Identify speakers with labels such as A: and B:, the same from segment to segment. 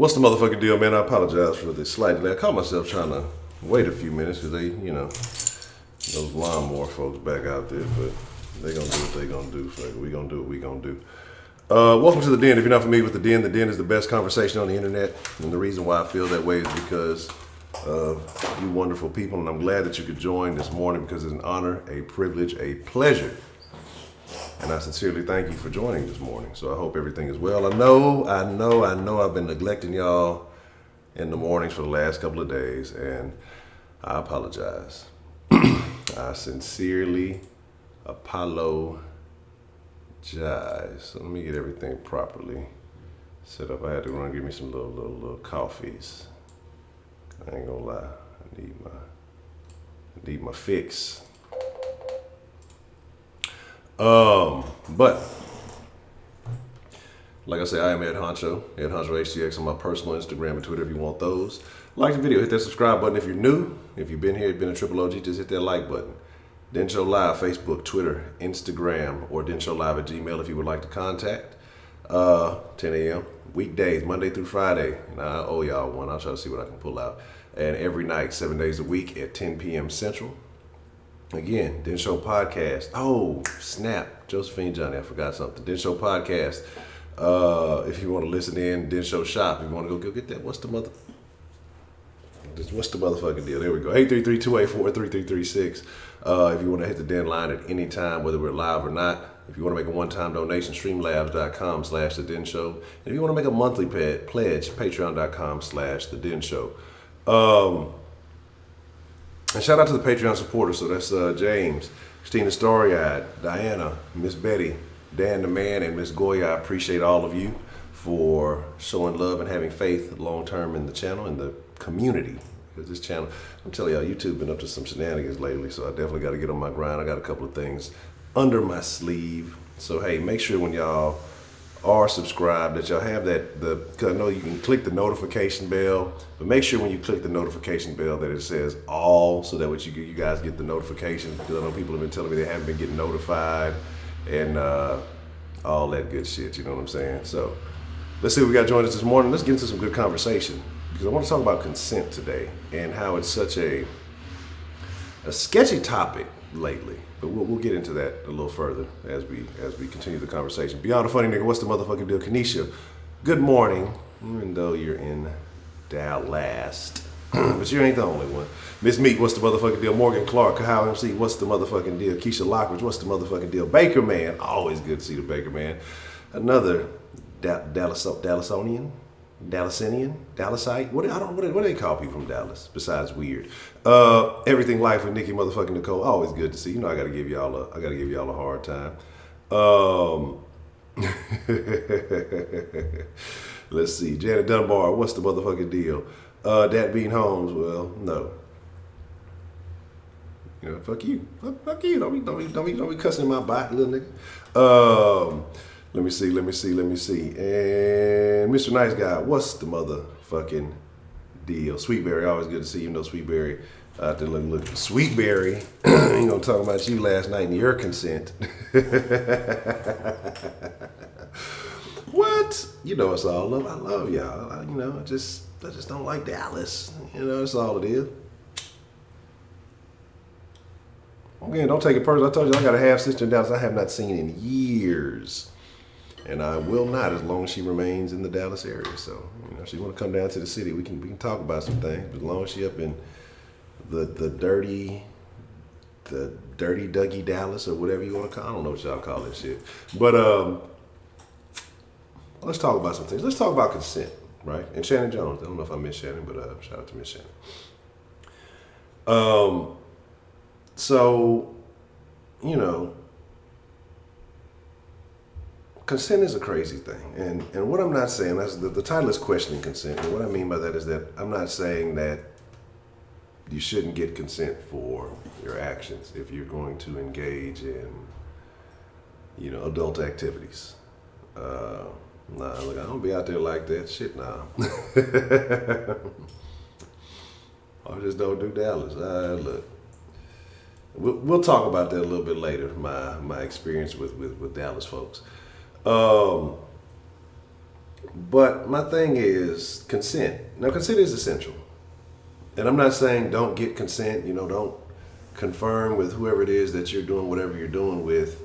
A: What's the motherfucking deal, man? I apologize for the slight delay. I caught myself trying to wait a few minutes because they, those lawnmower folks back out there, but they gonna do what they gonna do. So we gonna do what we gonna do. Welcome to The Den. If you're not familiar with The Den is the best conversation on the internet. And the reason why I feel that way is because of you wonderful people. And I'm glad that you could join this morning because it's an honor, a privilege, a pleasure. And I sincerely thank you for joining this morning. So I hope everything is well. I know I've been neglecting y'all in the mornings for the last couple of days, and I apologize. I sincerely apologize. So let me get everything properly set up. I had to run and give me some little coffees. I ain't gonna lie. I need my fix. But like I said, I am at Honcho HCX on my personal Instagram and Twitter if you want those. Like the video, hit that subscribe button if you're new. If you've been here, you've been a triple OG, just hit that like button. Den Show Live, Facebook, Twitter, Instagram, or densshowlive@gmail if you would like to contact. 10 a.m. weekdays, Monday through Friday. And I owe y'all one. I'll try to see what I can pull out. And every night, 7 days a week at 10 p.m. Central. Again, Den Show Podcast. Oh, snap. Josephine Johnny, I forgot something. Den Show Podcast. If you want to listen in, Den Show Shop. If you want to go get that, what's the motherfucking deal? There we go. 833-284-3336. If you want to hit the Den line at any time, whether we're live or not. If you want to make a one-time donation, streamlabs.com/The Den Show. And if you want to make a monthly pledge, patreon.com/The Den Show. And shout out to the Patreon supporters. So that's James, Christina Storyide, Diana, Miss Betty, Dan the Man, and Miss Goya. I appreciate all of you for showing love and having faith long term in the channel and the community. Because this channel, I'm telling y'all, YouTube been up to some shenanigans lately. So I definitely got to get on my grind. I got a couple of things under my sleeve. So hey, make sure when y'all are subscribed that y'all have because I know you can click the notification bell, but make sure when you click the notification bell that it says all, so that way you guys get the notifications, because I know people have been telling me they haven't been getting notified and all that good shit, you know what I'm saying? So let's see what we got joining us this morning. Let's get into some good conversation, because I want to talk about consent today and how it's such a sketchy topic lately. But we'll get into that a little further as we continue the conversation. Beyond the funny nigga, what's the motherfucking deal? Kenesha, good morning, even though you're in Dallas. But you ain't the only one. Miss Meek, what's the motherfucking deal? Morgan Clark, Kahau MC, what's the motherfucking deal? Keisha Lockridge, what's the motherfucking deal? Baker Man, always good to see the Baker Man. Another Dallasonian? Dallasite? What do they call people from Dallas besides weird? Everything Life with Nikki motherfucking Nicole. Always good to see. You know I gotta give y'all a hard time. Let's see. Janet Dunbar, what's the motherfucking deal? Dat Bean Holmes, well, no. You know, fuck you. Fuck you. Don't be cussing my bot, little nigga. Let me see. And Mr. Nice Guy, what's the motherfucking deal? Sweetberry, always good to see you. Know Sweetberry out there looking. Sweetberry, ain't gonna talk about you last night and your consent. What? You know it's all love. I love y'all. I just don't like Dallas. That's all it is. Again, don't take it personal. I told you I got a half sister in Dallas I have not seen in years. And I will not, as long as she remains in the Dallas area. So, if she want to come down to the city, we can talk about some things. But as long as she up in the dirty Dougie Dallas or whatever you want to call, I don't know what y'all call that shit. But let's talk about some things. Let's talk about consent, right? And Shannon Jones. I don't know if I miss Shannon, but shout out to Miss Shannon. So, consent is a crazy thing, and what I'm not saying, that's the title is questioning consent, and what I mean by that is that I'm not saying that you shouldn't get consent for your actions if you're going to engage in, adult activities. Nah, look, I don't be out there like that. Shit, nah. I just don't do Dallas. Look. We'll talk about that a little bit later, my experience with Dallas folks. But my thing is consent. Now, consent is essential. And I'm not saying don't get consent, don't confirm with whoever it is that you're doing whatever you're doing with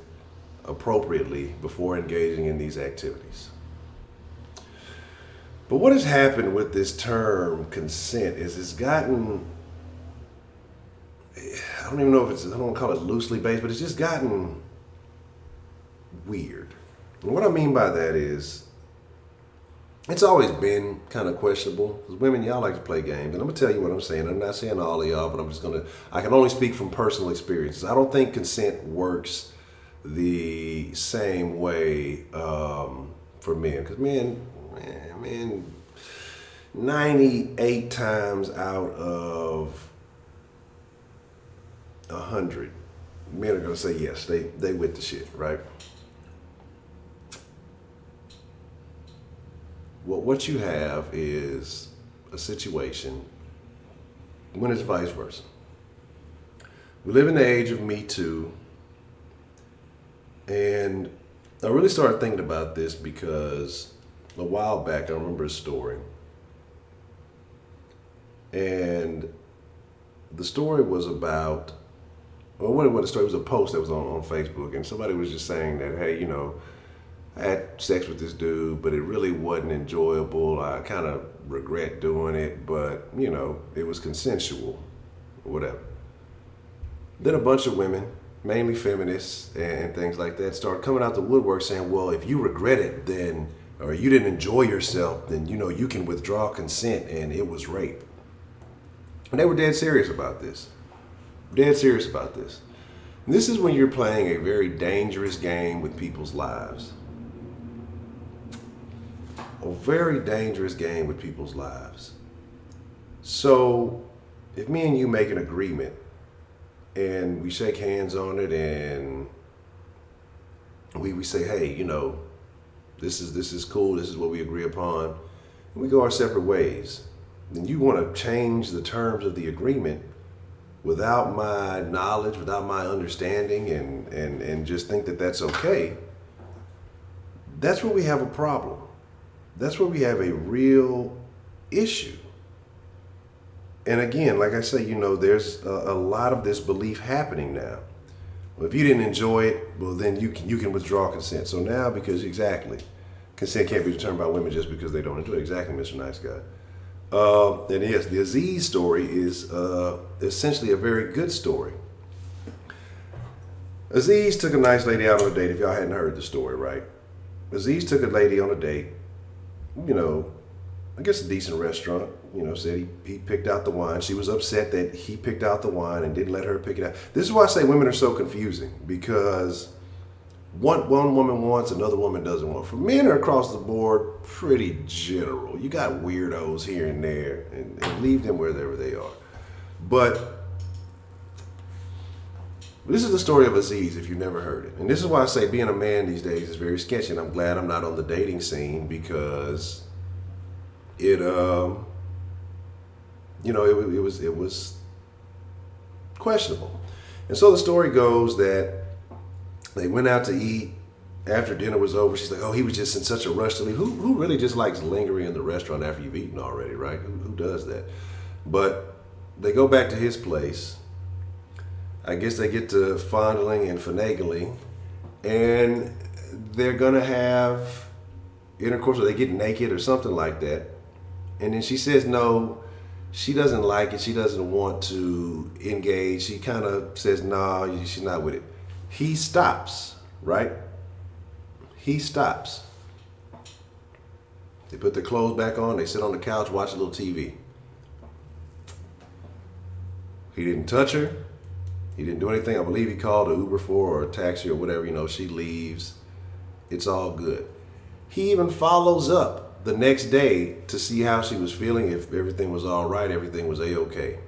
A: appropriately before engaging in these activities. But what has happened with this term consent is it's gotten, I don't even know if I don't want to call it loosely based, but it's just gotten weird. And what I mean by that is, it's always been kind of questionable because women, y'all like to play games. And I'm going to tell you what I'm saying. I'm not saying all of y'all, but I can only speak from personal experiences. I don't think consent works the same way for men. Because men, 98 times out of 100, men are going to say yes. They with the shit, right? Well, what you have is a situation when it's vice versa. We live in the age of Me Too, and I really started thinking about this because a while back I remember a story, and the story was about, well, what the story was, a post that was on Facebook, and somebody was just saying that, hey, I had sex with this dude, but it really wasn't enjoyable. I kind of regret doing it, but, it was consensual or whatever. Then a bunch of women, mainly feminists and things like that, started coming out the woodwork saying, well, if you regret it, then, or you didn't enjoy yourself, then, you can withdraw consent and it was rape. And they were dead serious about this. Dead serious about this. And this is when you're playing a very dangerous game with people's lives. A very dangerous game with people's lives. So if me and you make an agreement and we shake hands on it and we say, hey, this is cool, this is what we agree upon, and we go our separate ways, then you want to change the terms of the agreement without my knowledge, without my understanding, and just think that that's okay, that's where we have a problem. That's where we have a real issue. And again, like I say, there's a lot of this belief happening now. Well, if you didn't enjoy it, well, then you can withdraw consent. So now, because exactly, consent can't be determined by women just because they don't enjoy it. Exactly, Mr. Nice Guy. And yes, the Aziz story is essentially a very good story. Aziz took a nice lady out on a date, if y'all hadn't heard the story, right? Aziz took a lady on a date, I guess a decent restaurant, said he picked out the wine. She was upset that he picked out the wine and didn't let her pick it out. This is why I say women are so confusing, because one woman wants, another woman doesn't want. For men are across the board pretty general. You got weirdos here and there, and leave them wherever they are. But this is the story of Aziz, if you've never heard it. And this is why I say being a man these days is very sketchy. And I'm glad I'm not on the dating scene, because it was questionable. And so the story goes that they went out to eat. After dinner was over, she's like, oh, he was just in such a rush to leave. Who really just likes lingering in the restaurant after you've eaten already, right? Who does that? But they go back to his place. I guess they get to fondling and finagling, and they're gonna have intercourse, or they get naked or something like that. And then she says no, she doesn't like it. She doesn't want to engage. She kind of says, no, she's not with it. He stops, right? He stops. They put their clothes back on. They sit on the couch, watch a little TV. He didn't touch her. He didn't do anything. I believe he called an Uber for her or a taxi or whatever. She leaves. It's all good. He even follows up the next day to see how she was feeling, if everything was all right, everything was A-okay.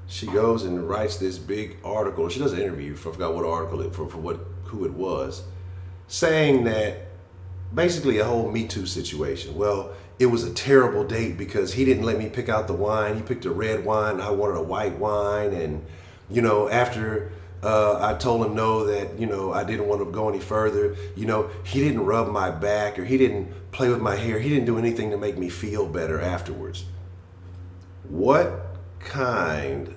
A: She goes and writes this big article. She does an interview, I forgot what article, who it was, saying that basically a whole Me Too situation. Well, it was a terrible date because he didn't let me pick out the wine. He picked a red wine. I wanted a white wine. And, after I told him no, that, I didn't want to go any further. He didn't rub my back, or he didn't play with my hair. He didn't do anything to make me feel better afterwards. What kind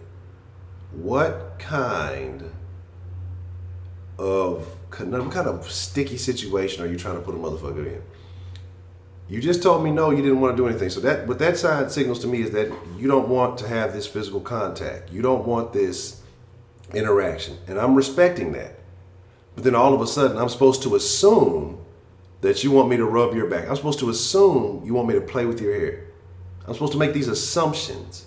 A: of sticky situation are you trying to put a motherfucker in? You just told me no, you didn't want to do anything. So what that sign signals to me is that you don't want to have this physical contact. You don't want this interaction. And I'm respecting that. But then all of a sudden, I'm supposed to assume that you want me to rub your back. I'm supposed to assume you want me to play with your hair. I'm supposed to make these assumptions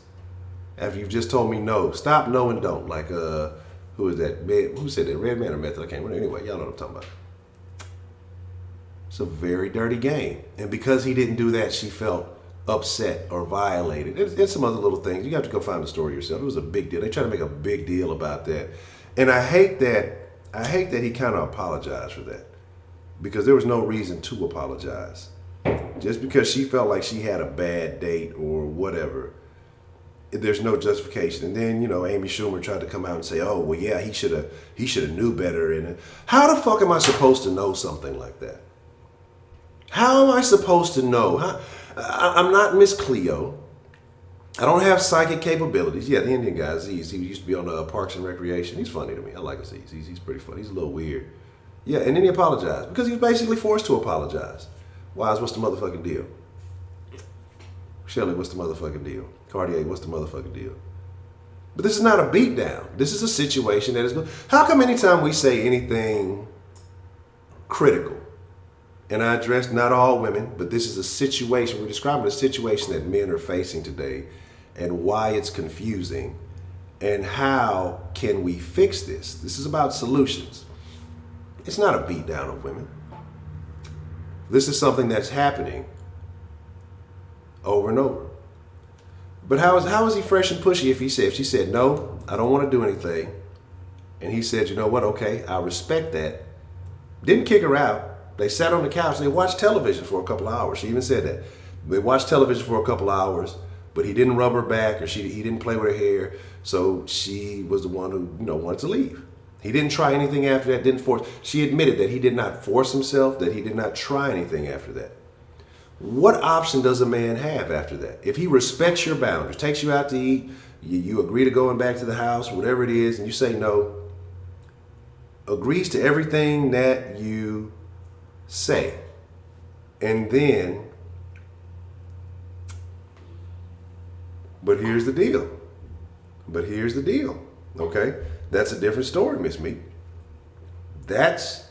A: after you've just told me no. Stop, no, and don't. Like, who is that? Who said that? Red Man or Method? I can't remember. Anyway, y'all know what I'm talking about. It's a very dirty game. And because he didn't do that, she felt upset or violated. There's some other little things. You have to go find the story yourself. It was a big deal. They try to make a big deal about that. And I hate that he kind of apologized for that, because there was no reason to apologize. Just because she felt like she had a bad date or whatever, there's no justification. And then, Amy Schumer tried to come out and say, oh, well, yeah, he should have knew better. And how the fuck am I supposed to know something like that? How am I supposed to know? I'm not Miss Cleo. I don't have psychic capabilities. Yeah, the Indian guy, Aziz, he used to be on Parks and Recreation. He's funny to me. I like Aziz. He's pretty funny. He's a little weird. Yeah, and then he apologized because he was basically forced to apologize. Wise, what's the motherfucking deal? Shelly, what's the motherfucking deal? Cartier, what's the motherfucking deal? But this is not a beatdown. This is a situation that is good. How come anytime we say anything critical, and I address not all women, but this is a situation, we're describing a situation that men are facing today, and why it's confusing, and how can we fix this? This is about solutions. It's not a beatdown of women. This is something that's happening over and over. But how is he fresh and pushy if she said, no, I don't want to do anything, and he said, you know what, okay, I respect that. Didn't kick her out. They sat on the couch and they watched television for a couple of hours. She even said that. They watched television for a couple of hours, but he didn't rub her back, or he didn't play with her hair, so she was the one who, wanted to leave. He didn't try anything after that, didn't force. She admitted that he did not force himself, that he did not try anything after that. What option does a man have after that? If he respects your boundaries, takes you out to eat, you agree to going back to the house, whatever it is, and you say no, agrees to everything that you say, and then, but here's the deal, okay? That's a different story, Miss Meek. That's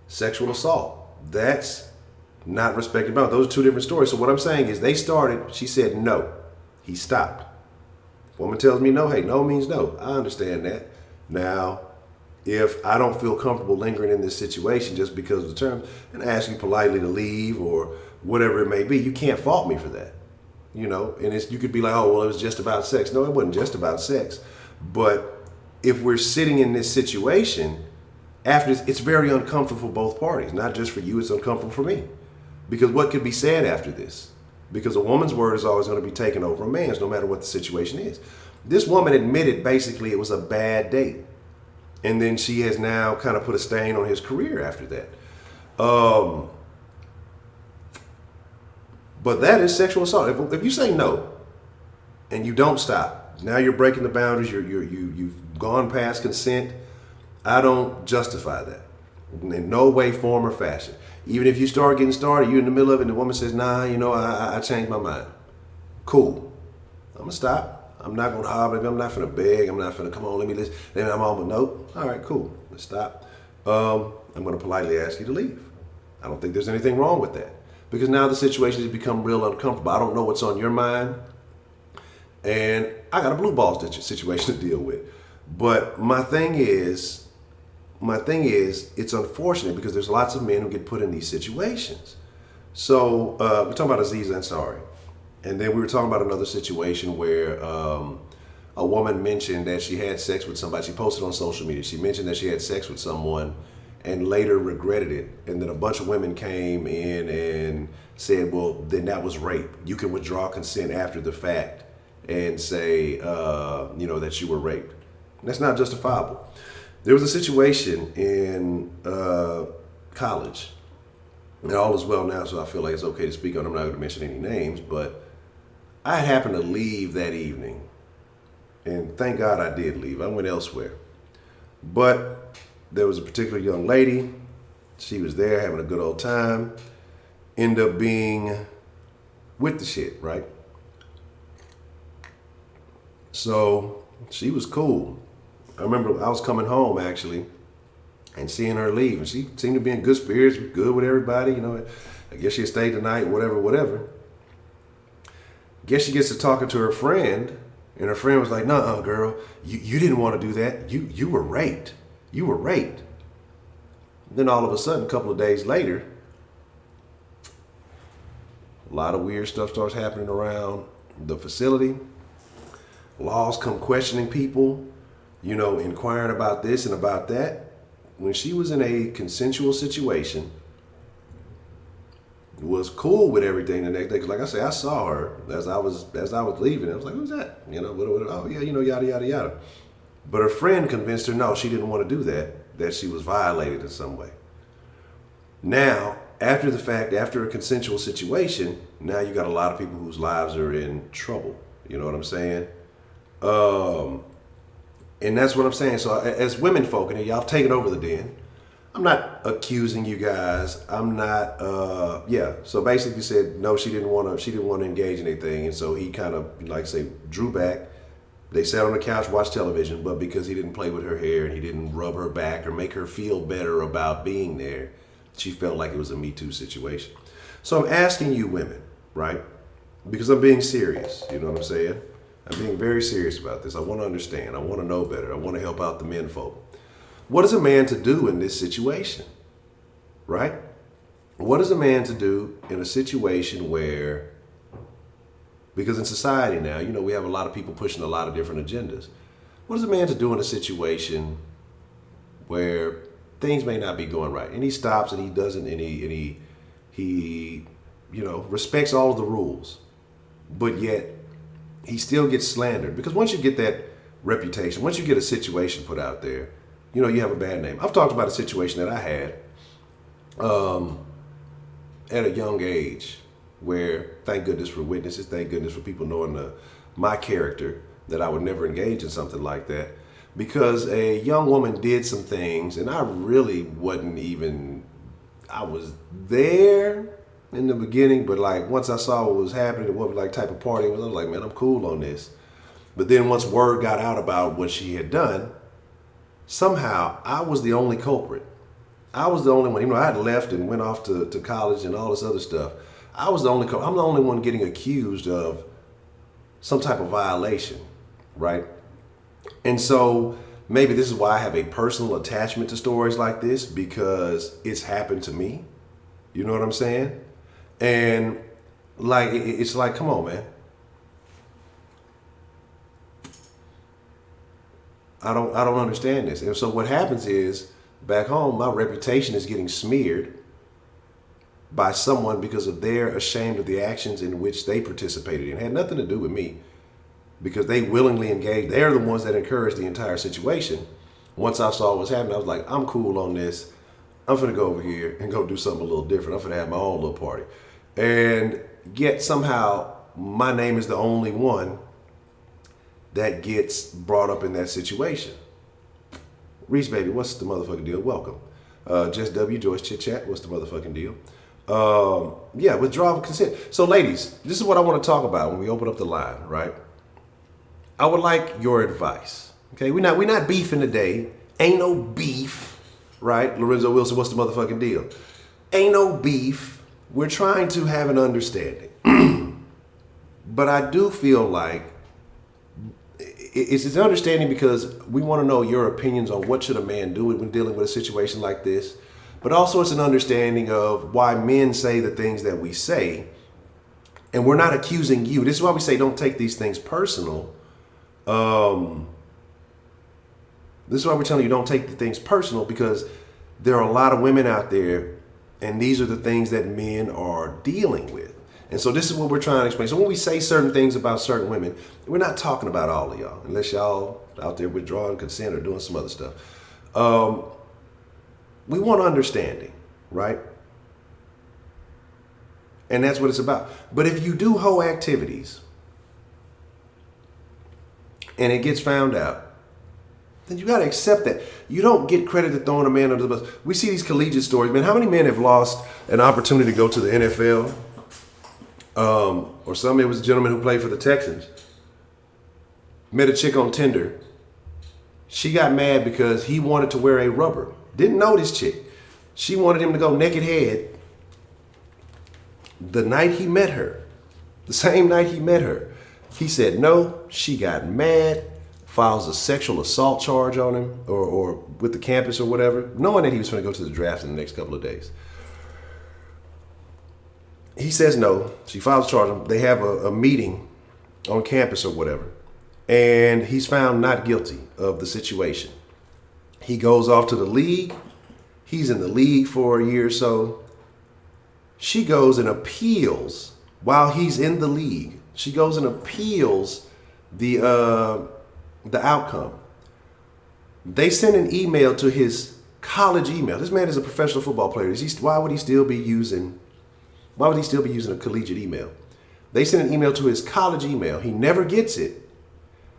A: sexual assault. That's not respecting boundaries. Those are two different stories. So what I'm saying is, they started, she said no, he stopped. Woman tells me no, hey, no means no. I understand that. Now, if I don't feel comfortable lingering in this situation just because of the terms, and ask you politely to leave or whatever it may be, you can't fault me for that. And you could be like, oh, well, it was just about sex. No, it wasn't just about sex. But if we're sitting in this situation, after this, it's very uncomfortable for both parties. Not just for you, it's uncomfortable for me. Because what could be said after this? Because a woman's word is always going to be taken over a man's, no matter what the situation is. This woman admitted basically it was a bad date. And then she has now kind of put a stain on his career after that. But that is sexual assault. If you say no and you don't stop, now you're breaking the boundaries. You've gone past consent. I don't justify that in no way, form, or fashion. Even if you start getting started, you're in the middle of it, and the woman says, nah, I changed my mind. Cool. I'm going to stop. I'm not going to hobble. I'm not going to beg. I'm not going to come on, let me listen. Then I'm on, but nope. All right, cool. Let's stop. I'm going to politely ask you to leave. I don't think there's anything wrong with that, because now the situation has become real uncomfortable. I don't know what's on your mind, and I got a blue balls situation to deal with. But my thing is, it's unfortunate because there's lots of men who get put in these situations. So we're talking about Aziz Ansari. And then we were talking about another situation where a woman mentioned that she had sex with somebody. She posted on social media. She mentioned that she had sex with someone and later regretted it. And then a bunch of women came in and said, well, then that was rape. You can withdraw consent after the fact and say, that you were raped. That's not justifiable. There was a situation in college, and all is well now, so I feel like it's okay to speak on. I'm not going to mention any names, but I happened to leave that evening, and thank God I did leave. I went elsewhere, but there was a particular young lady. She was there having a good old time. End up being with the shit, right? So she was cool. I remember I was coming home actually and seeing her leave, and she seemed to be in good spirits, good with everybody. You know, I guess she had stayed the night, whatever. Guess she gets to talking to her friend, and her friend was like, "Nuh-uh, girl, you didn't want to do that. You were raped. You were raped." Then all of a sudden, a couple of days later, a lot of weird stuff starts happening around the facility. Laws come questioning people, you know, inquiring about this and about that. When she was in a consensual situation, was cool with everything the next day. Cause like I say, I saw her as I was leaving. I was like, "Who's that?" You know, what, oh yeah, you know, yada yada yada. But her friend convinced her no, she didn't want to do that. That she was violated in some way. Now, after the fact, after a consensual situation, now you got a lot of people whose lives are in trouble. You know what I'm saying? And that's what I'm saying. So as women folk, and y'all have taken over the den. I'm not accusing you guys. I'm not, So basically said, no, she didn't want to engage in anything. And so he kind of, like I say, drew back. They sat on the couch, watched television, but because he didn't play with her hair and he didn't rub her back or make her feel better about being there, she felt like it was a Me Too situation. So I'm asking you women, right? Because I'm being serious, you know what I'm saying? I'm being very serious about this. I want to understand. I want to know better. I want to help out the men folk. What is a man to do in this situation, right? What is a man to do in a situation where, because in society now, you know, we have a lot of people pushing a lot of different agendas. What is a man to do in a situation where things may not be going right? And he stops and he doesn't, and he you know, respects all of the rules, but yet he still gets slandered. Because once you get that reputation, once you get a situation put out there, you know, you have a bad name. I've talked about a situation that I had at a young age where, thank goodness for witnesses, thank goodness for people knowing my character, that I would never engage in something like that. Because a young woman did some things, and I really wasn't even, I was there in the beginning, but like once I saw what was happening and what like type of party it was, I was like, man, I'm cool on this. But then once word got out about what she had done, somehow I was the only culprit. I was the only one. You know, I had left and went off to college and all this other stuff. I was the only I'm the only one getting accused of some type of violation, right? And so maybe this is why I have a personal attachment to stories like this, because it's happened to me. You know what I'm saying? And like, it's like, come on, man. I don't understand this. And so what happens is, back home, my reputation is getting smeared by someone because of they're ashamed of the actions in which they participated in. It had nothing to do with me, because they willingly engaged. They're the ones that encouraged the entire situation. Once I saw what was happening, I was like, I'm cool on this. I'm finna go over here and go do something a little different. I'm finna have my own little party. And yet somehow my name is the only one that gets brought up in that situation. Reese, baby, what's the motherfucking deal? Welcome. Just W, Joyce Chit Chat, what's the motherfucking deal? Withdrawal of consent. So ladies, this is what I want to talk about when we open up the line, right? I would like your advice. Okay, we're not beefing today. Ain't no beef, right? Lorenzo Wilson, what's the motherfucking deal? Ain't no beef. We're trying to have an understanding. But I do feel like it's an understanding, because we want to know your opinions on what should a man do when dealing with a situation like this. But also it's an understanding of why men say the things that we say. And we're not accusing you. This is why we say don't take these things personal. This is why we're telling you don't take the things personal, because there are a lot of women out there, and these are the things that men are dealing with. And so this is what we're trying to explain. So when we say certain things about certain women, we're not talking about all of y'all, unless y'all out there withdrawing consent or doing some other stuff. We want understanding, right? And that's what it's about. But if you do hoe activities and it gets found out, then you got to accept that. You don't get credit for throwing a man under the bus. We see these collegiate stories, man. How many men have lost an opportunity to go to the NFL? Or some, it was a gentleman who played for the Texans. Met a chick on Tinder. She got mad because he wanted to wear a rubber. Didn't know this chick. She wanted him to go naked head the night he met her. The same night he met her. He said no. She got mad. Files a sexual assault charge on him or with the campus or whatever, knowing that he was going to go to the draft in the next couple of days. He says no. She files a charge. They have a meeting on campus or whatever. And he's found not guilty of the situation. He goes off to the league. He's in the league for a year or so. She goes and appeals while he's in the league. She goes and appeals the outcome. They send an email to his college email. This man is a professional football player. Why would he still be using a collegiate email? They send an email to his college email. He never gets it.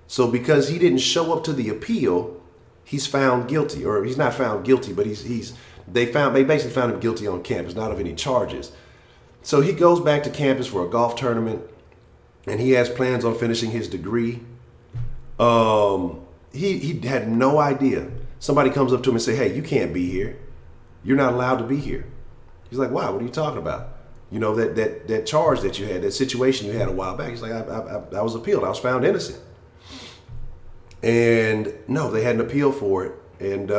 A: So because he didn't show up to the appeal, he's found guilty, or he's not found guilty, but they basically found him guilty on campus, not of any charges. So he goes back to campus for a golf tournament, and he has plans on finishing his degree. He had no idea. Somebody comes up to him and say, "Hey, you can't be here. You're not allowed to be here." He's like, "Why? What are you talking about? You know, that charge that you had, that situation you had a while back." He's like, I was appealed. I was found innocent. And no, they had an appeal for it. And,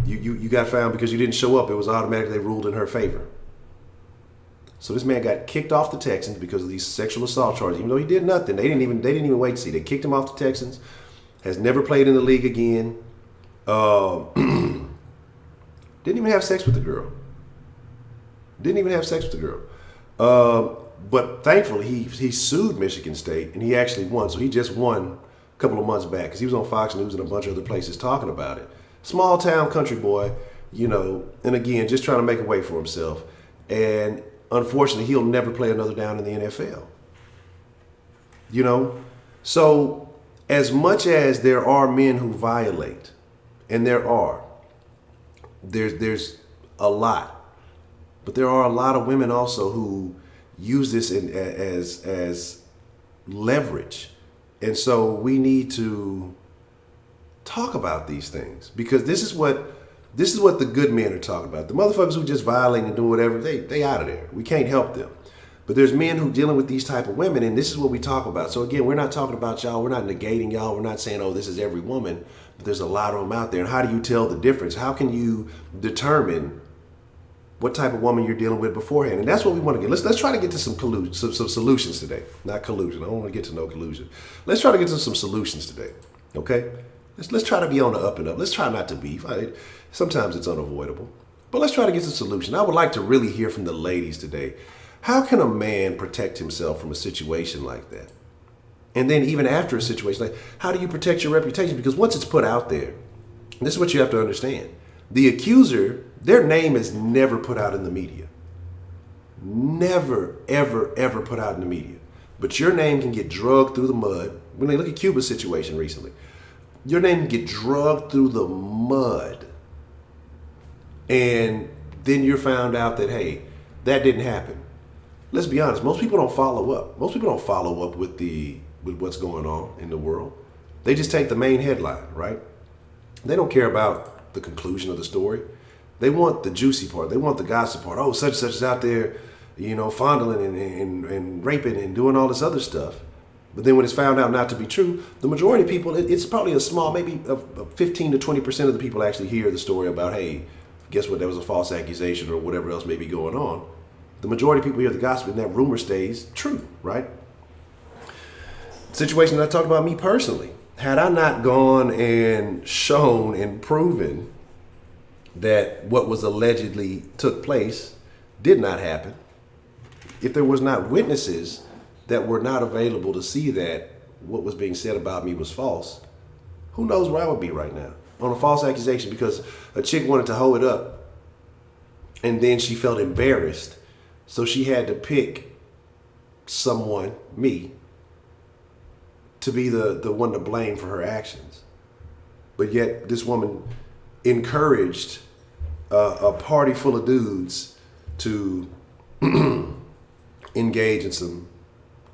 A: you got found because you didn't show up. It was automatically ruled in her favor. So this man got kicked off the Texans because of these sexual assault charges. Even though he did nothing, they didn't even wait to see. They kicked him off the Texans. Has never played in the league again. Didn't even have sex with the girl. But thankfully, he sued Michigan State, and he actually won. So he just won a couple of months back because he was on Fox News and a bunch of other places talking about it. Small town country boy, and again, just trying to make a way for himself. And unfortunately, he'll never play another down in the NFL. So as much as there are men who violate, and there's a lot, but there are a lot of women also who use this as leverage. And so we need to talk about these things, because this is what the good men are talking about. The motherfuckers who just violate and do whatever, they out of there. We can't help them. But there's men who dealing with these type of women, and this is what we talk about. So again, we're not talking about y'all. We're not negating y'all. We're not saying, oh, this is every woman. But there's a lot of them out there. And how do you tell the difference? How can you determine what type of woman you're dealing with beforehand? And that's what we want to get. Let's try to get to some solutions today. Not collusion. I don't want to get to no collusion. Let's try to get to some solutions today. Okay? Let's try to be on the up and up. Let's try not to beef. Sometimes it's unavoidable. But let's try to get some solution. I would like to really hear from the ladies today. How can a man protect himself from a situation like that? And then even after a situation like, how do you protect your reputation? Because once it's put out there, this is what you have to understand. The accuser, their name is never put out in the media. Never, ever, ever put out in the media. But your name can get drugged through the mud. When they look at Cuba's situation recently, your name can get drugged through the mud. And then you're found out that, hey, that didn't happen. Let's be honest. Most people don't follow up. Most people don't follow up with what's going on in the world. They just take the main headline, right? They don't care about the conclusion of the story. They want the juicy part. They want the gossip part. Oh, such and such is out there, fondling and raping and doing all this other stuff. But then when it's found out not to be true, the majority of people, it's probably a small, maybe 15 to 20% of the people actually hear the story about, hey, guess what, there was a false accusation or whatever else may be going on. The majority of people hear the gossip and that rumor stays true, right? Situation that I talked about me personally. Had I not gone and shown and proven that what was allegedly took place did not happen, if there was not witnesses that were not available to see that what was being said about me was false, who knows where I would be right now on a false accusation because a chick wanted to hold it up and then she felt embarrassed. So she had to pick someone, me, to be the one to blame for her actions. But yet this woman encouraged a party full of dudes to engage in some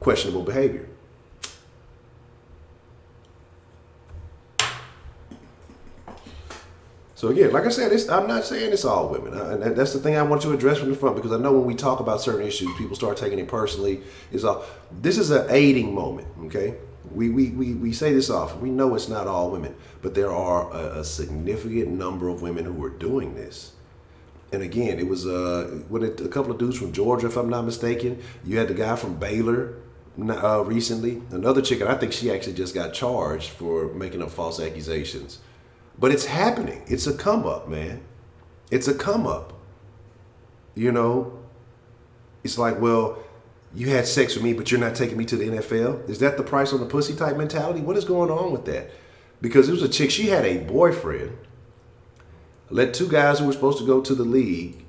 A: questionable behavior. So again, like I said, I'm not saying it's all women. And that's the thing I want to address from the front, because I know when we talk about certain issues, people start taking it personally. This is an aiding moment, okay? We say this often. We know it's not all women, but there are a significant number of women who are doing this. And again, it was a couple of dudes from Georgia, if I'm not mistaken. You had the guy from Baylor recently. Another chick, and I think she actually just got charged for making up false accusations. But it's happening. It's a come up, man. It's a come up. You know, it's like, well, you had sex with me, but you're not taking me to the NFL. Is that the price on the pussy type mentality? What is going on with that? Because it was a chick, she had a boyfriend, let two guys who were supposed to go to the league,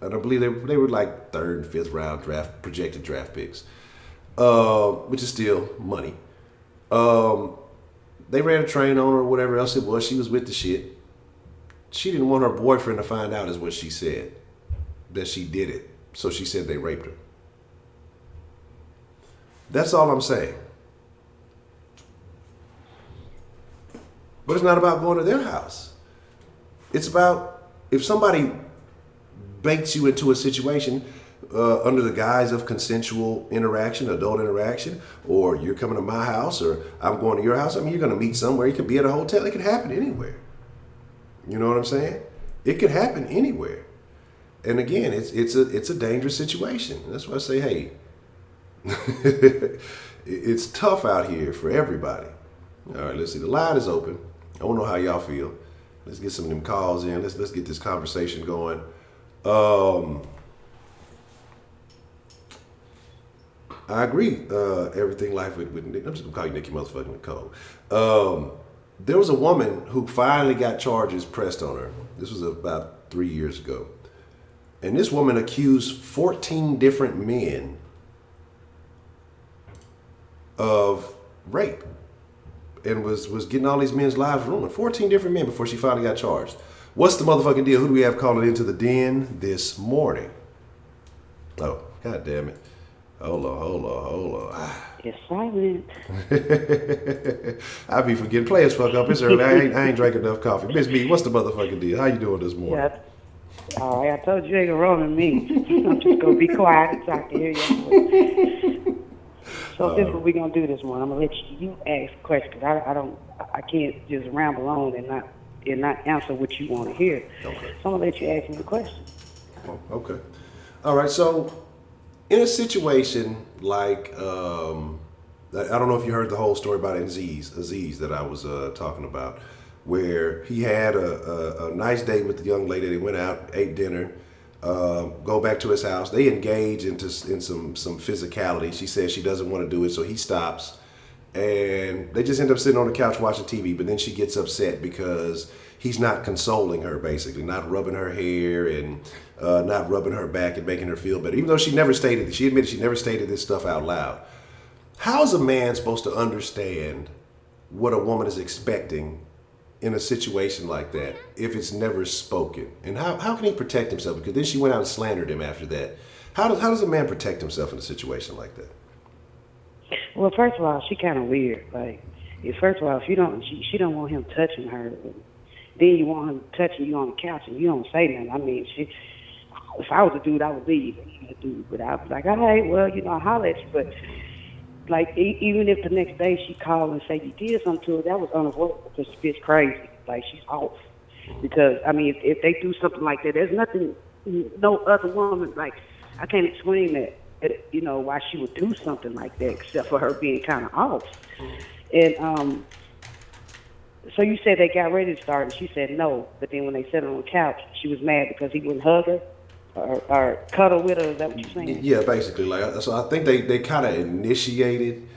A: and I believe they were like third and fifth round projected draft picks, which is still money. They ran a train on her or whatever else it was. She was with the shit. She didn't want her boyfriend to find out, is what she said, that she did it. So she said they raped her. That's all I'm saying. But it's not about going to their house. It's about if somebody baits you into a situation under the guise of consensual interaction, adult interaction, or you're coming to my house or I'm going to your house. I mean, you're going to meet somewhere. You could be at a hotel. It could happen anywhere. You know what I'm saying? It could happen anywhere. And again, it's a dangerous situation. That's why I say, hey, it's tough out here for everybody. All right, let's see. The line is open. I want to know how y'all feel. Let's get some of them calls in. Let's get this conversation going. I agree. Everything life with Nick. I'm just gonna call you Nicky motherfucking Nicole. There was a woman who finally got charges pressed on her. This was about 3 years ago. And this woman accused 14 different men of rape and was getting all these men's lives ruined. 14 different men before she finally got charged. What's the motherfucking deal? Who do we have calling into the den this morning? Oh, god damn it. Hold on.
B: It's silent.
A: I be forgetting players fuck up. It's early. I ain't drank enough coffee. Miss B, what's the motherfucking deal? How you doing this morning?
B: Yeah. All right, I told you ain't gonna roll with me. I'm just gonna be quiet so I can hear you. So this is what we gonna do this morning. I'm gonna let you ask questions. I can't just ramble on and not answer what you want to hear.
A: Okay.
B: So I'm gonna let you ask me the question.
A: Oh, okay. All right. So, in a situation like, I don't know if you heard the whole story about Aziz that I was talking about, where he had a nice date with the young lady. They went out, ate dinner, go back to his house. They engage in some physicality. She says she doesn't want to do it, so he stops. And they just end up sitting on the couch watching TV, but then she gets upset because he's not consoling her, basically, not rubbing her hair and not rubbing her back and making her feel better. Even though she admitted she never stated this stuff out loud. How is a man supposed to understand what a woman is expecting in a situation like that if it's never spoken? And how can he protect himself? Because then she went out and slandered him after that. How does a man protect himself in a situation like that?
B: Well, first of all, she kind of weird. Like, first of all, if you don't, she don't want him touching her. Then you want him touching you on the couch and you don't say nothing. I mean, if I was a dude, I would leave. But I was like, all right, well, I'll holler at you. But like, even if the next day she called and say you did something to her, that was unavoidable because this bitch crazy. Like, she's off. Because I mean, if they do something like that, there's nothing, no other woman. Like, I can't explain that. Why she would do something like that, except for her being kind of off. And so you said they got ready to start, and she said no. But then when they sat on the couch, she was mad because he wouldn't hug her or cuddle with her. Is that what you're saying?
A: Yeah, basically. Like, so I think they kind of initiated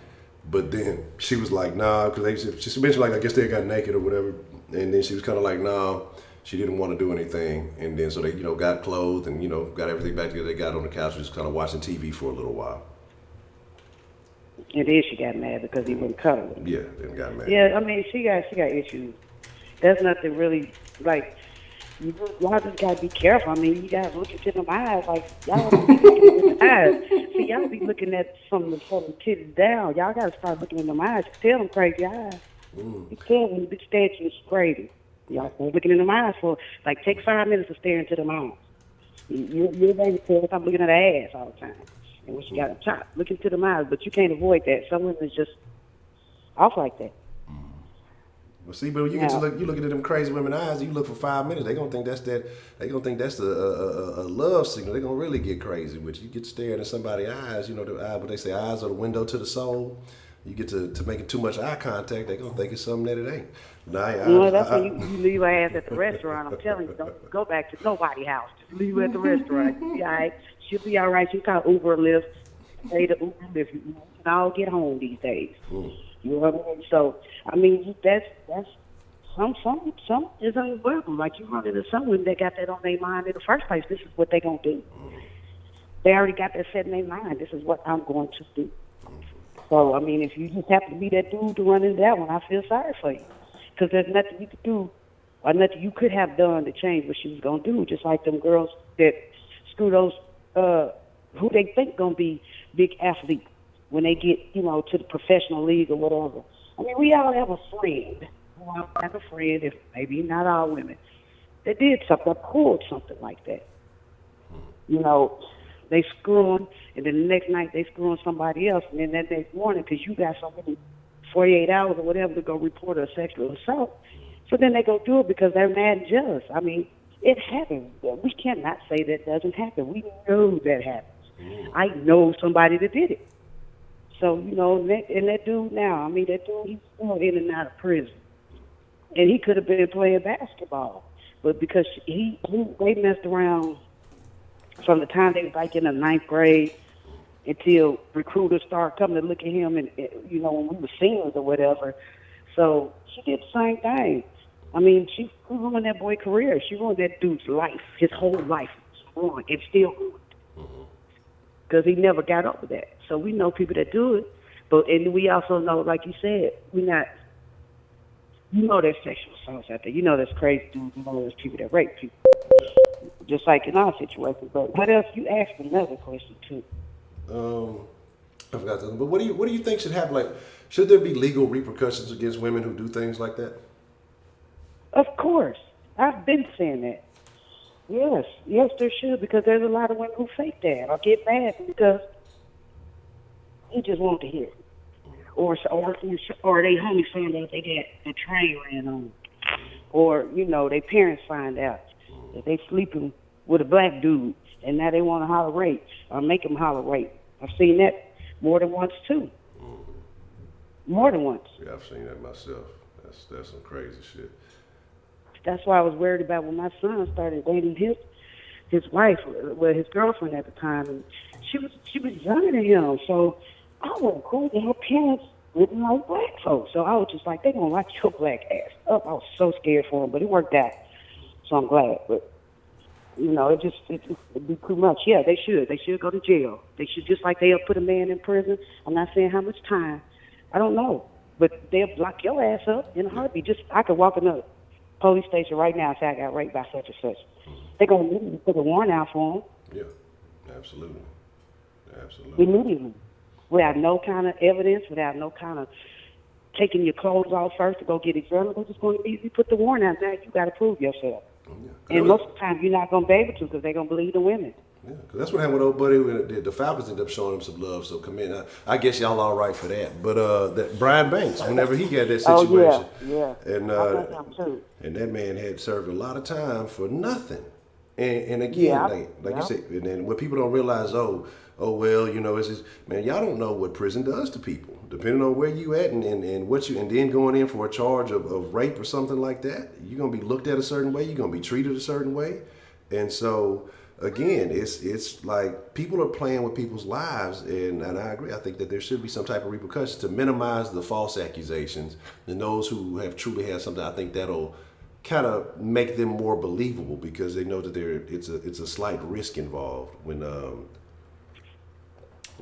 A: But then she was like, nah, because she mentioned like I guess they got naked or whatever, and then she was kind of like, nah, she didn't want to do anything, and then so they got clothed and got everything back together. They got on the couch, just kind of watching TV for a little while.
B: And then she got mad because he wouldn't cuddle her.
A: Yeah, then got mad.
B: Yeah, I mean she got issues. That's nothing really like. Y'all just gotta be careful. I mean, you gotta look into them eyes. Like y'all don't be looking in the eyes. See, y'all be looking at from the titties down. Y'all gotta start looking in them eyes. You tell them crazy eyes. You tell when the bitch stares at you, it's crazy. Y'all start looking in them eyes for like take 5 minutes to stare into them eyes. Your baby says I'm looking at her ass all the time, and when she got a top, look into them eyes. But you can't avoid that. Some women is just off like that.
A: Well, see, but when you get to look, you looking at them crazy women eyes. You look for 5 minutes. They gonna think that's that. They gonna think that's a love signal. They gonna really get crazy with you. You get staring at somebody's eyes. The eye, but they say eyes are the window to the soul. You get to making too much eye contact. They gonna think it's something that it ain't.
B: That's when you leave her ass at the restaurant. I'm telling you, don't go back to nobody's house. Just leave her at the restaurant. She'll be all right. She'll be all right. She'll call Uber Lyft. Pay the Uber Lyft. You can all get home these days. You know what I mean? So, I mean, that's some is unavoidable. Like you run into someone that got that on their mind in the first place. This is what they gonna do. They already got that set in their mind. This is what I'm going to do. So, I mean, if you just happen to be that dude to run into that one, I feel sorry for you. Because there's nothing you could do or nothing you could have done to change what she was going to do. Just like them girls that screw those, who they think going to be big athletes when they get, to the professional league or whatever. I mean, we all have a friend. We all have a friend, if maybe not all women, that did something, that pulled something like that. They screw them, and then the next night they screw on somebody else, and then that next morning, because you got so many 48 hours or whatever to go report a sexual assault, so then they go do it because they're mad and jealous. I mean, it happens. We cannot say that doesn't happen. We know that happens. I know somebody that did it. So, and that dude now, that dude, he's still in and out of prison. And he could have been playing basketball. But because they messed around from the time they was like in the 9th grade until recruiters started coming to look at him and, when we were seniors or whatever. So she did the same thing. I mean, she ruined that boy's career. She ruined that dude's life. His whole life was ruined. It's still ruined. Because he never got over that. So we know people that do it. And we also know, like you said, there's sexual assaults out there. There's crazy dudes. There's people that rape people. Just like in our situation. But what else? You asked another question, too.
A: I forgot that. But what do you think should happen? Like, should there be legal repercussions against women who do things like that?
B: Of course. I've been saying that. Yes, there should, because there's a lot of women who fake that or get mad because he just want to hear it. Or they homies find out they got a train ran on. Or, their parents find out that they sleeping with a black dude and now they want to holler rape or make them holler rape. I've seen that more than once, too. More than once.
A: Yeah, I've seen that myself. That's some crazy shit.
B: That's why I was worried about when my son started dating his wife, his girlfriend at the time, and she was younger than him. So I wasn't cool that her parents didn't like black folks. So I was just like, they gonna lock your black ass up. I was so scared for him, but it worked out. So I'm glad. But it'd be too much. Yeah, they should. They should go to jail. They should, just like they'll put a man in prison. I'm not saying how much time. I don't know, but they'll lock your ass up in a heartbeat. I could walk in a police station right now and say I got raped by such and such. They're going to immediately put a warrant out for him.
A: Yeah, absolutely.
B: Immediately. Without no kind of evidence, without no kind of taking your clothes off first to go get examined. They're just going to immediately put the warrant out. Now you got to prove yourself. And most of the time you're not going to be able to because they're going to believe the women.
A: Yeah, because that's what happened with old buddy. The Falcons ended up showing him some love, so come in. I guess y'all all right for that. But that Brian Banks, whenever he got that situation, and that man had served a lot of time for nothing. And again, like you said, and then what people don't realize, well, it's just, man, y'all don't know what prison does to people. Depending on where you at and what you, and then going in for a charge of rape or something like that, you're gonna be looked at a certain way. You're gonna be treated a certain way, and so. again, it's like people are playing with people's lives, and I agree. I think that there should be some type of repercussions to minimize the false accusations, and those who have truly had something. I think that'll kind of make them more believable because they know that it's a slight risk involved when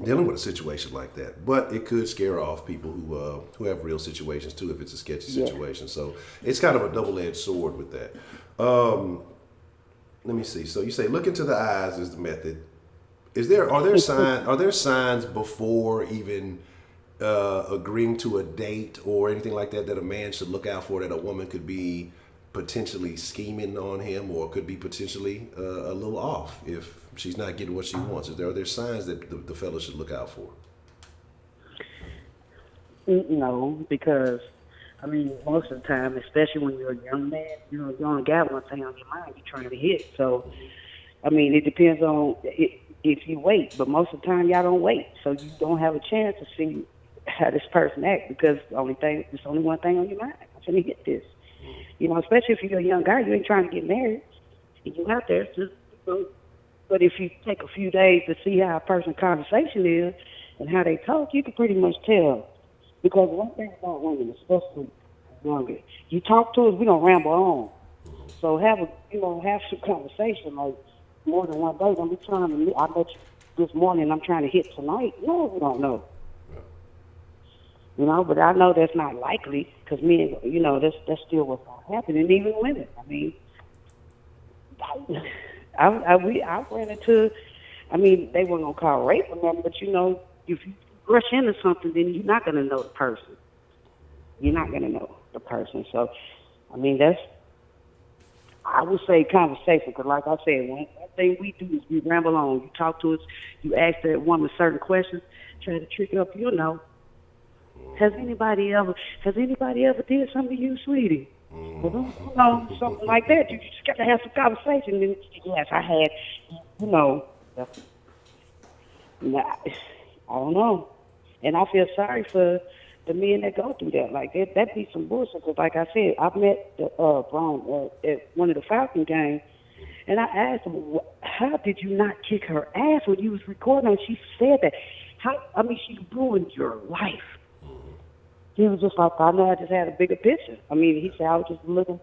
A: dealing with a situation like that. But it could scare off people who have real situations too if it's a sketchy
B: Yeah.
A: situation. So it's kind of a double-edged sword with that. Um, Let me see. So you say look into the eyes is the method. Are there signs before even agreeing to a date or anything like that that a man should look out for that a woman could be potentially scheming on him or could be potentially a little off if she's not getting what she wants? Are there signs that the fella should look out for?
B: No, because I mean, most of the time, especially when you're a young man, you only got one thing on your mind you're trying to hit. So, I mean, it depends on if you wait, but most of the time y'all don't wait, so you don't have a chance to see how this person acts because there's only one thing on your mind. I'm gonna hit this. Especially if you're a young guy, you ain't trying to get married, and you out there just. But if you take a few days to see how a person's conversation is and how they talk, you can pretty much tell. Because one thing about women, especially younger, you talk to us, we don't ramble on. So have some conversation, like more than one day. Don't be trying to. I bet you this morning I'm trying to hit tonight. No, we don't know. But I know that's not likely because men, that's still what's happening. Even women. I mean, I ran into. I mean, they weren't gonna call rape or nothing, but if you rush into something, then you're not gonna know the person. You're not gonna know the person. So, I mean, I would say conversation, because like I said, one thing we do is we ramble on. You talk to us, you ask that woman certain questions, try to trick her up. Has anybody ever did something to you, sweetie? Something like that. You just got to have some conversation. And yes, I had, nah, I don't know. And I feel sorry for the men that go through that. Like, that be some bullshit. Because like I said, I met Brian at one of the Falcon games, and I asked him, how did you not kick her ass when you was recording? And she said that. She ruined your life. He was just like, I know, I just had a bigger picture. I mean, he said, I was just looking,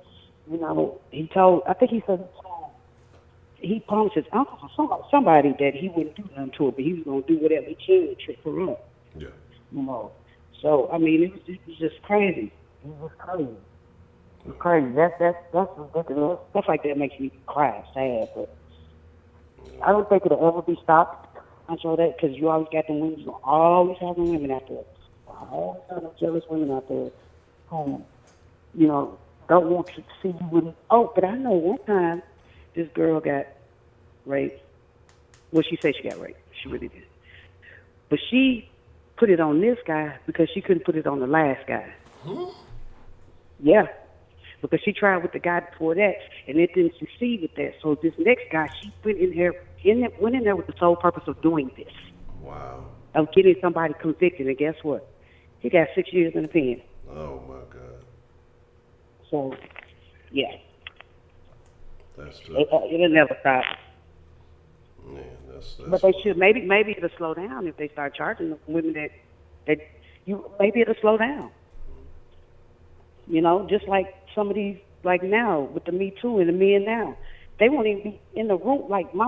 B: he promised his uncle or somebody that he wouldn't do nothing to her, but he was going to do whatever he can to trick her up. Yeah. So, I mean, it was just crazy. It was crazy. It's crazy. That's ridiculous. Stuff like that makes me cry, sad, but I don't think it'll ever be stopped. I show that because you always got them women, you always have them women out there. All kind of jealous women out there who, don't want to see you with. Oh, but I know one time this girl got raped. Well, she said she got raped. She really did. But she put it on this guy because she couldn't put it on the last guy. Huh? Yeah. Because she tried with the guy before that, and it didn't succeed with that. So this next guy, she went in there with the sole purpose of doing this.
A: Wow.
B: Of getting somebody convicted, and guess what? He got 6 years in the pen.
A: Oh my God.
B: So, yeah.
A: That's tough.
B: It'll never stop.
A: Man, that's
B: but they should maybe it'll slow down if they start charging the women that maybe it'll slow down. Just like some of these, like now with the Me Too and the men now, they won't even be in the room. Like my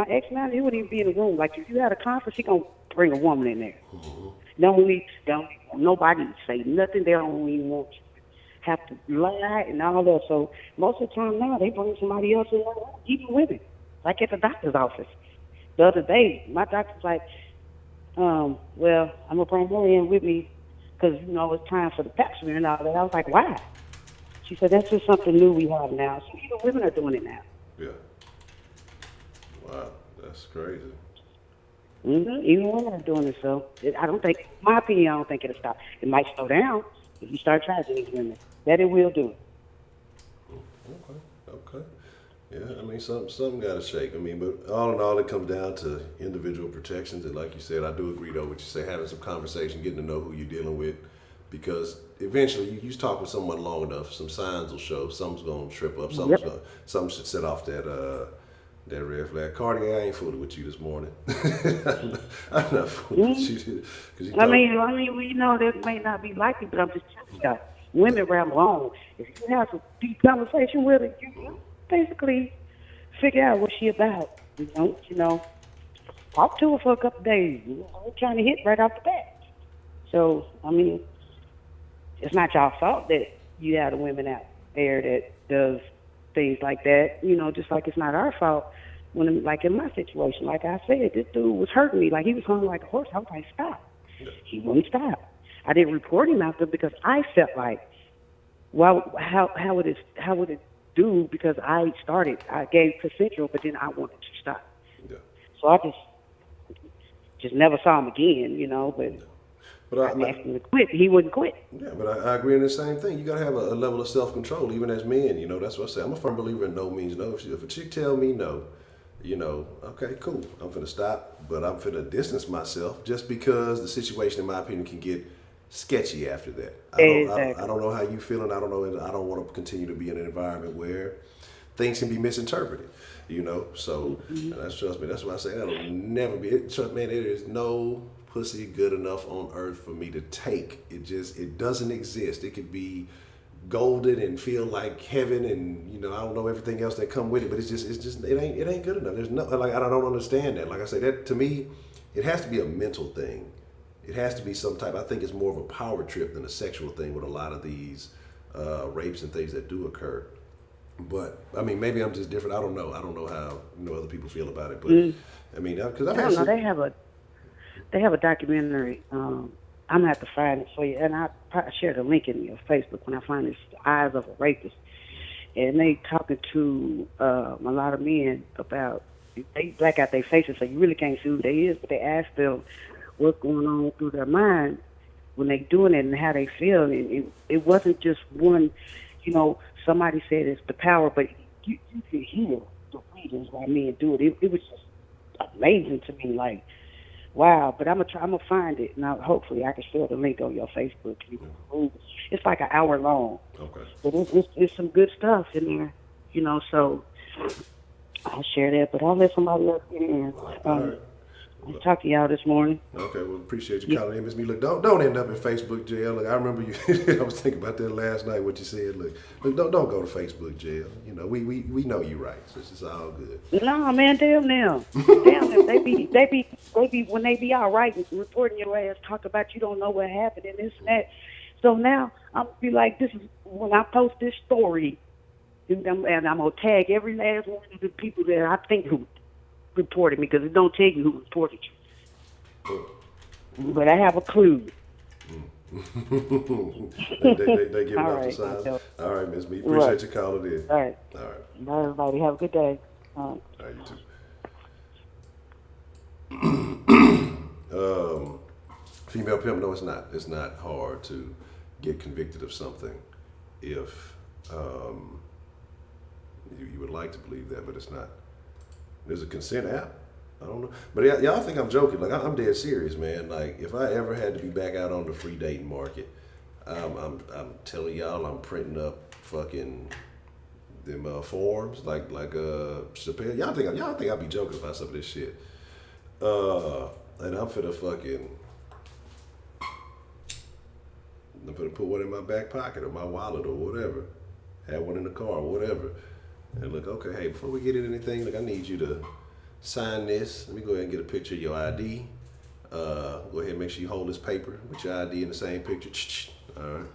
B: ex-manager, he wouldn't even be in the room. Like if you had a conference, he gonna bring a woman in there. Mm-hmm. Nobody say nothing. They don't even want you to have to lie and all that. So most of the time now, they bring somebody else in, even women. Like at the doctor's office. The other day, my doctor's like, well, I'm going to bring her in with me because, it's time for the pap smear and all that. I was like, why? She said, that's just something new we have now. So even women are doing it now.
A: Yeah. Wow, that's crazy.
B: Mm-hmm. Even women are doing it, so I don't think it'll stop. It might slow down if you start charging these women. That it will do.
A: Okay. Yeah, I mean, something got to shake. I mean, but all in all, it comes down to individual protections. And like you said, I do agree, though, what you say, having some conversation, getting to know who you're dealing with. Because eventually, you talk with someone long enough, some signs will show. Something's going to trip up. Something should set off That red flag. Cartier, I ain't fooling with you this morning. I'm not fooling with you. Cause you
B: I
A: talk,
B: mean, we know that may not be likely, but I'm just telling you, women ramble on. If you have a deep conversation with her, you basically figure out what she about. Talk to her for a couple of days. I'm trying to hit right off the bat. So, I mean, it's not y'all fault that you have the women out there that does things like that. Just like it's not our fault when, like in my situation, like I said, this dude was hurting me. Like he was hung like a horse. I was like, stop. He wouldn't stop. I didn't report him after because I felt like, well, how would it do? Because I gave consensual, but then I wanted to stop.
A: yeah.
B: So I just never saw him again, But
A: But
B: I asked him to quit. He wouldn't quit.
A: yeah, but I agree in the same thing. You gotta have a level of self control, even as men. That's what I say. I'm a firm believer in no means no. If a chick tell me no, okay, cool. I'm finna stop, but I'm finna distance myself just because the situation, in my opinion, can get sketchy after that.
B: Exactly.
A: I don't know how you feeling. I don't know. I don't want to continue to be in an environment where things can be misinterpreted. So trust me. That's why I say that'll never be. Trust me, there is no pussy good enough on earth for me to take. It doesn't exist. It could be golden and feel like heaven, and I don't know everything else that come with it, but it ain't good enough. There's no, like, I don't understand that. Like I say, that to me, it has to be a mental thing. It has to be some type. I think it's more of a power trip than a sexual thing with a lot of these rapes and things that do occur. But I mean, maybe I'm just different. I don't know. I don't know how other people feel about it. But I mean, because I've
B: I
A: had
B: don't know. They have a documentary. I'm gonna have to find it for you, and I share the link in your Facebook when I find this Eyes of a Rapist, and they talking to a lot of men about they black out their faces, so you really can't see who they is, but they ask them what's going on through their mind when they doing it and how they feel. And it wasn't just one, somebody said it's the power, but you can hear the reasons why men do it. It was just amazing to me, like, wow. But I'm gonna find it. Now, hopefully I can share the link on your Facebook. It's like an hour long.
A: Okay.
B: But it's some good stuff in there, so I'll share that, but I'll let somebody else get in.
A: All right.
B: I'll talk to y'all this morning.
A: Okay, well, appreciate you calling in, Miss Me. Look, don't end up in Facebook jail. Look, I remember you. I was thinking about that last night. What you said. Look, don't go to Facebook jail. We know you right. So it's all good.
B: No, man, damn them. Damn them. They be when they be all right reporting your ass, talk about you don't know what happened and this and that. So now I'm be like, this is when I post this story, and I'm gonna tag every last one of the people that I think who reported me, because it don't tell you who reported you. But I have a clue.
A: they give
B: All
A: off the
B: right,
A: signs. All right, Miss Me. Appreciate you calling in.
B: All right.
A: All right.
B: Bye, everybody. Have a good day.
A: All right, you too. Female pimp, no, it's not. It's not hard to get convicted of something if you would like to believe that, but it's not. There's a consent app. I don't know, but y'all think I'm joking. Like, I'm dead serious, man. Like, if I ever had to be back out on the free dating market, I'm telling y'all, I'm printing up fucking them forms like Chappelle. Y'all think I be joking about some of this shit? And I'm finna put one in my back pocket or my wallet or whatever. Have one in the car or whatever. And look, okay, hey, before we get into anything, look, I need you to sign this. Let me go ahead and get a picture of your ID. Go ahead and make sure you hold this paper with your ID in the same picture. All right.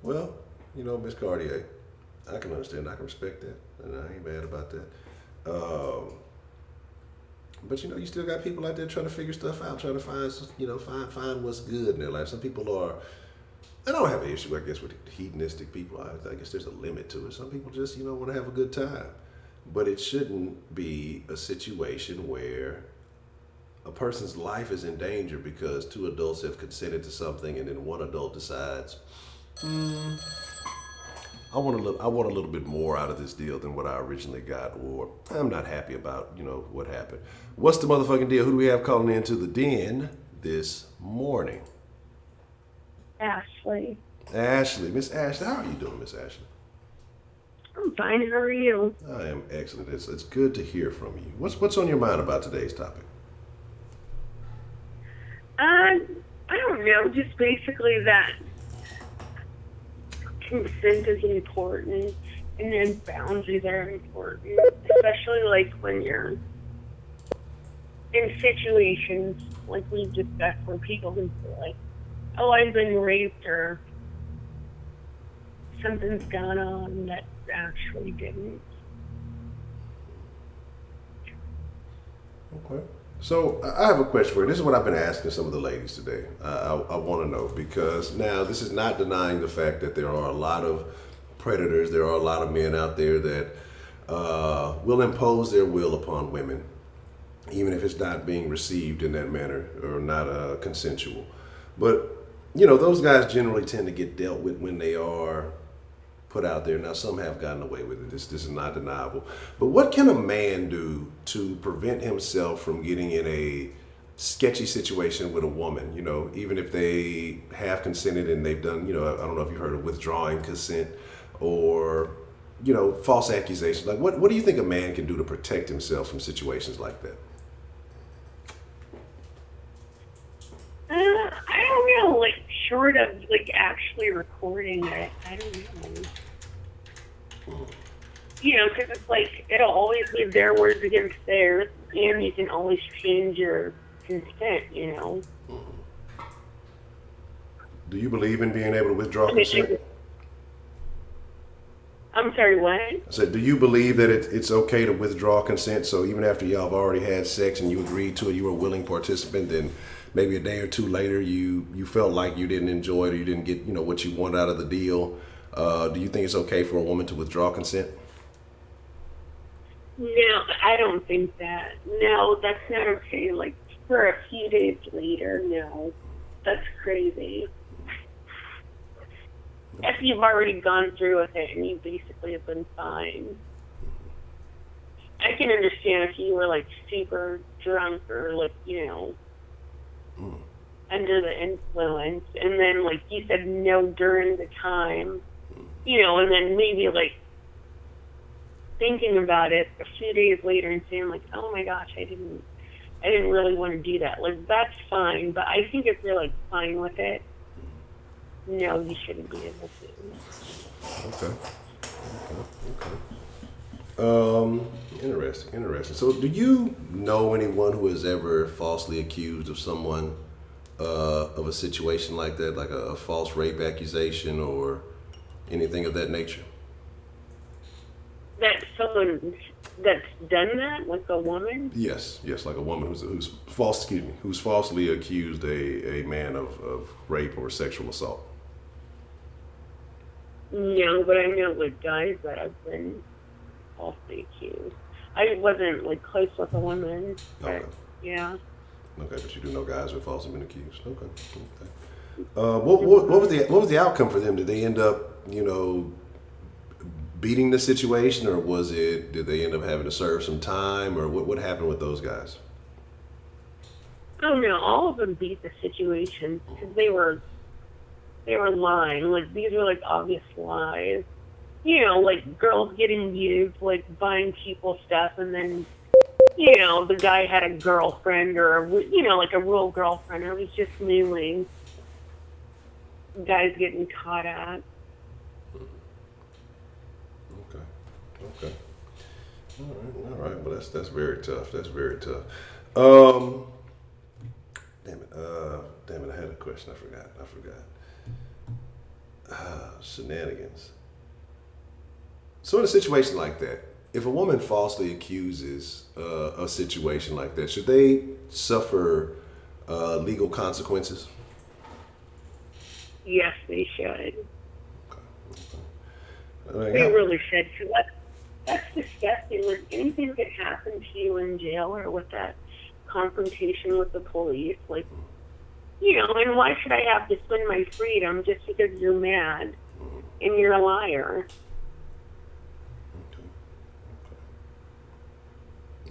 A: Well, Miss Cartier, I can understand. I can respect that. And I ain't mad about that. But you still got people out there trying to figure stuff out, trying to find what's good in their life. Some people are, I don't have an issue, I guess, with hedonistic people. I guess there's a limit to it. Some people just, want to have a good time. But it shouldn't be a situation where a person's life is in danger because two adults have consented to something and then one adult decides, I want a little bit more out of this deal than what I originally got, or I'm not happy about, what happened. What's the motherfucking deal? Who do we have calling into the den this morning?
C: Ashley.
A: Ashley. Miss Ashley, how are you doing, Miss Ashley?
C: I'm fine. How are you?
A: I am excellent. It's good to hear from you. What's on your mind about today's topic?
C: I don't know. Just basically that consent is important, and then boundaries are important, especially like when you're in situations like we've discussed where people can feel like, oh, I've been raped or something's gone on that actually didn't.
A: Okay. So I have a question for you. This is what I've been asking some of the ladies today. I want to know because now this is not denying the fact that there are a lot of predators. There are a lot of men out there that will impose their will upon women, even if it's not being received in that manner or not consensual. But those guys generally tend to get dealt with when they are put out there. Now, some have gotten away with it. This is not deniable. But what can a man do to prevent himself from getting in a sketchy situation with a woman? Even if they have consented and they've done, I don't know if you heard of withdrawing consent or, false accusations. Like, what do you think a man can do to protect himself from situations like that?
C: I don't know, like short of like actually recording it, I don't know. Because it's like it'll always be their words against theirs, and you can always change your consent.
A: Do you believe in being able to withdraw
C: I mean,
A: consent?
C: I'm sorry, what?
A: I said, do you believe that it's okay to withdraw consent? So even after y'all have already had sex and you agreed to it, you were a willing participant, then maybe a day or two later you felt like you didn't enjoy it or you didn't get what you wanted out of the deal. Do you think it's okay for a woman to withdraw consent?
C: No, I don't think that. No, that's not okay. Like for a few days later, no, that's crazy. If you've already gone through with it and you basically have been fine. I can understand if you were like super drunk or like, under the influence, and then like you said no during the time, and then maybe like thinking about it a few days later and saying like, oh my gosh, I didn't really want to do that. Like that's fine, but I think if you're like fine with it, no, you shouldn't be able to.
A: Okay. Interesting. So do you know anyone who has ever falsely accused of someone of a situation like that, like a false rape accusation or anything of that nature?
C: That someone that's done that, like a woman?
A: Yes, like a woman who's falsely accused a man of rape or sexual assault.
C: No, but I know with guys that have been falsely accused. I wasn't like close with a woman, but
A: Okay.
C: yeah.
A: Okay, but you do know guys who have falsely been accused. Okay. What was the outcome for them? Did they end up beating the situation, or did they end up having to serve some time, or what happened with those guys?
C: Oh no, all of them beat the situation because they were lying. Like these were like obvious lies. Like girls getting used, like buying people stuff, and then the guy had a girlfriend or like a real girlfriend. It was just mainly guys getting caught at.
A: Okay. All right. Well, that's very tough. Um, damn it. I had a question. I forgot. Shenanigans. So in a situation like that, if a woman falsely accuses a situation like that, should they suffer legal consequences?
C: Yes, they should.
A: Okay.
C: They really should. 'Cause that's disgusting. Like anything could happen to you in jail or with that confrontation with the police. Like, and why should I have to spend my freedom just because you're mad and you're a liar?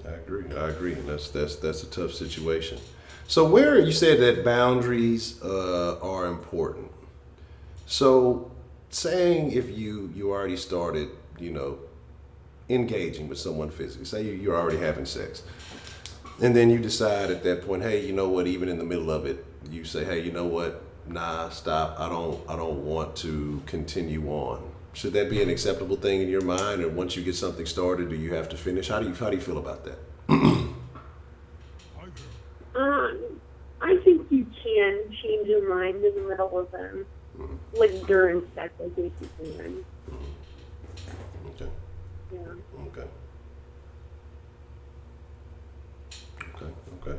A: I agree. That's a tough situation. So where you said that boundaries are important. So, saying if you already started, engaging with someone physically, say you're already having sex, and then you decide at that point, hey, you know what? Even in the middle of it, you say, hey, you know what? Nah, stop. I don't want to continue on. Should that be an acceptable thing in your mind? And once you get something started, do you have to finish? How do you feel about that?
C: I think you can change your mind in the middle of them. Like during sex, I think you can.
A: Okay.
C: Yeah.
A: Okay. Okay.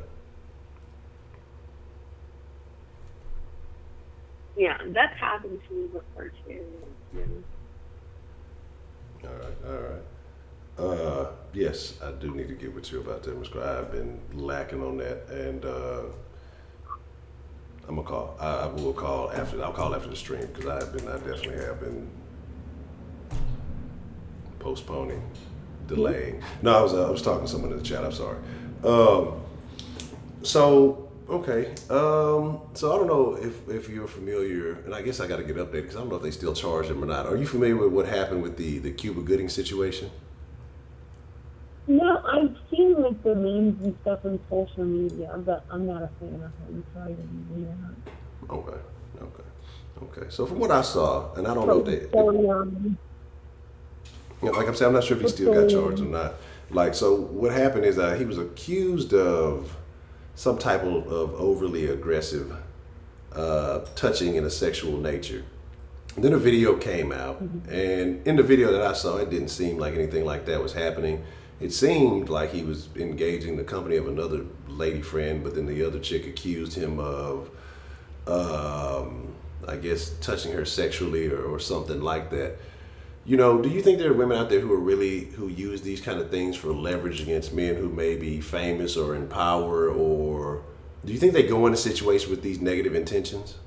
C: Yeah, that's happened to me before too. Yeah.
A: All right. Yes, I do need to get with you about that, Ms. Gray. I've been lacking on that, and I'm gonna call. I will call after. I'll call after the stream because I definitely have been postponing, delaying. No, I was talking to someone in the chat. I'm sorry. So okay. So I don't know if you're familiar, and I guess I got to get updated because I don't know if they still charge them or not. Are you familiar with what happened with the Cuba Gooding situation?
C: No, I've seen like the memes and stuff on social media, but I'm not a fan of him, so I didn't read it.
A: Okay. So from what I saw, and I don't know if they, like I'm saying, I'm not sure if he still got charged or not. Like, so what happened is he was accused of some type of overly aggressive touching in a sexual nature. And then a video came out, and in the video that I saw, it didn't seem like anything like that was happening. It seemed like he was engaging the company of another lady friend, but then the other chick accused him of, I guess, touching her sexually or something like that. Do you think there are women out there who use these kind of things for leverage against men who may be famous or in power, or do you think they go into situations with these negative intentions?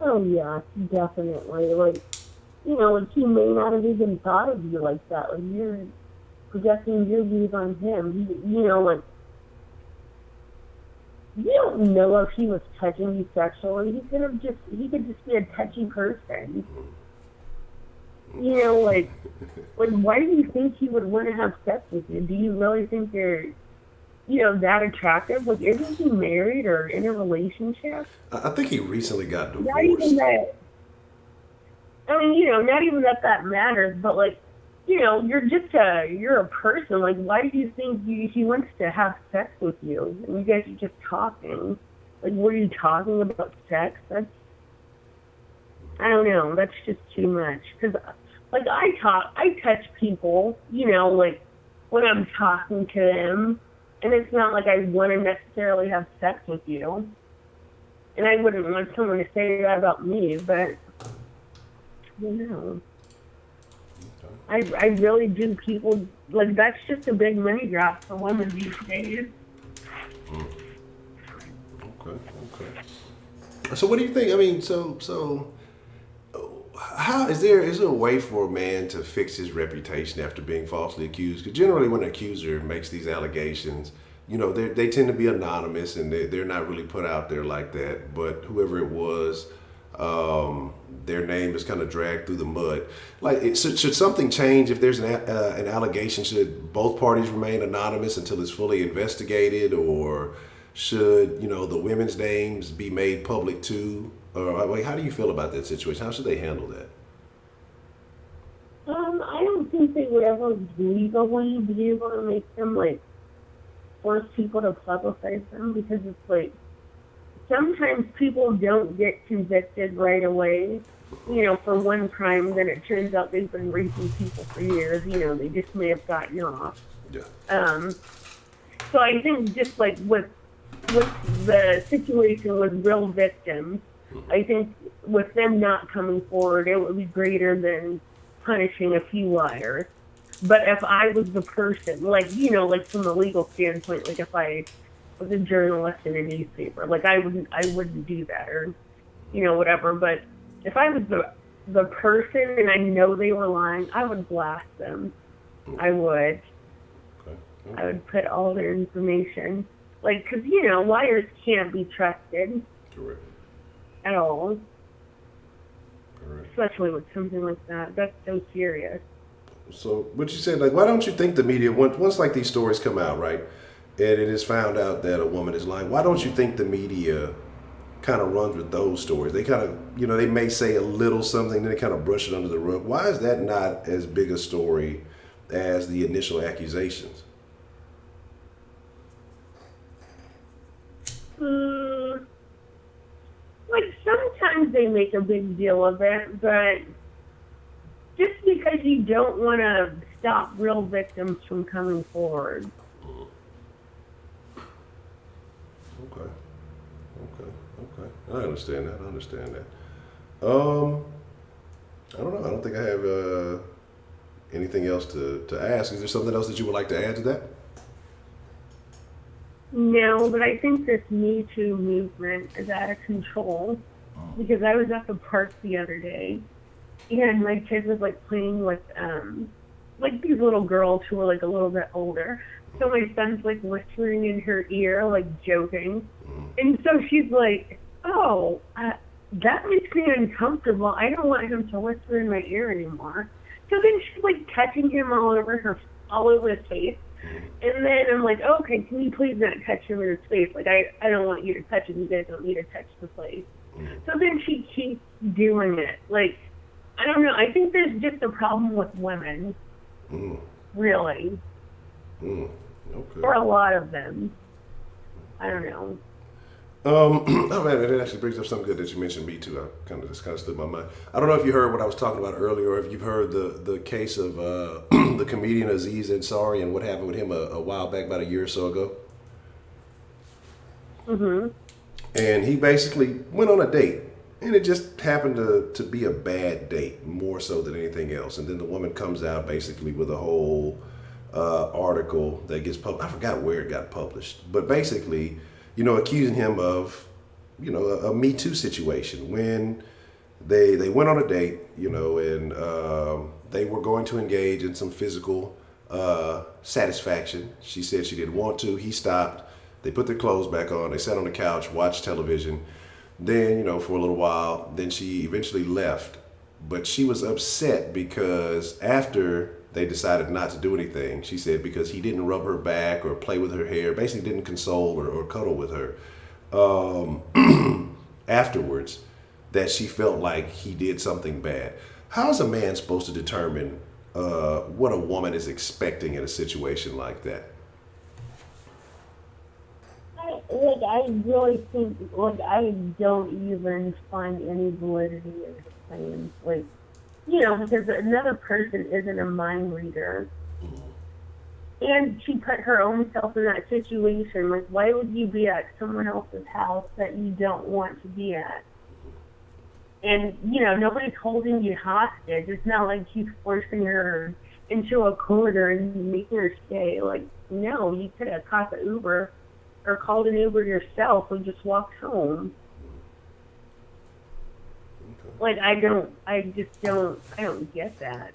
C: Oh yeah, definitely. Like, like he may not have even thought of you like that. Like you're projecting your views on him. Like you don't know if he was touching you sexually. He could just be a touchy person. Like why do you think he would want to have sex with you? Do you really think you're, that attractive? Like, isn't he married or in a relationship?
A: I think he recently got divorced.
C: Not even that. I mean, not even that matters, but like, you're a person. Like, why do you think he wants to have sex with you? And you guys are just talking. Like, were you talking about sex? I don't know. That's just too much. Because, like, I touch people, like, when I'm talking to them. And it's not like I want to necessarily have sex with you. And I wouldn't want someone to say that about me, but, I don't know. I really do. People, like, that's just a big money drop for women these days.
A: Okay. So what do you think? I mean, so how is there a way for a man to fix his reputation after being falsely accused? Because generally, when an accuser makes these allegations, they tend to be anonymous and they're not really put out there like that. But whoever it was, their name is kind of dragged through the mud. Like, should something change if there's an allegation? Should both parties remain anonymous until it's fully investigated, or should the women's names be made public too? Or like, how do you feel about that situation? How should they handle that?
C: I don't think they would ever legally be able to make them like force people to publicize them, because it's like sometimes people don't get convicted right away, for one crime, then it turns out they've been raping people for years, they just may have gotten off.
A: Yeah.
C: So I think just like with the situation with real victims, I think with them not coming forward, it would be greater than punishing a few liars. But if I was the person, like, like from a legal standpoint, like if I was a journalist in a newspaper, like I wouldn't do that, or, whatever. But if I was the person and I know they were lying, I would blast them. I would. I would put all their information. Like, because, liars can't be trusted.
A: Correct.
C: At all. especially with something like that. That's so serious.
A: So, what you said, like, why don't you think the media, once like these stories come out, right, and it is found out that a woman is lying, why don't you think the media kind of runs with those stories? They kind of, they may say a little something, then they kind of brush it under the rug. Why is that not as big a story as the initial accusations?
C: Like sometimes they make a big deal of it, but just because you don't want to stop real victims from coming forward.
A: Okay. I understand that. I don't know. I don't think I have anything else to ask. Is there something else that you would like to add to that?
C: No, but I think this Me Too movement is out of control because I was at the park the other day and my kid was like playing with like these little girls who were like a little bit older. So my son's like whispering in her ear, like joking. And so she's like, oh, that makes me uncomfortable. I don't want him to whisper in my ear anymore. So then she's like touching him all over his face. And then I'm like, oh, okay, can you please not touch him in his face? Like, I don't want you to touch him. You guys don't need to touch the place. So then she keeps doing it. Like, I don't know. I think there's just a problem with women. Really.
A: Okay.
C: For a lot of them. I don't know.
A: Oh man, it actually brings up something good that you mentioned. Me Too. I kind of slipped my mind. I don't know if you heard what I was talking about earlier, or if you've heard the case of the comedian Aziz Ansari and what happened with him a while back, about a year or so ago. And he basically went on a date, and it just happened to be a bad date, more so than anything else. And then the woman comes out basically with a whole article that gets published. I forgot where it got published, but basically, accusing him of, a Me Too situation when they went on a date, and they were going to engage in some physical satisfaction. She said she didn't want to. He stopped. They put their clothes back on. They sat on the couch, watched television. Then, for a little while, then she eventually left. But she was upset because after they decided not to do anything, she said, because he didn't rub her back or play with her hair, basically didn't console or cuddle with her afterwards, that she felt like he did something bad. How is a man supposed to determine what a woman is expecting in a situation like that?
C: I really think, I don't even find any validity in his claims. Because another person isn't a mind reader. And she put her own self in that situation. Like, why would you be at someone else's house that you don't want to be at? And, nobody's holding you hostage. It's not like he's forcing her into a corner and making her stay. Like, no, you could have caught the Uber or called an Uber yourself and just walked home. Like, I don't get that.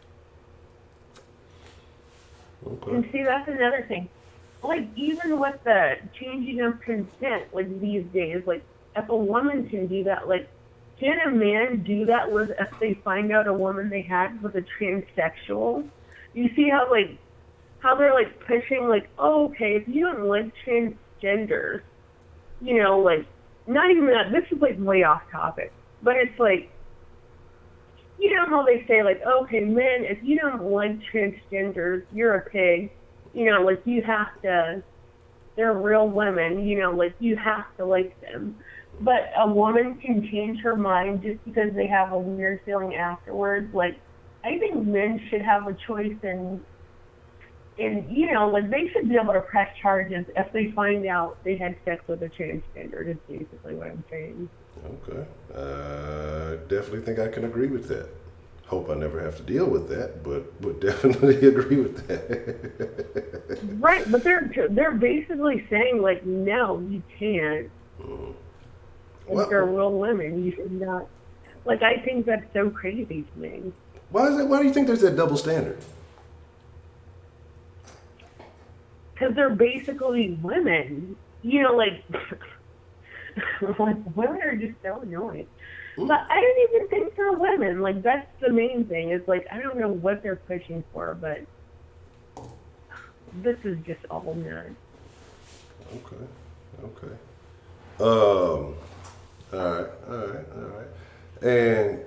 A: Okay.
C: And see, that's another thing. Like, even with the changing of consent, like, these days, like, if a woman can do that, like, can a man do that with, if they find out a woman they had was a transsexual? You see how they're, like, pushing, like, oh, okay, if you don't like transgenders, like, not even that, this is, like, way off topic, but it's, like, how they say, like, okay, men, if you don't like transgenders, you're a pig. Like, you have to, they're real women, like, you have to like them. But a woman can change her mind just because they have a weird feeling afterwards. Like, I think men should have a choice in like, they should be able to press charges if they find out they had sex with a transgender, is basically what I'm saying.
A: Okay. I definitely think I can agree with that. Hope I never have to deal with that, but would definitely agree with that.
C: Right, but they're basically saying, like, no, you can't. If you're a real woman, you should not. Like, I think that's so crazy to me.
A: Why is that? Why do you think there's that double standard?
C: Because they're basically women. Like, like, women are just so annoying. But I don't even think for women. Like, that's the main thing. Is like, I don't know what they're pushing for, but this is just all men.
A: Okay. All right. And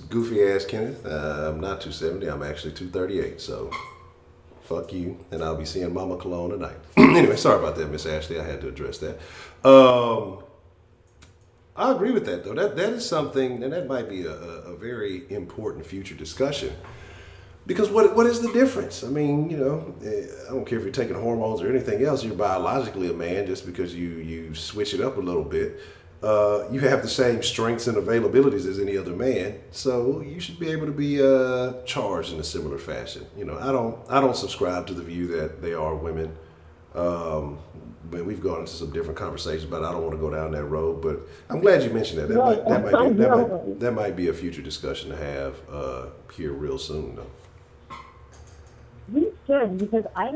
A: goofy ass Kenneth, I'm not 270. I'm actually 238. So fuck you, and I'll be seeing Mama Cologne tonight. Anyway, sorry about that, Miss Ashley. I had to address that. I agree with that, though. That is something, and that might be a very important future discussion. Because what is the difference? I mean, I don't care if you're taking hormones or anything else. You're biologically a man just because you switch it up a little bit. You have the same strengths and availabilities as any other man, so you should be able to be charged in a similar fashion. I don't subscribe to the view that they are women. But we've gone into some different conversations about it. I don't want to go down that road, but I'm glad you mentioned that. That might be a future discussion to have here real soon, though.
C: We should, because I've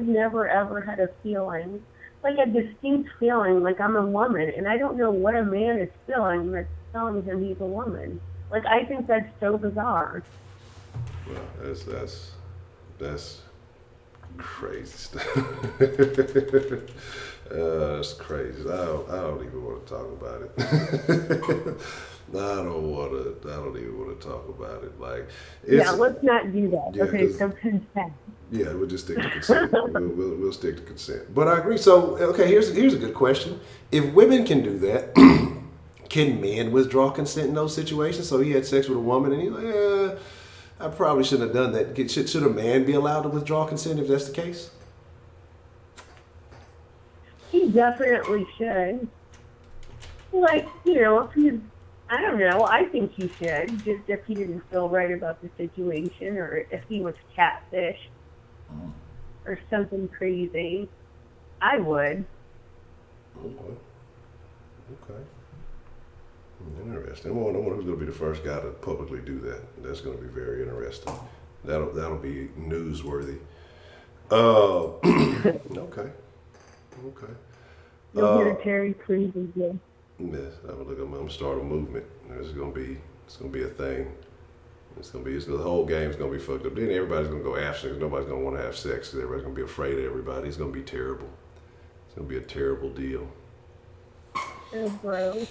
C: never ever had a feeling, like a distinct feeling, like I'm a woman, and I don't know what a man is feeling that's telling him he's a woman. Like, I think that's so bizarre.
A: Well, that's crazy stuff. That's crazy. I don't even want to talk about it. I don't even want to talk about it. Like,
C: let's not do that.
A: Yeah,
C: okay, so consent.
A: Yeah, we'll just stick to consent. we'll stick to consent. But I agree. So, okay, here's a good question. If women can do that, can men withdraw consent in those situations? So he had sex with a woman, and he's like, I probably shouldn't have done that. Should a man be allowed to withdraw consent if that's the case?
C: He definitely should. Like, if he's, I don't know, I think he should, just if he didn't feel right about the situation, or if he was catfish, or something crazy, I would.
A: Okay. Interesting. I wonder who's going to be the first guy to publicly do that. That's going to be very interesting. That'll be newsworthy. Okay.
C: You'll hear Terry Crews again.
A: Yes, I'm gonna start a movement. It's gonna be a thing. The whole game's gonna be fucked up. Then everybody's gonna go abstinent. Nobody's gonna want to have sex. Everybody's gonna be afraid of everybody. It's gonna be terrible. It's gonna be a terrible deal.
C: Oh, bro.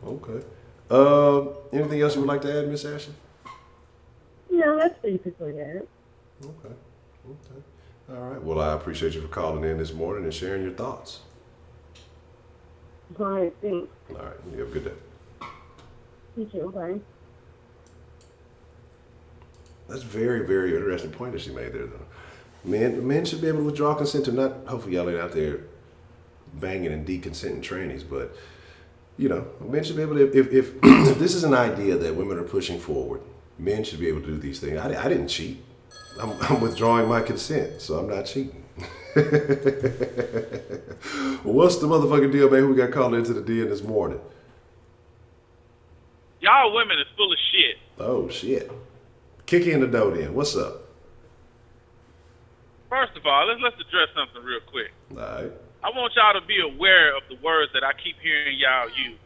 A: Okay. Anything else you would like to add, Miss Ashley?
C: No, that's basically it.
A: Okay. All right. Well, I appreciate you for calling in this morning and sharing your thoughts.
C: All right, thanks.
A: All right. You have a good day.
C: You too, bye.
A: That's a very, very interesting point that she made there, though. Men should be able to withdraw consent to not, hopefully y'all ain't out there banging and deconsenting trannies, but, men should be able to, if this is an idea that women are pushing forward, men should be able to do these things. I didn't cheat. I'm withdrawing my consent, so I'm not cheating. What's the motherfucking deal, man? Who we got called into the DN this morning?
D: Y'all women is full of shit.
A: Oh, shit. Kick in the dough then. What's up?
D: First of all, let's address something real quick.
A: All right.
D: I want y'all to be aware of the words that I keep hearing y'all use.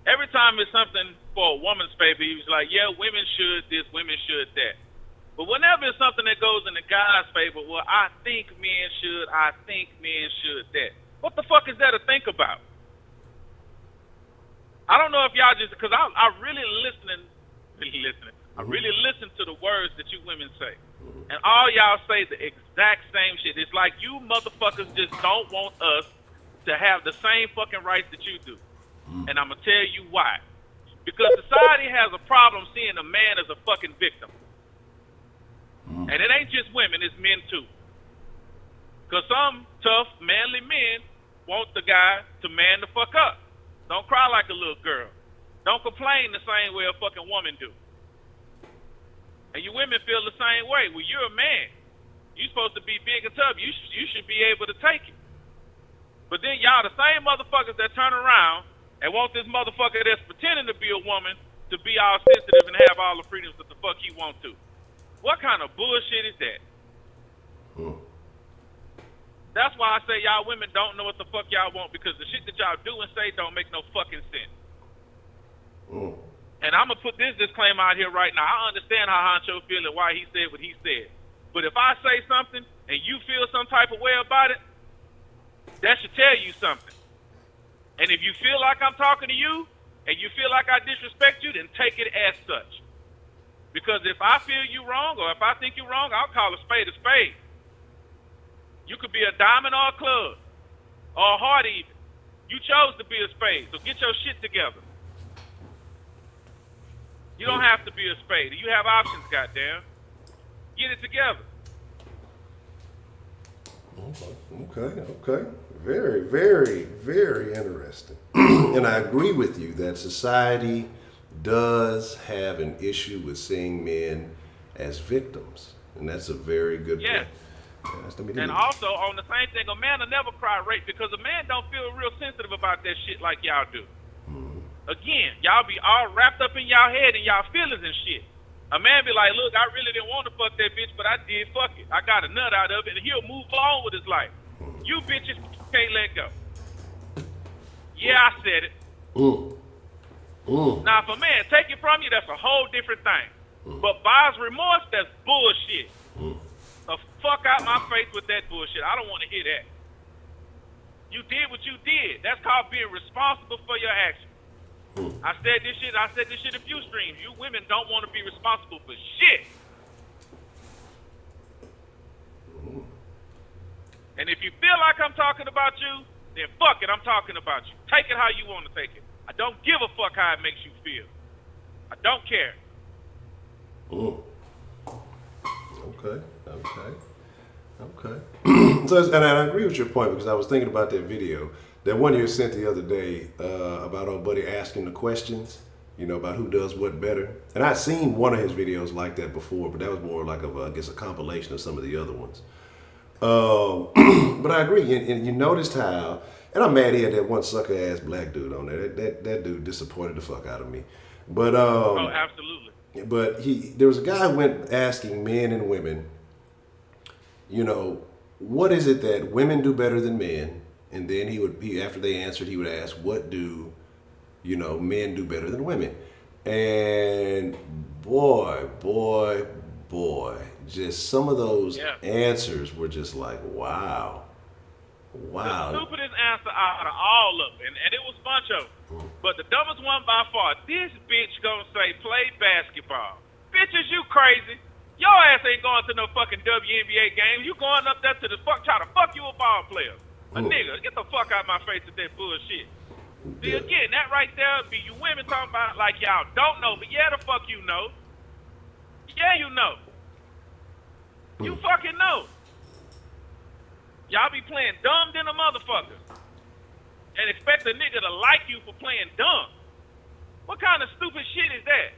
D: Every time it's something for a woman's favor, he's like, yeah, women should this, women should that. But whenever it's something that goes in the guy's favor, well, I think men should that. What the fuck is there to think about? I don't know if y'all just, because I really listen to the words that you women say. And all y'all say the exact same shit. It's like you motherfuckers just don't want us to have the same fucking rights that you do. And I'm going to tell you why. Because society has a problem seeing a man as a fucking victim. And it ain't just women, it's men too. Because some tough, manly men want the guy to man the fuck up. Don't cry like a little girl. Don't complain the same way a fucking woman do. And you women feel the same way. Well, you're a man. You're supposed to be big and tough. You should be able to take it. But then y'all the same motherfuckers that turn around and want this motherfucker that's pretending to be a woman to be all sensitive and have all the freedoms that the fuck he want to. What kind of bullshit is that? That's why I say y'all women don't know what the fuck y'all want, because the shit that y'all do and say don't make no fucking sense.
A: Mm.
D: And I'm going to put this disclaimer out here right now. I understand how Honcho feel and why he said what he said. But if I say something and you feel some type of way about it, that should tell you something. And if you feel like I'm talking to you and you feel like I disrespect you, then take it as such. Because if I feel you wrong or if I think you're wrong, I'll call a spade a spade. You could be a diamond or a club or a heart even. You chose to be a spade, so get your shit together. You don't have to be a spade. You have options, goddamn. Get it together.
A: Okay. Very, very, very interesting. And I agree with you that society does have an issue with seeing men as victims. And that's a very good
D: Yes.
A: point.
D: And also, on the same thing, a man will never cry rape because a man don't feel real sensitive about that shit like y'all do. Again, y'all be all wrapped up in y'all head and y'all feelings and shit. A man be like, look, I really didn't want to fuck that bitch, but I did fuck it. I got a nut out of it, and he'll move on with his life. You bitches can't let go. Yeah, I said it. Now, if a man take it from you, that's a whole different thing. But buyer's remorse, that's bullshit. The fuck out my face with that bullshit. I don't want to hear that. You did what you did. That's called being responsible for your actions. I said this shit a few streams. You women don't want to be responsible for shit. And if you feel like I'm talking about you, then fuck it, I'm talking about you. Take it how you want to take it. I don't give a fuck how it makes you feel. I don't care.
A: Okay. So, and I agree with your point, because I was thinking about that video that one you sent the other day about old buddy asking the questions, about who does what better. And I'd seen one of his videos like that before, but that was more like I guess a compilation of some of the other ones. But I agree, and you noticed how, and I'm mad he had that one sucker ass black dude on there. That dude disappointed the fuck out of me. But
D: oh, absolutely.
A: But there was a guy who went asking men and women, what is it that women do better than men? And then he after they answered, he would ask, what do, men do better than women? And boy, just some of those answers were just like, wow.
D: The stupidest answer out of all of them, and it was a bunch of them. But the dumbest one by far, this bitch gonna say play basketball. Bitch, is you crazy? Your ass ain't going to no fucking WNBA games. You going up there to try to fuck you a ball player. A nigga, get the fuck out of my face with that bullshit. See, again, that right there be you women talking about like y'all don't know, but yeah, the fuck you know. Yeah, you know. You fucking know. Y'all be playing dumb than a motherfucker. And expect a nigga to like you for playing dumb. What kind of stupid shit is that?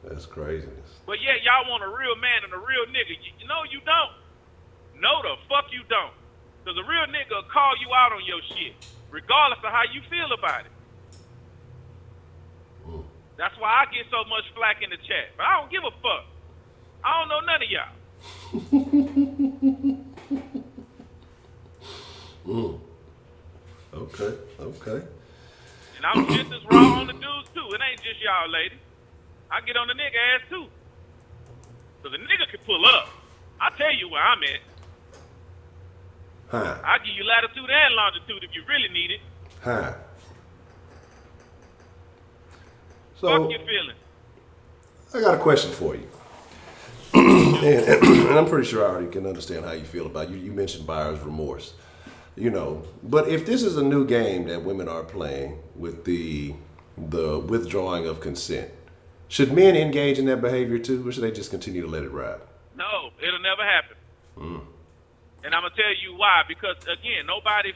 A: That's craziness.
D: But yeah, y'all want a real man and a real nigga. You know you don't. No, the fuck you don't. Because a real nigga will call you out on your shit, regardless of how you feel about it. That's why I get so much flack in the chat. But I don't give a fuck. I don't know none of y'all.
A: Okay.
D: And I'm just as raw on the dudes too. It ain't just y'all, lady. I get on the nigga ass too. Because a nigga can pull up. I'll tell you where I'm at. I'll give you latitude and longitude if you really need it.
A: So,
D: fuck your feelings.
A: I got a question for you. and I'm pretty sure I already can understand how you feel about it. You mentioned buyer's remorse. But if this is a new game that women are playing with the withdrawing of consent, should men engage in that behavior too, or should they just continue to let it ride?
D: No, it'll never happen. And I'm gonna tell you why. Because again, nobody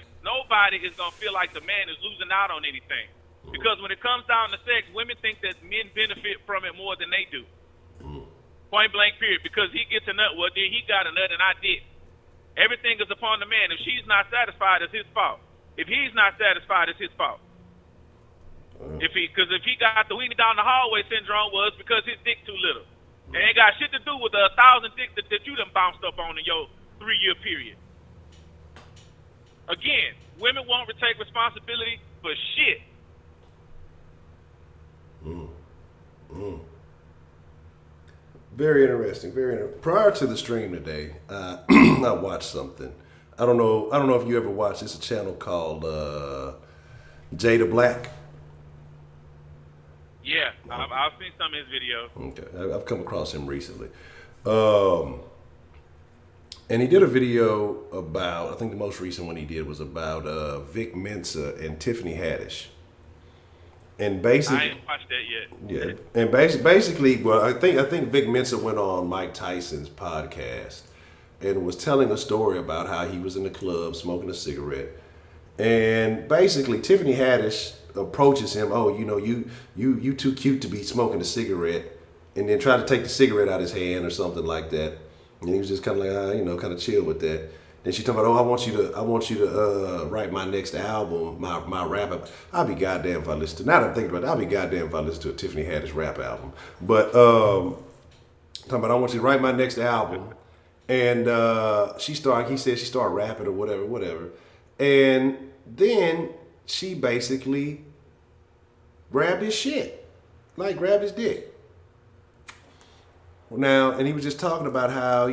D: is gonna feel like the man is losing out on anything. Because when it comes down to sex, women think that men benefit from it more than they do. Point blank period. Because he gets a nut, well then he got a nut and I did. Everything is upon the man. If she's not satisfied, it's his fault. If he's not satisfied, it's his fault. Because if he got the weenie down the hallway syndrome, was because his dick too little. It ain't got shit to do with the 1,000 dicks that you done bounced up on in your 3-year period. Again, women won't take responsibility for shit.
A: Very interesting. Very interesting. Prior to the stream today, I watched something. I don't know if you ever watched. It's a channel called Jada Black.
D: Yeah, I've seen some of his videos.
A: Okay, I've come across him recently, and he did a video about. I think the most recent one he did was about Vic Mensa and Tiffany Haddish. And basically,
D: I ain't watched that yet.
A: yeah, and basically, well, I think Vic Mensa went on Mike Tyson's podcast and was telling a story about how he was in the club smoking a cigarette, and basically Tiffany Haddish approaches him. Oh, you too cute to be smoking a cigarette, and then try to take the cigarette out of his hand or something like that. And he was just kind of like, kind of chill with that. Then she talking about, oh, I want you to write my next album, my rap. I'll be goddamn if I listen to. Now that I'm thinking about it, I'll be goddamn if I listen to a Tiffany Haddish rap album. But talking about, I want you to write my next album, and he said she started rapping or whatever, and then she basically grabbed his shit, like grabbed his dick. Now, and he was just talking about how,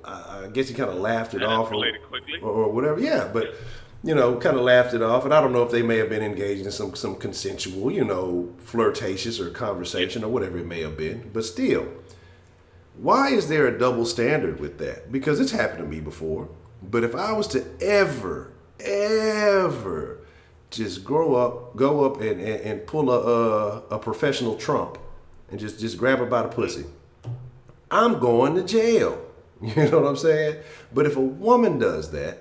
A: I guess he kind of laughed it off or whatever. Yeah, but, kind of laughed it off. And I don't know if they may have been engaged in some consensual, flirtatious or conversation or whatever it may have been. But still, why is there a double standard with that? Because it's happened to me before. But if I was to ever just go up and pull a professional Trump and just grab her by the pussy, I'm going to jail. You know what I'm saying? But if a woman does that,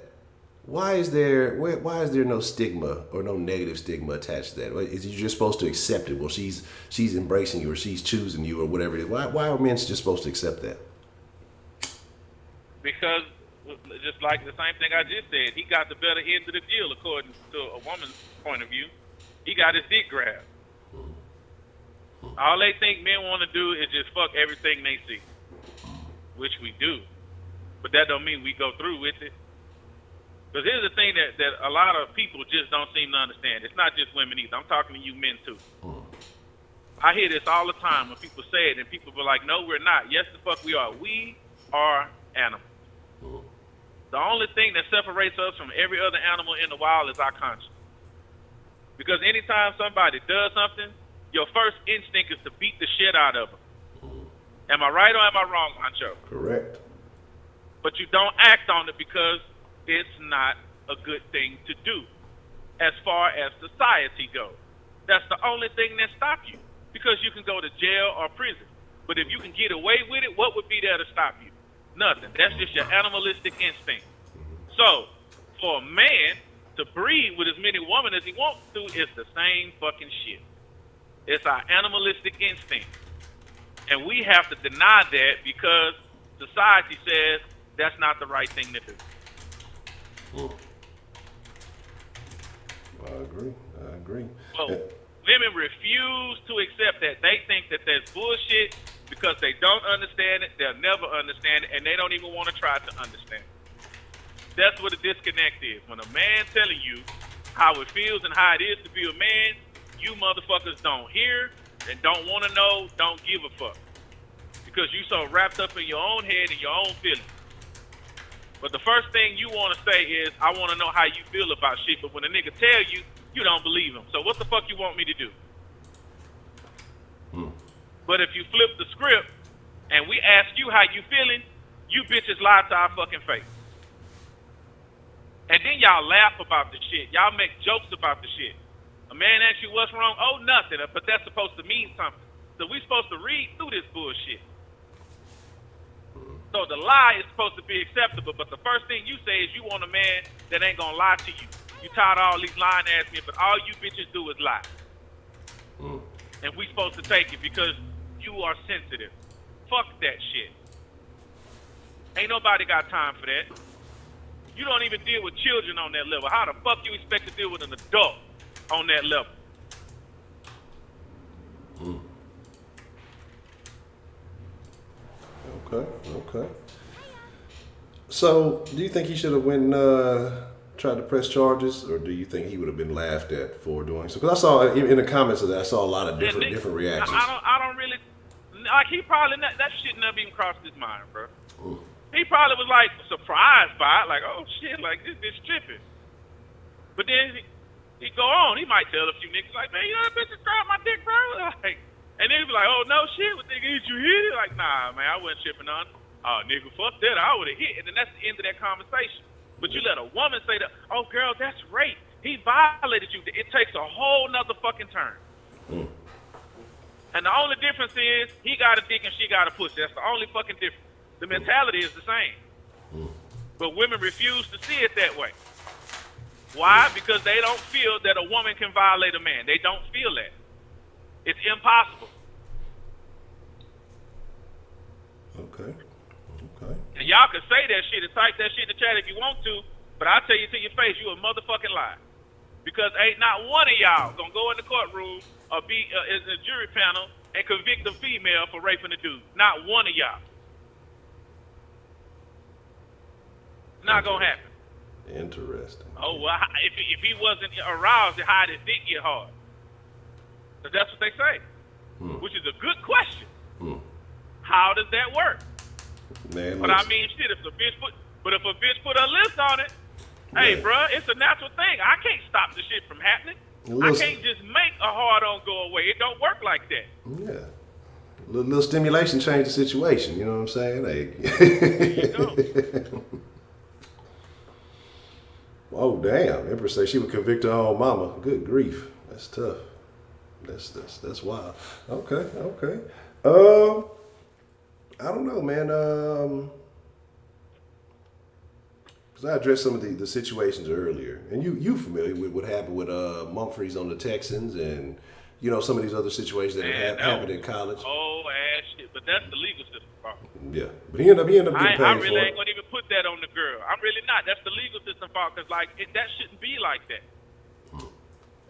A: why is there no stigma or no negative stigma attached to that? Is you just supposed to accept it? Well, she's embracing you or she's choosing you or whatever it is. Why are men just supposed to accept that?
D: Because just like the same thing I just said, he got the better end of the deal according to a woman's point of view. He got his dick grabbed. All they think men want to do is just fuck everything they see, which we do. But that don't mean we go through with it. Because here's the thing that a lot of people just don't seem to understand. It's not just women either. I'm talking to you men too. I hear this all the time when people say it, and people be like, no, we're not. Yes, the fuck we are. We are animals. The only thing that separates us from every other animal in the wild is our conscience. Because anytime somebody does something, your first instinct is to beat the shit out of them. Am I right or am I wrong, Honcho?
A: Correct.
D: But you don't act on it because it's not a good thing to do as far as society goes. That's the only thing that stops you, because you can go to jail or prison. But if you can get away with it, what would be there to stop you? Nothing. That's just your animalistic instinct. So, for a man to breed with as many women as he wants to is the same fucking shit. It's our animalistic instinct. And we have to deny that because society says that's not the right thing to do.
A: I agree.
D: So women refuse to accept that. They think that there's bullshit because they don't understand it, they'll never understand it, and they don't even want to try to understand it. That's what a disconnect is. When a man telling you how it feels and how it is to be a man, you motherfuckers don't hear and don't want to know, don't give a fuck. Because you so wrapped up in your own head and your own feelings. But the first thing you want to say is, I want to know how you feel about shit. But when a nigga tell you, you don't believe him. So what the fuck you want me to do? But if you flip the script and we ask you how you feeling, you bitches lie to our fucking face. And then y'all laugh about the shit. Y'all make jokes about the shit. A man asks you what's wrong, oh, nothing. But that's supposed to mean something. So we supposed to read through this bullshit. So the lie is supposed to be acceptable, but the first thing you say is you want a man that ain't gonna lie to you. You tired of all these lying ass men, but all you bitches do is lie. And we supposed to take it because you are sensitive. Fuck that shit. Ain't nobody got time for that. You don't even deal with children on that level. How the fuck you expect to deal with an adult on that level?
A: Okay. So, do you think he should have went tried to press charges, or do you think he would have been laughed at for doing so? Because I saw in the comments of that, I saw a lot of different reactions.
D: I don't really like. He probably that shit never even crossed his mind, bro.
A: Ooh.
D: He probably was like surprised by it, like, oh shit, like this bitch tripping. But then he go on. He might tell a few niggas like, man, you know that bitch just grabbed my dick, bro. Like, and then he be like, oh no shit, what nigga did you hit it? Like, nah, man, I wasn't tripping on it. Oh nigga, fuck that, I would have hit. And then that's the end of that conversation. But you let a woman say that, oh girl, that's rape. He violated you. It takes a whole nother fucking turn.
A: Mm.
D: And the only difference is he got a dick and she got a pussy. That's the only fucking difference. The mentality is the same.
A: Mm. But
D: women refuse to see it that way. Why? Because they don't feel that a woman can violate a man. They don't feel that. It's impossible.
A: Okay. Okay.
D: And y'all can say that shit and type that shit in the chat if you want to, but I'll tell you to your face, you a motherfucking lie. Because ain't not one of y'all gonna go in the courtroom or be in the jury panel and convict a female for raping a dude. Not one of y'all. It's not gonna happen.
A: Interesting.
D: Oh, well, if he wasn't aroused, how did his dick get hard? Because that's what they say, which is a good question. How does that work?
A: Man,
D: but I mean, shit, if a bitch put her lips on it, hey, bruh, it's a natural thing. I can't stop the shit from happening. I can't just make a hard-on go away. It don't work like that.
A: Yeah. Little stimulation change the situation. You know what I'm saying? Hey.
D: There you go.
A: Oh, damn. Empress say she would convict her own mama. Good grief. That's tough. That's wild. Okay. I don't know, man. Because I addressed some of the situations earlier, and you familiar with what happened with Mumfreys on the Texans, and you know some of these other situations that happened in college.
D: Oh ass shit, but that's the legal system fault.
A: Yeah, but he ended up getting paid for it.
D: I really ain't gonna even put that on the girl. I'm really not. That's the legal system fault, because that shouldn't be like that.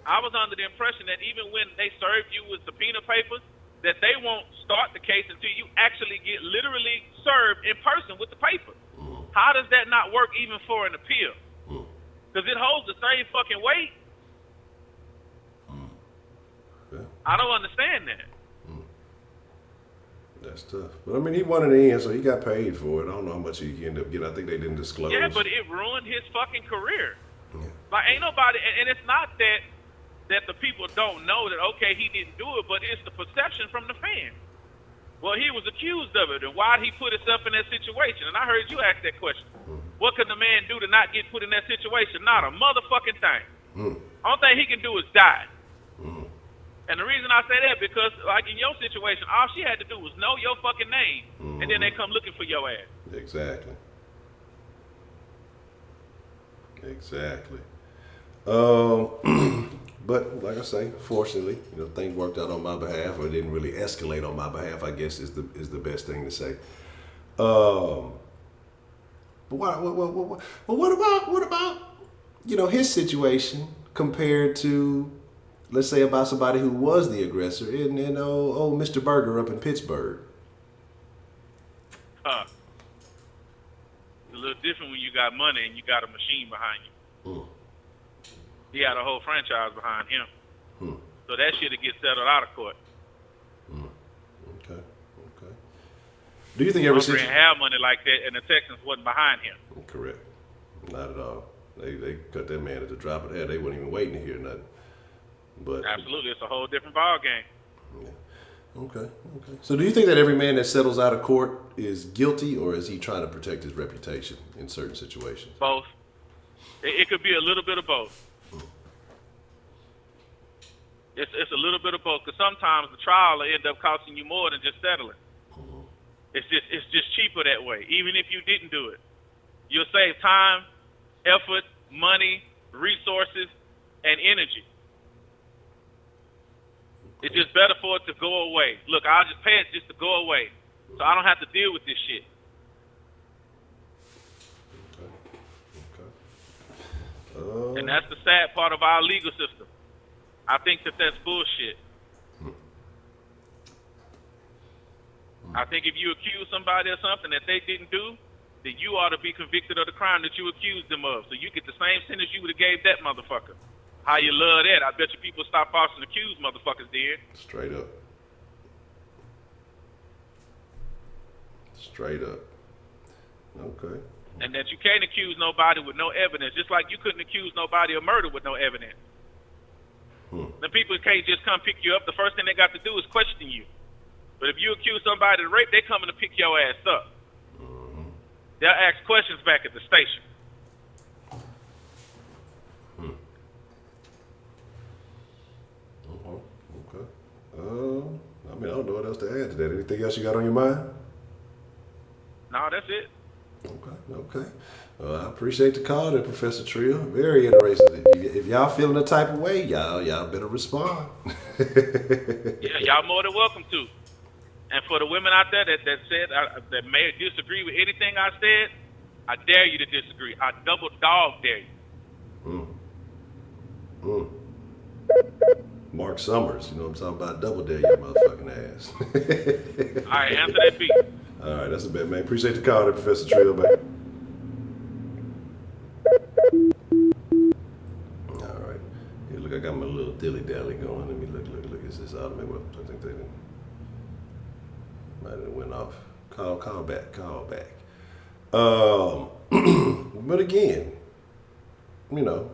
D: I was under the impression that even when they served you with subpoena papers, that they won't start the case until you actually get literally served in person with the paper. How does that not work even for an appeal? Because it holds the same fucking weight.
A: Yeah.
D: I don't understand that.
A: That's tough. But I mean, he won in the end, so he got paid for it. I don't know how much he ended up getting. I think they didn't disclose.
D: Yeah, but it ruined his fucking career.
A: Yeah.
D: Like, ain't nobody, and it's not that the people don't know that, okay, he didn't do it, but it's the perception from the fans. Well, he was accused of it, and why did he put himself in that situation? And I heard you ask that question. What could the man do to not get put in that situation? Not a motherfucking thing. Only thing he can do is die. And the reason I say that, because, like in your situation, all she had to do was know your fucking name, and then they come looking for your ass.
A: Exactly. But like I say, fortunately, things worked out on my behalf, or it didn't really escalate on my behalf, I guess is the best thing to say. But what about his situation compared to, let's say, about somebody who was the aggressor and old Mr. Berger up in Pittsburgh?
D: It's a little different when you got money and you got a machine behind you. He had a whole franchise behind him. So that shit'll get settled out of court.
A: Okay. Do you think every
D: situation didn't have money like that, and the Texans wasn't behind him?
A: Correct. Not at all. They cut that man at the drop of the hat. They weren't even waiting to hear nothing. But
D: absolutely, it's a whole different ball game.
A: Yeah. Okay. So do you think that every man that settles out of court is guilty, or is he trying to protect his reputation in certain situations?
D: Both. It could be a little bit of both. It's a little bit of both, because sometimes the trial will end up costing you more than just settling. It's just cheaper that way. Even if you didn't do it, you'll save time, effort, money, resources, and energy. It's just better for it to go away. Look, I'll just pay it just to go away, so I don't have to deal with this shit.
A: Okay.
D: And that's the sad part of our legal system. I think that's bullshit. I think if you accuse somebody of something that they didn't do, then you ought to be convicted of the crime that you accused them of. So you get the same sentence you would have gave that motherfucker. How you love that? I bet you people stop false and accuse motherfuckers did.
A: Straight up. Straight up. Okay.
D: And that you can't accuse nobody with no evidence, just like you couldn't accuse nobody of murder with no evidence. The people can't just come pick you up. The first thing they got to do is question you. But if you accuse somebody of rape, they coming to pick your ass up. They'll ask questions back at the station.
A: Okay. I mean, I don't know what else to add to that. Anything else you got on your mind?
D: No, that's it.
A: Okay. I appreciate the call there, Professor Trill. Very interesting. If y'all feeling the type of way, y'all better respond.
D: Yeah, y'all more than welcome to. And for the women out there that said that may disagree with anything I said, I dare you to disagree. I double dog dare you.
A: Mark Summers, you know what I'm talking about? Double dare your motherfucking ass.
D: All right, answer that beat.
A: All right, that's a bet, man. Appreciate the call there, Professor Trill, man. All right. Here, look, I got my little dilly-dally going. Let me look. Is this automated? Well, I think they didn't. Might have went off. Call back. But again, you know,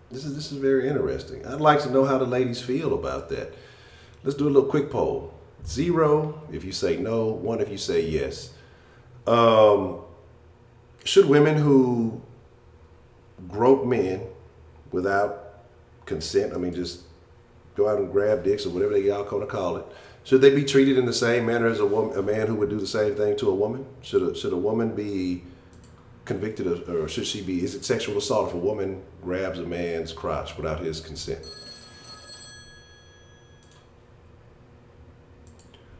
A: this is very interesting. I'd like to know how the ladies feel about that. Let's do a little quick poll. 0 if you say no, 1 if you say yes. Should women who grope men without consent, I mean, just go out and grab dicks or whatever they all gonna call it, should they be treated in the same manner as a man who would do the same thing to a woman? Should a woman be convicted of, or should she be? Is it sexual assault if a woman grabs a man's crotch without his consent?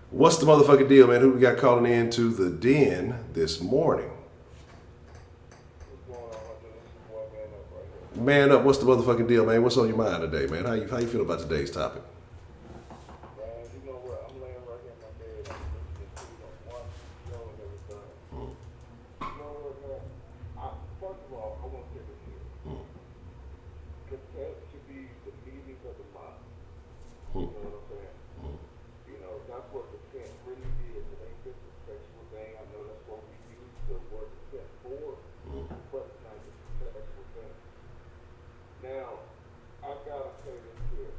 A: What's the motherfucking deal, man? Who we got calling in to the den this morning? Man up, what's the motherfucking deal, man? What's on your mind today, man? How you feel about today's topic?
E: You know what? I'm laying right here in my bed. I'm listening to one show and everything. You know what, man? First of all, I want to say this here. Consent should be the meaning of the mind. You know what I'm saying? You know, that's what consent really is. It ain't just a sexual thing. I know that's what we use the word consent for, but it's not just a sexual thing. Now, I gotta say this here.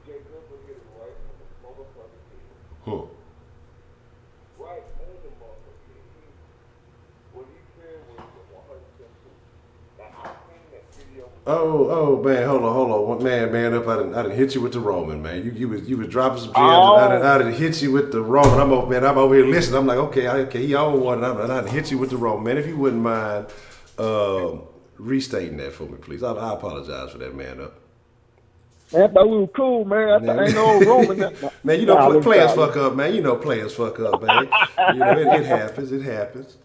E: Jay Gilbert hit it right on the motherfucking head. Right on the motherfucking head. What he said was 100% true. Now, I seen that video.
A: Oh man, hold on. Man up, I didn't hit you with the Roman, man. You was dropping some gems. I didn't hit you with the Roman. I'm over here listening. I'm like, okay, he on one, and I didn't hit you with the Roman, man. If you wouldn't mind restating that for me, please. I apologize for that, man up.
E: Man, I thought we were cool, man. I thought ain't no Roman.
A: Man, you know, players fuck up, man. You know, players fuck up, man. You know, it happens. It happens.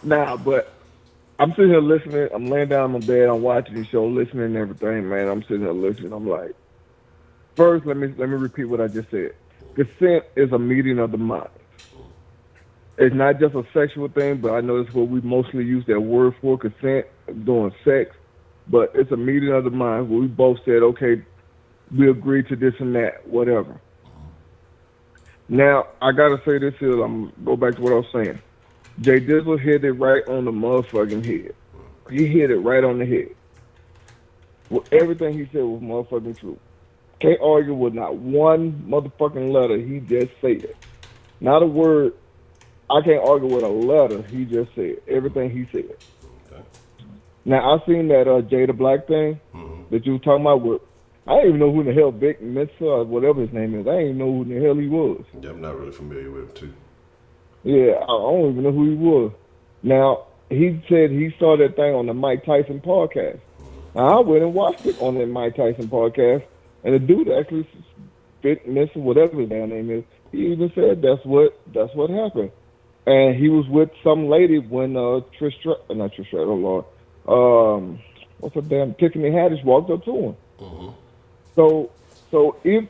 E: Nah, but I'm sitting here listening. I'm laying down in my bed. I'm watching the show, listening and everything, man. I'm sitting here listening. I'm like, first, let me repeat what I just said. Consent is a meeting of the mind. It's not just a sexual thing, but I know that's what we mostly use that word for, consent, doing sex. But it's a meeting of the mind where we both said, okay, we agreed to this and that, whatever. Now, I got to say this here. I'm go back to what I was saying. Jay Dizzle hit it right on the motherfucking head. He hit it right on the head. Well, everything he said was motherfucking true. Can't argue with not one motherfucking letter he just said. Not a word. I can't argue with a letter he just said. Everything he said. Okay. Now, I seen that Jada Black thing that you were talking about. With, I didn't even know who the hell Vic Mensa or whatever his name is. I didn't even know who the hell he was.
A: Yeah, I'm not really familiar with him, too.
E: Yeah, I don't even know who he was. Now, he said he saw that thing on the Mike Tyson podcast. Now, I went and watched it on that Mike Tyson podcast, and the dude actually, Vic Mensa, whatever his damn name is, he even said that's what happened. And he was with some lady when not Trish Stratus, oh Lord, what's her damn, Tiffany Haddish walked up to him. So if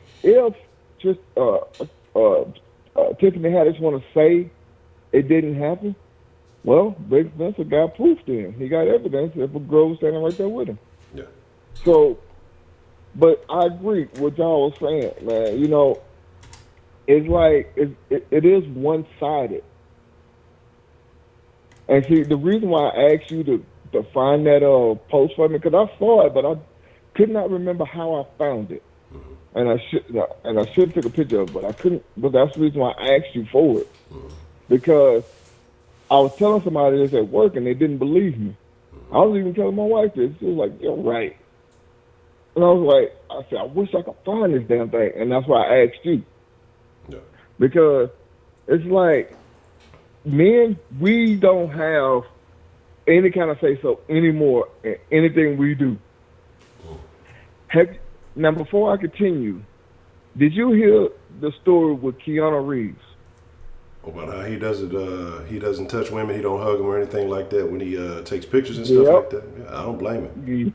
E: Tiffany Haddish want to say it didn't happen, well, Big Spencer got proof then. He got evidence if a girl was standing right there with him.
A: Yeah.
E: So, but I agree with y'all was saying, man. You know, it's like it is one-sided. And see, the reason why I asked you to find that post for me, because I saw it, but I could not remember how I found it. And I should take a picture of it, but I couldn't. But that's the reason why I asked you for it, because I was telling somebody this at work and they didn't believe me. I was even telling my wife this. She was like, "You're right," and I was like, "I said I wish I could find this damn thing," and that's why I asked you, because it's like men, we don't have any kind of say so anymore in anything we do. Now, before I continue, did you hear the story with Keanu Reeves?
A: About how he doesn't touch women, he don't hug them or anything like that when he takes pictures and stuff like that. Yeah, I don't blame him.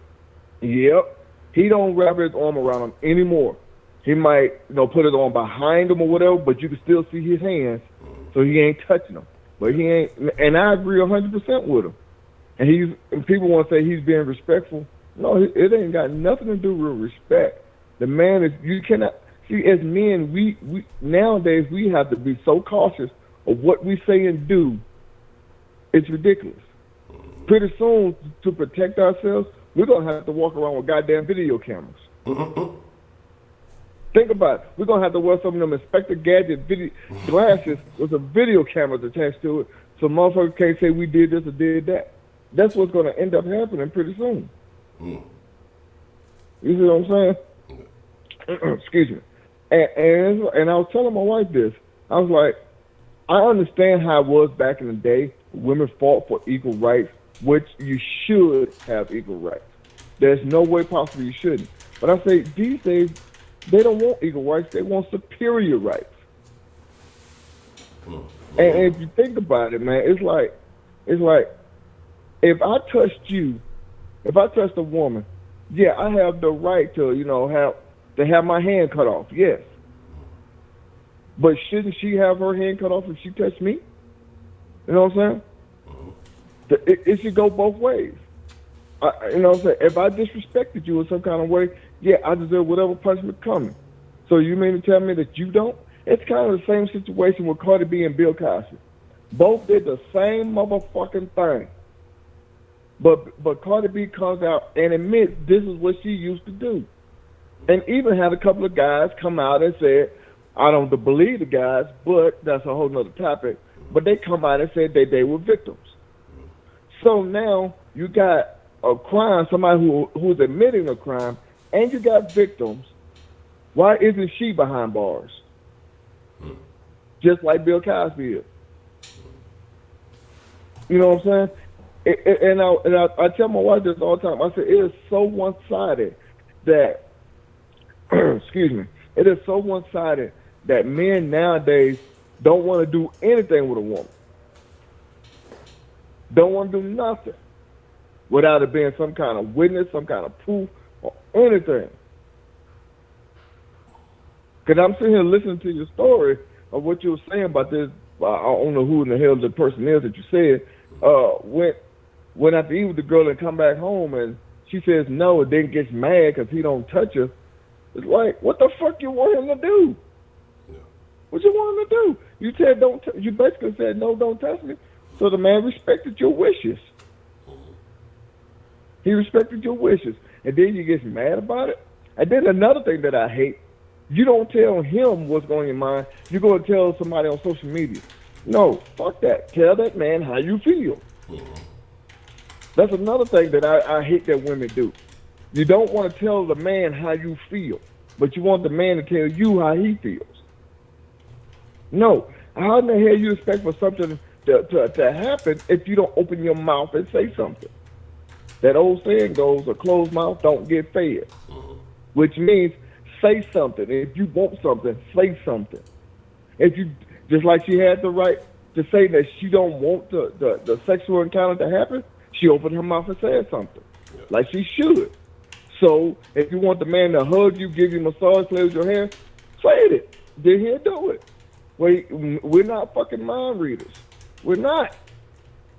E: Yep. He don't wrap his arm around him anymore. He might, put his arm behind him or whatever, but you can still see his hands, so he ain't touching them. But he ain't, and I agree 100% with him. And people want to say he's being respectful. No, it ain't got nothing to do with respect. The man is, you cannot, see, as men, we nowadays, we have to be so cautious of what we say and do. It's ridiculous. Pretty soon, to protect ourselves, we're going to have to walk around with goddamn video cameras. Think about it. We're going to have to wear some of them Inspector Gadget video glasses with some video cameras attached to it, so motherfuckers can't say we did this or did that. That's what's going to end up happening pretty soon. You see what I'm saying? Excuse me. And I was telling my wife this. I was like, I understand how it was back in the day. Women fought for equal rights, which you should have equal rights. There's no way possible you shouldn't. But I say these days, they don't want equal rights. They want superior rights. And if you think about it, man, it's like if I touched a woman, yeah, I have the right to, have my hand cut off, yes. But shouldn't she have her hand cut off if she touched me? You know what I'm saying? It should go both ways. You know what I'm saying? If I disrespected you in some kind of way, yeah, I deserve whatever punishment coming. So you mean to tell me that you don't? It's kind of the same situation with Cardi B and Bill Cosby. Both did the same motherfucking thing. But Cardi B comes out and admits this is what she used to do. And even had a couple of guys come out and said, I don't believe the guys, but that's a whole nother topic. But they come out and said they were victims. So now you got a crime, somebody who's admitting a crime, and you got victims. Why isn't she behind bars? Just like Bill Cosby is. You know what I'm saying? I tell my wife this all the time. I say it is so one-sided that, excuse me, it is so one-sided that men nowadays don't want to do anything with a woman. Don't want to do nothing without it being some kind of witness, some kind of proof, or anything. Because I'm sitting here listening to your story of what you were saying about this. I don't know who in the hell the person is that you said. Went out to eat with the girl and come back home, and she says no, and then gets mad because he don't touch her. It's like, what the fuck you want him to do? Yeah. What you want him to do? You said don't. You basically said no, don't touch me. So the man respected your wishes. He respected your wishes, and then you get mad about it. And then another thing that I hate, you don't tell him what's going in your mind. You go and tell somebody on social media. No, fuck that. Tell that man how you feel. That's another thing that I hate that women do. You don't want to tell the man how you feel, but you want the man to tell you how he feels. No. How in the hell you expect for something to happen if you don't open your mouth and say something? That old saying goes, a closed mouth don't get fed, which means say something. If you want something, say something. If you, just like she had the right to say that she don't want the sexual encounter to happen, she opened her mouth and said something, like she should. So if you want the man to hug you, give you a massage, play with your hair, say it. Then he'll do it. We're not fucking mind readers. We're not.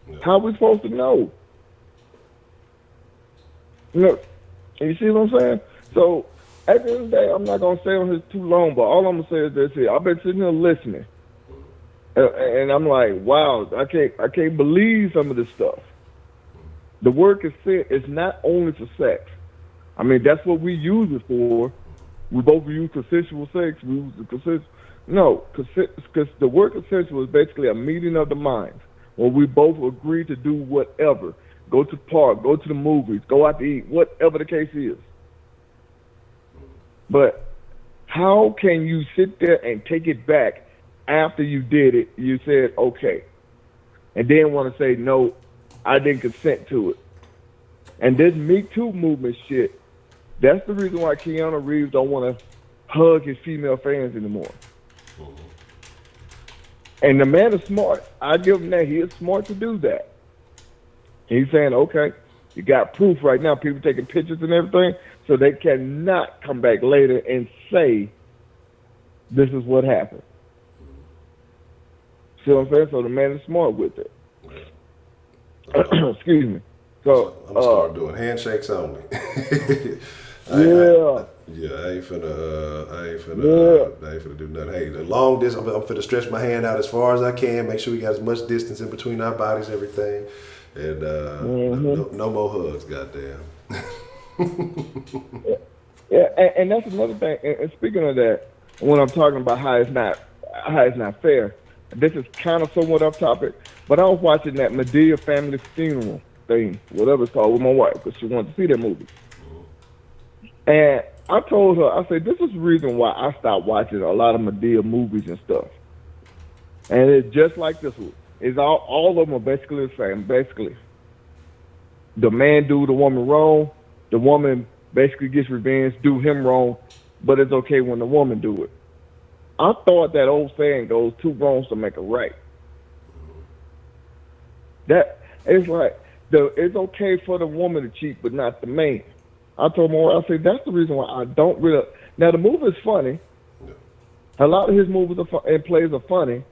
A: Yeah.
E: How are we supposed to know? You see what I'm saying? So at the end of the day, I'm not gonna stay on this too long, but all I'm gonna say is this here. I've been sitting here listening, and I'm like, wow, I can't believe some of this stuff. The word consent is not only for sex. I mean, that's what we use it for. We both use consensual sex. We use the consent. No, because the word consensual is basically a meeting of the minds where we both agree to do whatever. Go to the park, go to the movies, go out to eat, whatever the case is. But how can you sit there and take it back after you did it? You said, okay. And then want to say, no, I didn't consent to it. And this Me Too movement shit, that's the reason why Keanu Reeves don't want to hug his female fans anymore. And the man is smart. I give him that. He is smart to do that. He's saying, okay, you got proof right now. People taking pictures and everything, so they cannot come back later and say, this is what happened. See what I'm saying? So the man is smart with it. Excuse me. So
A: I'm gonna start doing handshakes only. I ain't finna do nothing. Hey, the long distance, I'm finna stretch my hand out as far as I can. Make sure we got as much distance in between our bodies, everything, and no more hugs. Goddamn.
E: Yeah, and that's another thing. And speaking of that, when I'm talking about how it's not fair, this is kind of somewhat off topic. But I was watching that Medea family funeral thing, whatever it's called, with my wife because she wanted to see that movie. And I told her, I said, this is the reason why I stopped watching a lot of Medea movies and stuff. And it's just like this one. It's all of them are basically the same. Basically, the man do the woman wrong. The woman basically gets revenge, do him wrong, but it's okay when the woman do it. I thought that old saying goes, two wrongs to make a right. That it's like it's okay for the woman to cheat, but not the man. I told my wife, I said, that's the reason why I don't really. Now the movie is funny. A lot of his movies and plays are funny,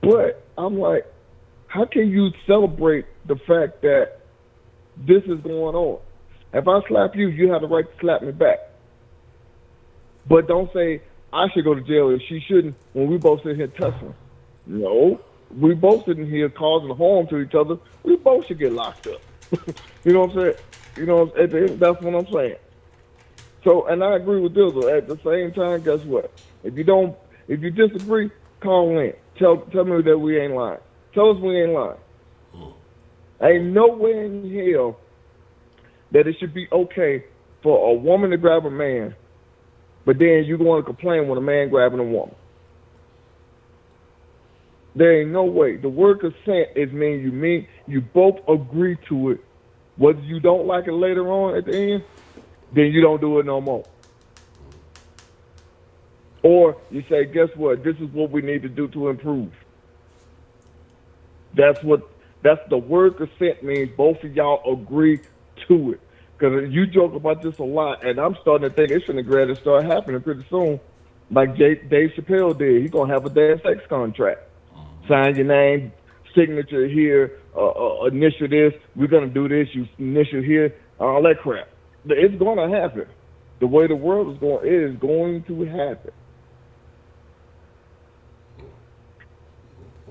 E: but I'm like, how can you celebrate the fact that this is going on? If I slap you, you have the right to slap me back. But don't say I should go to jail if she shouldn't when we both sit here tussling. No, we both sitting here causing harm to each other. We both should get locked up. You know what I'm saying? You know, that's what I'm saying. So, and I agree with Dizzle. At the same time, guess what? If you disagree, call in. Tell me that we ain't lying. Tell us we ain't lying. Ain't no way in hell that it should be okay for a woman to grab a man, but then you want to complain when a man grabbing a woman. There ain't no way. The word consent is you both agree to it. Whether you don't like it later on at the end, then you don't do it no more. Or you say, guess what? This is what we need to do to improve. That's the word consent means. Both of y'all agree to it. Because you joke about this a lot, and I'm starting to think it's going to start happening pretty soon. Like Dave Chappelle did. He's going to have a damn sex contract. Sign your name, signature here, initial this, we're going to do this, you initial here, all that crap. It's going to happen. The way the world is going, it is going to happen.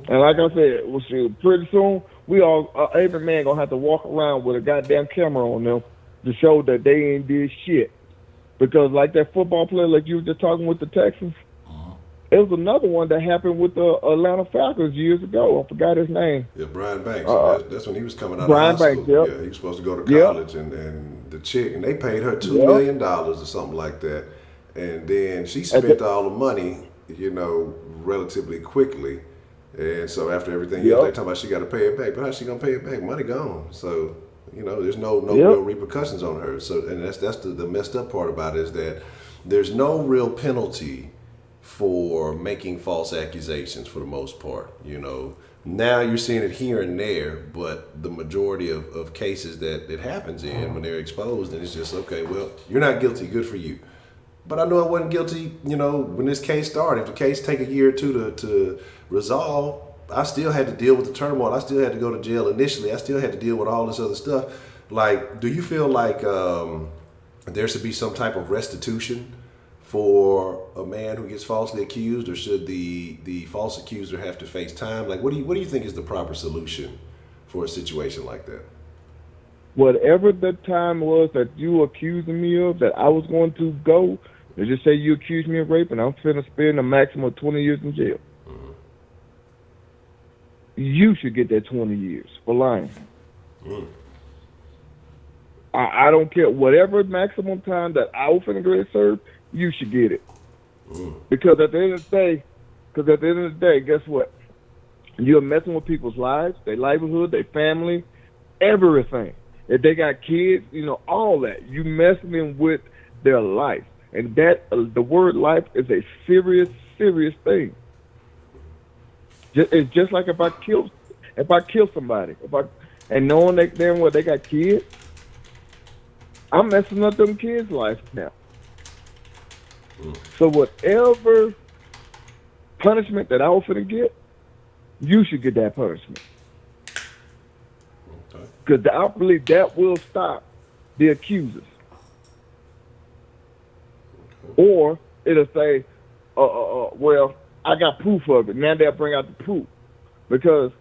E: And like I said, pretty soon, every man going to have to walk around with a goddamn camera on them to show that they ain't did shit. Because like that football player, like you were just talking with the Texans, it was another one that happened with the Atlanta Falcons years ago. I forgot his name.
A: Yeah, Brian Banks. That's when he was coming out
E: Brian
A: of high
E: Banks,
A: school.
E: yep.
A: Yeah, he was supposed to go to college, and the chick, and they paid her $2 million or something like that. And then she spent all the money, relatively quickly. And so after everything, they're talking about she got to pay it back. But how's she gonna pay it back? Money gone. So there's no real repercussions on her. So and that's the messed up part about it is that there's no real penalty for making false accusations for the most part. Now you're seeing it here and there, but the majority of cases that it happens in when they're exposed, and it's just okay. Well, you're not guilty. Good for you. But I know I wasn't guilty, when this case started. If the case take a year or two to resolve, I still had to deal with the turmoil. I still had to go to jail initially. I still had to deal with all this other stuff. Like, do you feel like there should be some type of restitution for a man who gets falsely accused, or should the false accuser have to face time? Like, what do you think is the proper solution for a situation like that?
E: Whatever the time was that you were accusing me of that I was going to go, let's just say you accused me of rape and I'm finna spend a maximum of 20 years in jail.
A: Mm-hmm.
E: You should get that 20 years for lying.
A: Mm.
E: I don't care. Whatever maximum time that I was finna go to serve, you should get it.
A: Mm.
E: Because at the end of the day, guess what? You're messing with people's lives, their livelihood, their family, everything. If they got kids, all that. You messing with their life. And that the word life is a serious, serious thing. It's just like if I kill somebody, and knowing that damn well they got kids, I'm messing up them kids' life now. So whatever punishment that I was finna get, you should get that punishment. Because I believe that will stop the accusers. Or it'll say, well, I got proof of it. Now they'll bring out the proof. Because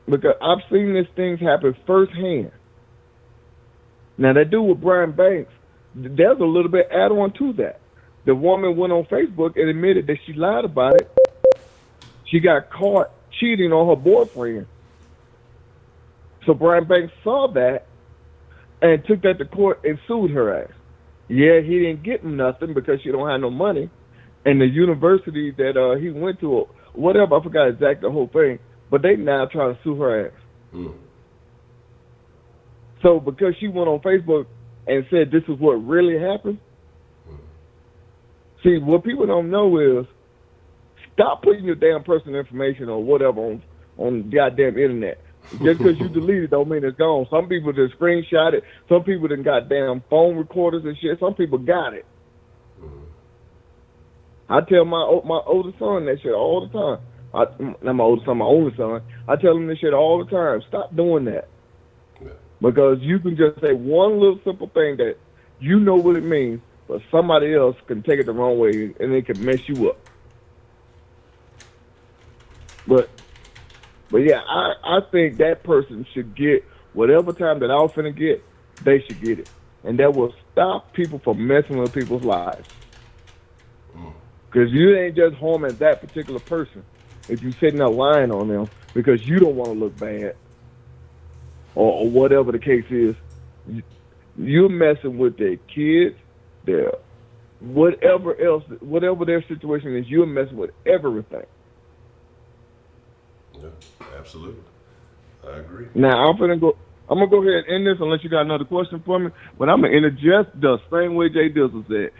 E: I've seen these things happen firsthand. Now, that dude with Brian Banks, there's a little bit add-on to that. The woman went on Facebook and admitted that she lied about it. She got caught cheating on her boyfriend. So Brian Banks saw that and took that to court and sued her ass. Yeah, he didn't get nothing because she don't have no money. And the university that he went to, whatever, I forgot exactly the whole thing, but they now trying to sue her ass.
A: Mm.
E: So because she went on Facebook and said this is what really happened, see, what people don't know is stop putting your damn personal information or whatever on the goddamn internet. Just because you delete it don't mean it's gone. Some people just screenshot it. Some people done got damn phone recorders and shit. Some people got it. I tell my oldest son that shit all the time. Not my oldest son, my only son. I tell him this shit all the time. Stop doing that.
A: Yeah.
E: Because you can just say one little simple thing that you know what it means, but somebody else can take it the wrong way and it can mess you up. But yeah, I think that person should get whatever time that I was finna get, they should get it. And that will stop people from messing with people's lives. Because you ain't just harming that particular person if you sitting there lying on them because you don't want to look bad or whatever the case is. You're messing with their kids, their whatever else, whatever their situation is, you're messing with everything.
A: Yeah, absolutely. I agree.
E: Now, I'm gonna go ahead and end this unless you got another question for me. But I'm going to interject the same way Jay Dizzle said.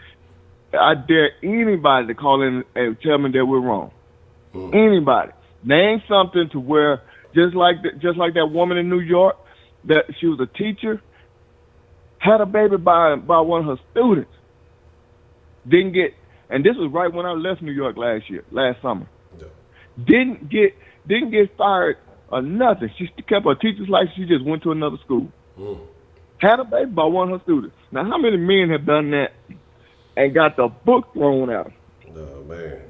E: I dare anybody to call in and tell me that we're wrong. Anybody. Name something to where, just like that woman in New York, that she was a teacher, had a baby by one of her students. Didn't get, and this was right when I left New York last summer.
A: Yeah.
E: Didn't get fired or nothing. She kept her teacher's license. She just went to another school. Had a baby by one of her students. Now, how many men have done that and got the book thrown out?
A: No, man.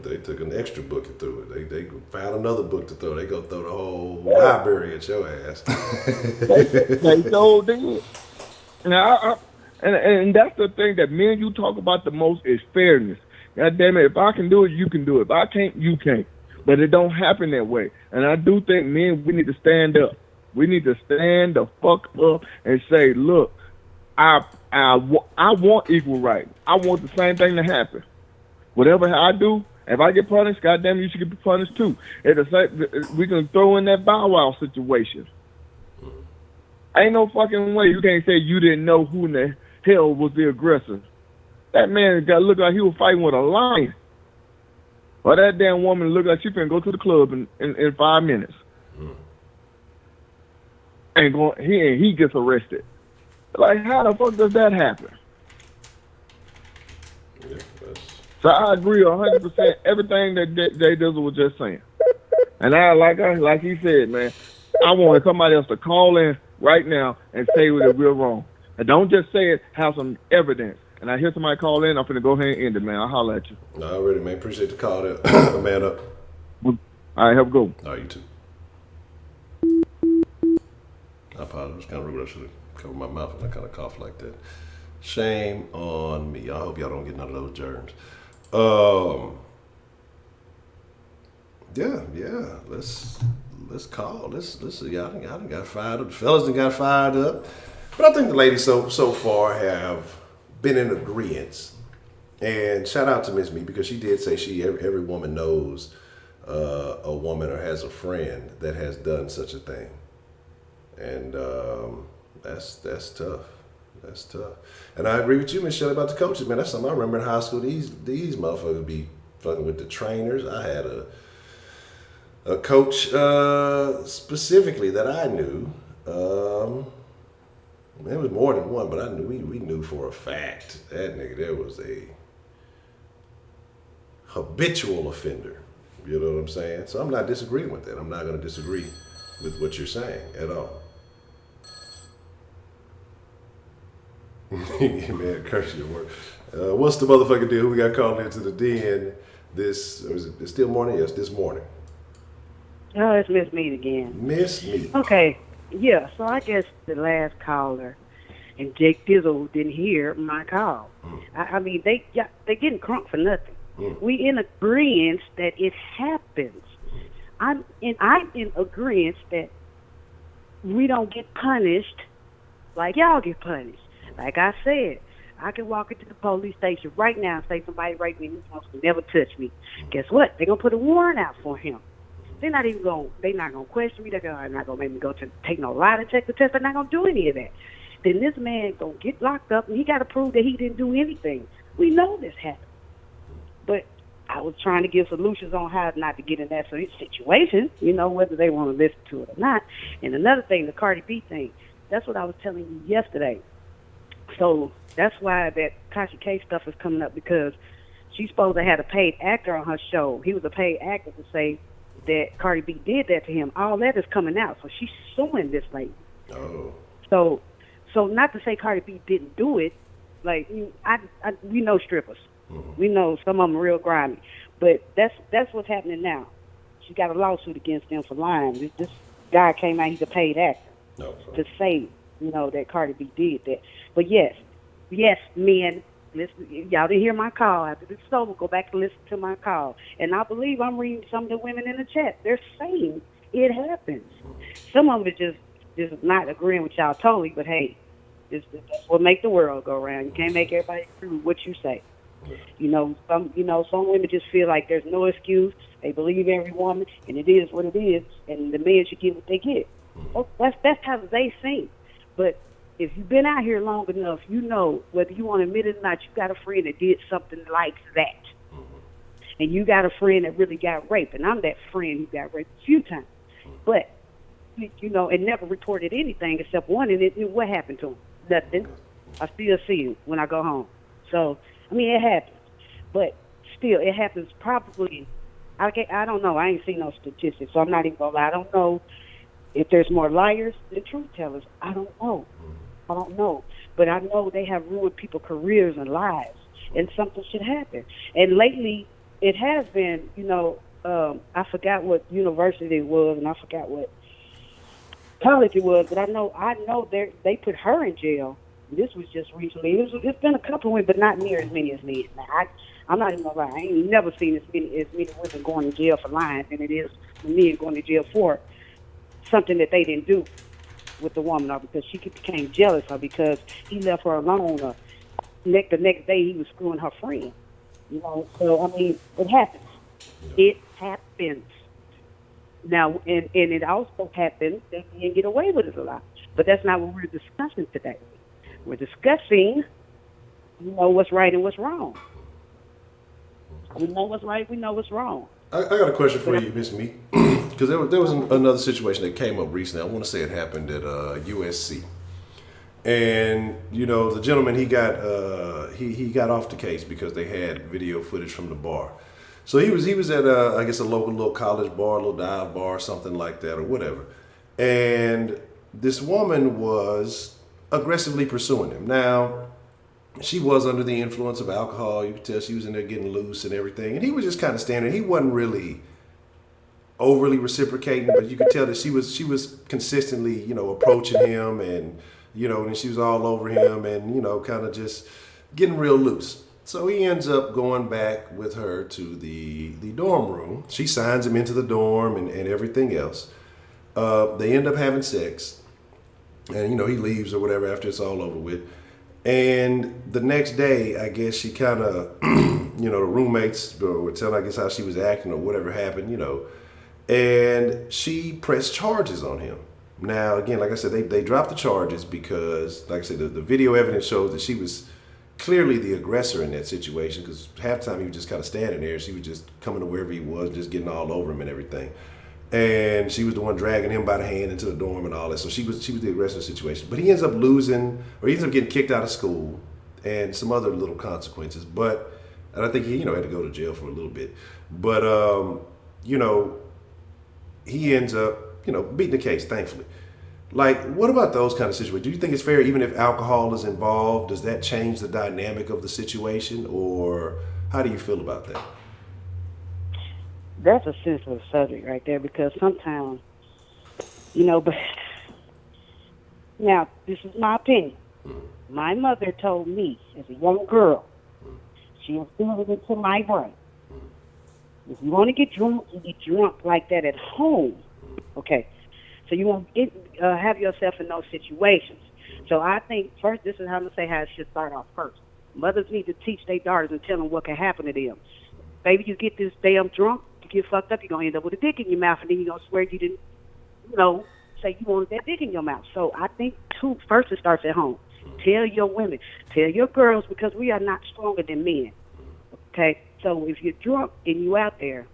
A: they took an extra book and threw it. They found another book to throw. They go throw the whole library at your ass.
E: They so did. Now, and that's the thing that me and you talk about the most is fairness. God damn it, if I can do it, you can do it. If I can't, you can't. But it don't happen that way. And I do think men, we need to stand up. We need to stand the fuck up and say, look, I want equal rights. I want the same thing to happen. Whatever I do, if I get punished, goddamn, you should get punished too. We can throw in that Bow Wow situation. Ain't no fucking way you can't say you didn't know who in the hell was the aggressor. That man got look like he was fighting with a lion. Or that damn woman looked like she finna go to the club in 5 minutes. And he gets arrested. Like, how the fuck does that happen?
A: Yeah, that's,
E: So I agree 100% everything that Jay Dizzle was just saying. And like he said, man, I wanted somebody else to call in right now and say what is real wrong. And don't just say it, have some evidence. And I hear somebody call in, I'm finna go ahead and end it, man. I'll holler at you.
A: no, already, man. Appreciate the call there. Man up.
E: All right, have a go.
A: All right, you too. I apologize. Kind of rude. I should have covered my mouth and I kind of coughed like that. Shame on me. I hope y'all don't get none of those germs. Yeah. Let's call. Let's see. Y'all done got fired up. The fellas done got fired up. But I think the ladies so far have been in agreement. And shout out to Miss Me because she did say every woman knows a woman or has a friend that has done such a thing. And that's tough. That's tough. And I agree with you, Miss Shelley, about the coaches, man. That's something I remember in high school. These motherfuckers be fucking with the trainers. I had a coach specifically that I knew. There was more than one, but I knew we knew for a fact that nigga there was a habitual offender. You know what I'm saying? So I'm not disagreeing with that. I'm not going to disagree with what you're saying at all. Man, curse your word. What's the motherfucking deal? Who we got called into the den this, or is it it's still morning? Yes, this morning.
B: Oh, it's Miss Mead again.
A: Miss Me.
B: Okay, yeah, so I guess the last caller and Jake Dizzle didn't hear my call. I mean, they getting crunk for nothing. We in agreement that it happens. I'm in agreement that we don't get punished like y'all get punished. Like I said, I can walk into the police station right now and say somebody raped me and he's supposed to never touch me. Guess what? They're gonna put a warrant out for him. They're not gonna question me. They're not gonna make me go to take no lie detector test. They're not gonna do any of that. Then this man gonna get locked up and he gotta prove that he didn't do anything. We know this happened. But I was trying to give solutions on how not to get in that situation, whether they want to listen to it or not. And another thing, the Cardi B thing, that's what I was telling you yesterday. So that's why that Tasha K stuff is coming up, because she's supposed to have a paid actor on her show. He was a paid actor to say that Cardi B did that to him. All that is coming out. So she's suing this lady.
A: Oh.
B: So not to say Cardi B didn't do it. Like, we know strippers. We know some of them real grimy. But that's what's happening now. She got a lawsuit against them for lying. This guy came out, he's a paid actor, to say, that Cardi B did that. But yes, men, listen, y'all didn't hear my call. After this is over, go back and listen to my call. And I believe I'm reading some of the women in the chat. They're saying it happens. Some of them are just not agreeing with y'all totally, but hey, that's what make the world go around. You can't make everybody agree with what you say. Some women just feel like there's no excuse. They believe every woman, and it is what it is, and the men should get what they get. That's how they think. But if you've been out here long enough, whether you want to admit it or not, you got a friend that did something like that. And you got a friend that really got raped, and I'm that friend who got raped a few times. But, and never reported anything except one, and what happened to him? Nothing. I still see him when I go home. So, it happens. But still, it happens probably, I don't know. I ain't seen no statistics, so I'm not even going to lie. I don't know if there's more liars than truth tellers. I don't know. But I know they have ruined people's careers and lives, and something should happen. And lately, it has been, I forgot what university it was, and I forgot what college it was, but I know they put her in jail. This was just recently. It's been a couple of women, but not near as many as men. Now, I'm not even gonna lie. I ain't never seen as many women going to jail for lying than it is men going to jail for something that they didn't do with the woman, or because she became jealous, or because he left her alone, or the next day he was screwing her friend. So it happens. It happens. Now, and it also happens that men get away with it a lot. But that's not what we're discussing today. We're discussing, what's right and what's wrong. We know what's right, we know what's wrong.
A: I got a question for you, Miss Me, because there was another situation that came up recently. I want to say it happened at USC, And you know, the gentleman he got off the case because they had video footage from the bar. So he was at I guess a local little college bar, a little dive bar, something like that, or whatever. And this woman was aggressively pursuing him. Now, she was under the influence of alcohol. You could tell she was in there getting loose and everything. And he was just kind of standing. He wasn't really overly reciprocating, but you could tell that she was consistently, you know, approaching him, and you know, and she was all over him, and you know, kind of just getting real loose. So he ends up going back with her to the dorm room. She signs him into the dorm and everything else. They end up having sex, and you know, he leaves or whatever after it's all over with. And the next day, I guess she kind of, you know, the roommates were telling, I guess, how she was acting or whatever happened, you know. And she pressed charges on him. Now, again, like I said, they dropped the charges because, like I said, the video evidence shows that she was clearly the aggressor in that situation, because half the time he was just kind of standing there. She was just coming to wherever he was, just getting all over him and everything. And she was the one dragging him by the hand into the dorm and all that. So she was the aggressor in the situation. But he ends up losing, or he ends up getting kicked out of school and some other little consequences. And I think he, you know, had to go to jail for a little bit. But, you know, he ends up, you know, beating the case, thankfully. Like, what about those kind of situations? Do you think it's fair, even if alcohol is involved? Does that change the dynamic of the situation, or how do you feel about that?
B: That's a sensitive subject right there, because sometimes, you know, but now this is my opinion. My mother told me as a young girl, she instilled it into my brain. If you want to get drunk, you get drunk like that at home. Okay. So you won't have yourself in those situations. So I think first, this is how I'm going to say how it should start off first. Mothers need to teach their daughters and tell them what can happen to them. Baby, you get this damn drunk, you get fucked up, you're going to end up with a dick in your mouth, and then you're going to swear you didn't, you know, say you wanted that dick in your mouth. So I think, first it starts at home. Tell your women, tell your girls, because we are not stronger than men. Okay? So if you're drunk and you out there,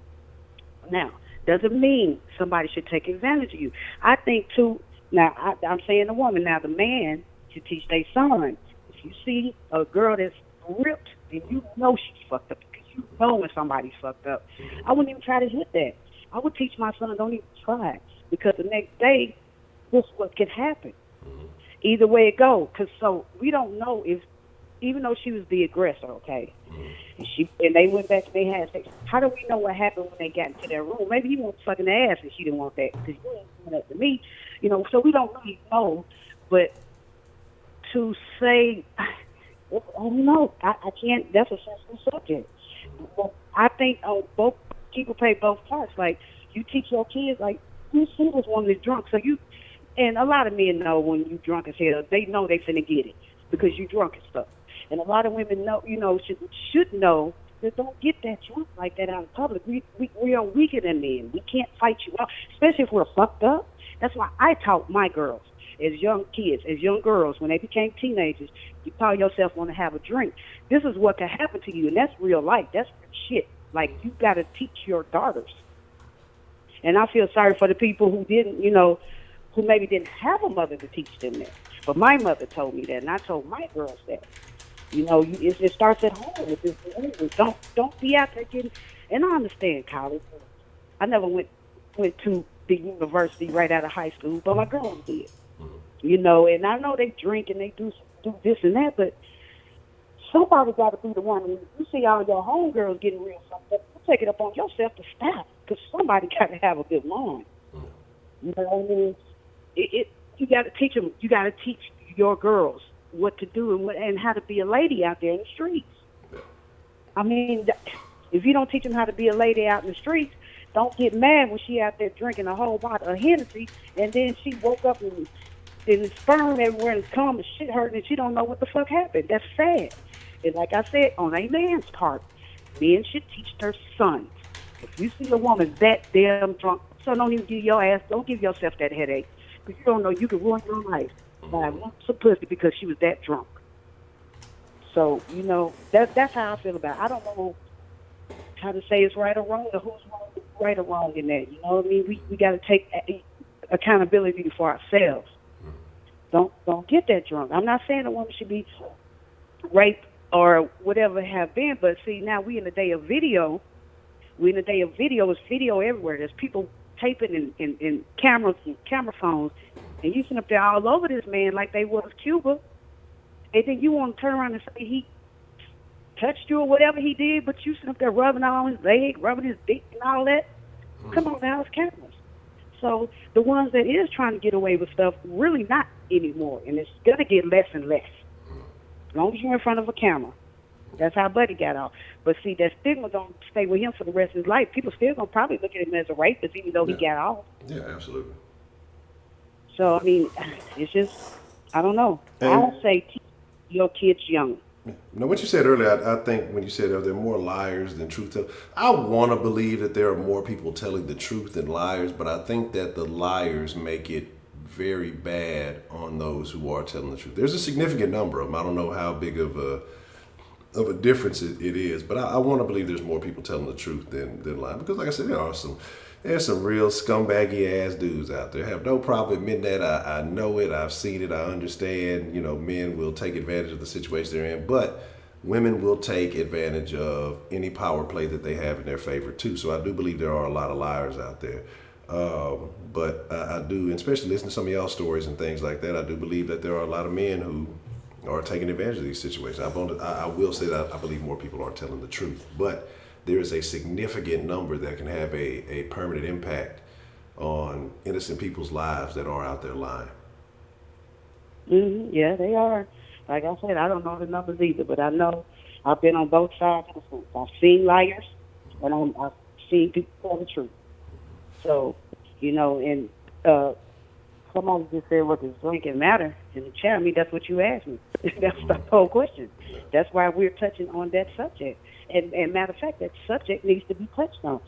B: now, doesn't mean somebody should take advantage of you. I think, too, now, I'm saying the woman, now the man should teach their son. If you see a girl that's ripped, then you know she's fucked up, because you know when somebody's fucked up. I wouldn't even try to hit that. I would teach my son, don't even try, because the next day, this is what could happen. Either way it goes, because so we don't know if, even though she was the aggressor, okay, and they went back and they had sex, how do we know what happened when they got into their room? Maybe he was fucking ass and she didn't want that, because you ain't doing that to me, you know, so we don't really know. But to say, I don't know, I can't, that's a sensitive subject. But I think both people play both parts. Like, you teach your kids, like, you see this woman is drunk, so you, and a lot of men know when you drunk as hell, they know they finna get it, because you drunk and stuff. And a lot of women know, you know, should know that don't get that drunk like that out in public. We are weaker than men. We can't fight you out, especially if we're fucked up. That's why I taught my girls as young kids, as young girls, when they became teenagers, you call yourself want to have a drink. This is what can happen to you, and that's real life. That's shit. Like, you got to teach your daughters. And I feel sorry for the people who didn't, you know, who maybe didn't have a mother to teach them that. But my mother told me that, and I told my girls that. You know, it starts at home with this behavior. Don't be out there getting. And I understand college. I never went to the university right out of high school, but my girls did. You know, and I know they drink and they do this and that, but somebody got to be the one. When you see all your homegirls getting real fucked up, you take it up on yourself to stop, because somebody got to have a good line. You know what I mean? You got to teach them. You got to teach your girls what to do and how to be a lady out there in the streets. I mean, if you don't teach them how to be a lady out in the streets, don't get mad when she out there drinking a whole bottle of Hennessy, and then she woke up and sperm everywhere and cum and shit hurting, and she don't know what the fuck happened. That's sad. And like I said, on a man's part, men should teach their sons. If you see a woman that damn drunk, so don't give yourself that headache, because you don't know you can ruin your life by some pussy because she was that drunk. So, you know, that's how I feel about it. I don't know how to say it's right or wrong, or who's right or wrong in that. You know what I mean? We got to take accountability for ourselves. don't get that drunk. I'm not saying a woman should be raped or whatever have been, but see, now we in the day of video. We in the day of video. It's video everywhere. There's people taping in cameras and camera phones, and you sitting up there all over this man like they was Cuba, and then you want to turn around and say he touched you or whatever he did, but you sitting up there rubbing on his leg, rubbing his dick and all that. Come on now, it's cameras. So the ones that is trying to get away with stuff, really not anymore, and it's gonna get less and less. As long as you're in front of a camera. That's how Buddy got off. But see, that stigma don't stay with him for the rest of his life. People still gonna probably look at him as a rapist, even though he got off.
A: Yeah, absolutely.
B: So I mean, it's just, I don't know.
A: And
B: I would say teach your kids young.
A: Now, what you said earlier, I think when you said there are more liars than truth tellers, I want to believe that there are more people telling the truth than liars, but I think that the liars make it very bad on those who are telling the truth. There's a significant number of them. I don't know how big of a difference it is, but I want to believe there's more people telling the truth than lying, because like I said, there's some real scumbaggy ass dudes out there. I have no problem admitting that. I know it, I've seen it, I understand, men will take advantage of the situation they're in, but women will take advantage of any power play that they have in their favor too. So I do believe there are a lot of liars out there. But I do, especially listening to some of y'all stories and things like that, I do believe that there are a lot of men who are taking advantage of these situations. I will say that I believe more people are telling the truth, but there is a significant number that can have a permanent impact on innocent people's lives that are out there lying.
B: Yeah, they are. Like I said, I don't know the numbers either, but I know I've been on both sides of the fence. I've seen liars, and I've seen people tell the truth. So, and somebody just said, "What does drinking matter?" in the chat. I mean, that's what you asked me. That's the whole question. That's why we're touching on that subject. And matter of fact, that subject needs to be touched on,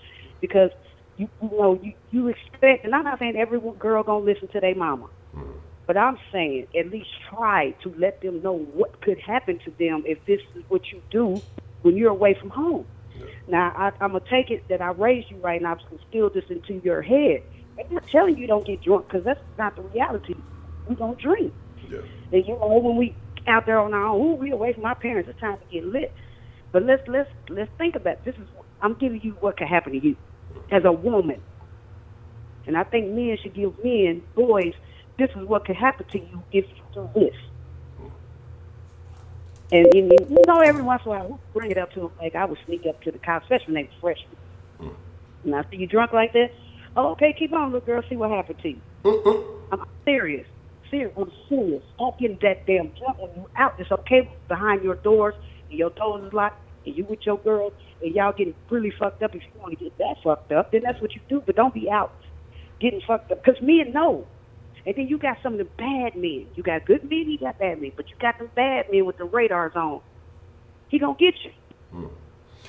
B: because you expect. And I'm not saying every girl gonna listen to their mama, but I'm saying at least try to let them know what could happen to them if this is what you do when you're away from home. Now, I'm going to take it that I raised you right now to instill this into your head. I'm not telling you don't get drunk, because that's not the reality. We don't drink.
A: Yeah.
B: And when we out there on our own, we away from our parents, it's time to get lit. But let's think about this. I'm giving you what could happen to you as a woman. And I think men should give men, boys, this is what could happen to you if you do this. And every once in a while, we'll bring it up to them. Like, I would sneak up to the cops, especially when they were freshmen. And I see you drunk like that. Oh, okay, keep on, little girl, see what happened to you. I'm serious. I'm serious. Stop getting that damn drunk and you out. It's okay behind your doors and your doors is locked and you with your girls and y'all getting really fucked up. If you want to get that fucked up, then that's what you do. But don't be out getting fucked up. Because men know. And then you got some of the bad men. You got good men, you got bad men. But you got them bad men with the radars on. He gonna get you.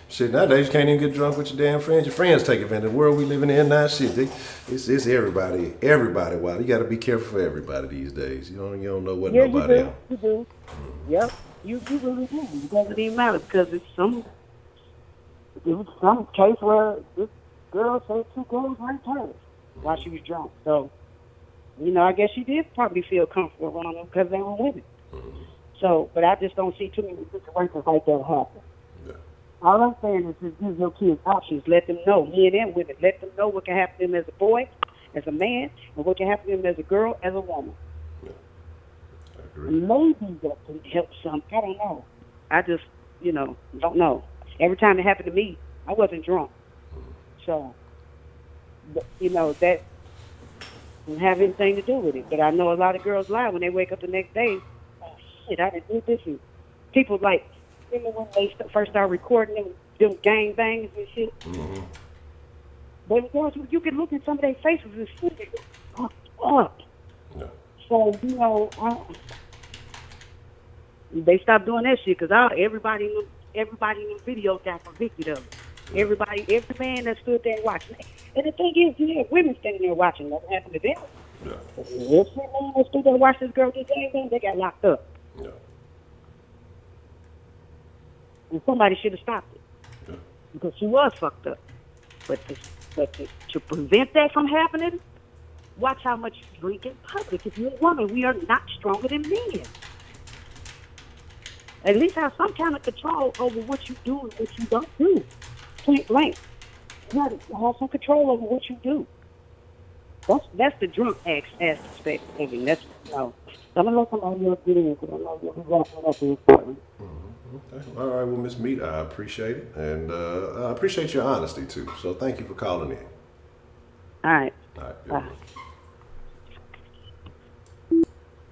A: Shit, nowadays you can't even get drunk with your damn friends. Your friends take advantage of the world we living in now. Shit, it's everybody. Wow, you got to be careful for everybody these days. You don't know what nobody else.
B: You do. Yep, you really do. It doesn't even matter, because it was some case where this girl said 2 girls raped her while she was drunk. So, I guess she did probably feel comfortable around them because they were women. So, but I just don't see too many situations like that happen. All I'm saying is just give your kids options. Let them know, men and women, let them know what can happen to them as a boy, as a man, and what can happen to them as a girl, as a woman.
A: Yeah. I agree.
B: Maybe that can help some. I don't know. I just, don't know. Every time it happened to me, I wasn't drunk. So, that didn't have anything to do with it. But I know a lot of girls lie when they wake up the next day. Oh, shit, I didn't do this. And people remember when they first started recording them gang bangs and shit? But girls, you can look at some of their faces and see they fucked up.
A: Yeah.
B: So, they stopped doing that shit, because everybody in the video got convicted of it. Every man that stood there watching. And the thing is, you have women standing there watching. Nothing happened to them.
A: Yeah.
B: Every man that stood there watching this girl do gang bang, they got locked up.
A: Yeah.
B: And somebody should have stopped it.
A: Yeah.
B: Because she was fucked up. But to prevent that from happening, Watch how much you drink in public. If you're a woman, we are not stronger than men. At least have some kind of control over what you do and what you don't do. Point blank. You have to have some control over what you do. That's the drunk aspect of it. That's no. I'm gonna let somebody else get in because I know you'll be wrapping up in important.
A: Okay. All right, well, Miss Meat, I appreciate it, and I appreciate your honesty too. So thank you for calling in.
B: All right.
A: All right. Good
B: Bye.
A: one.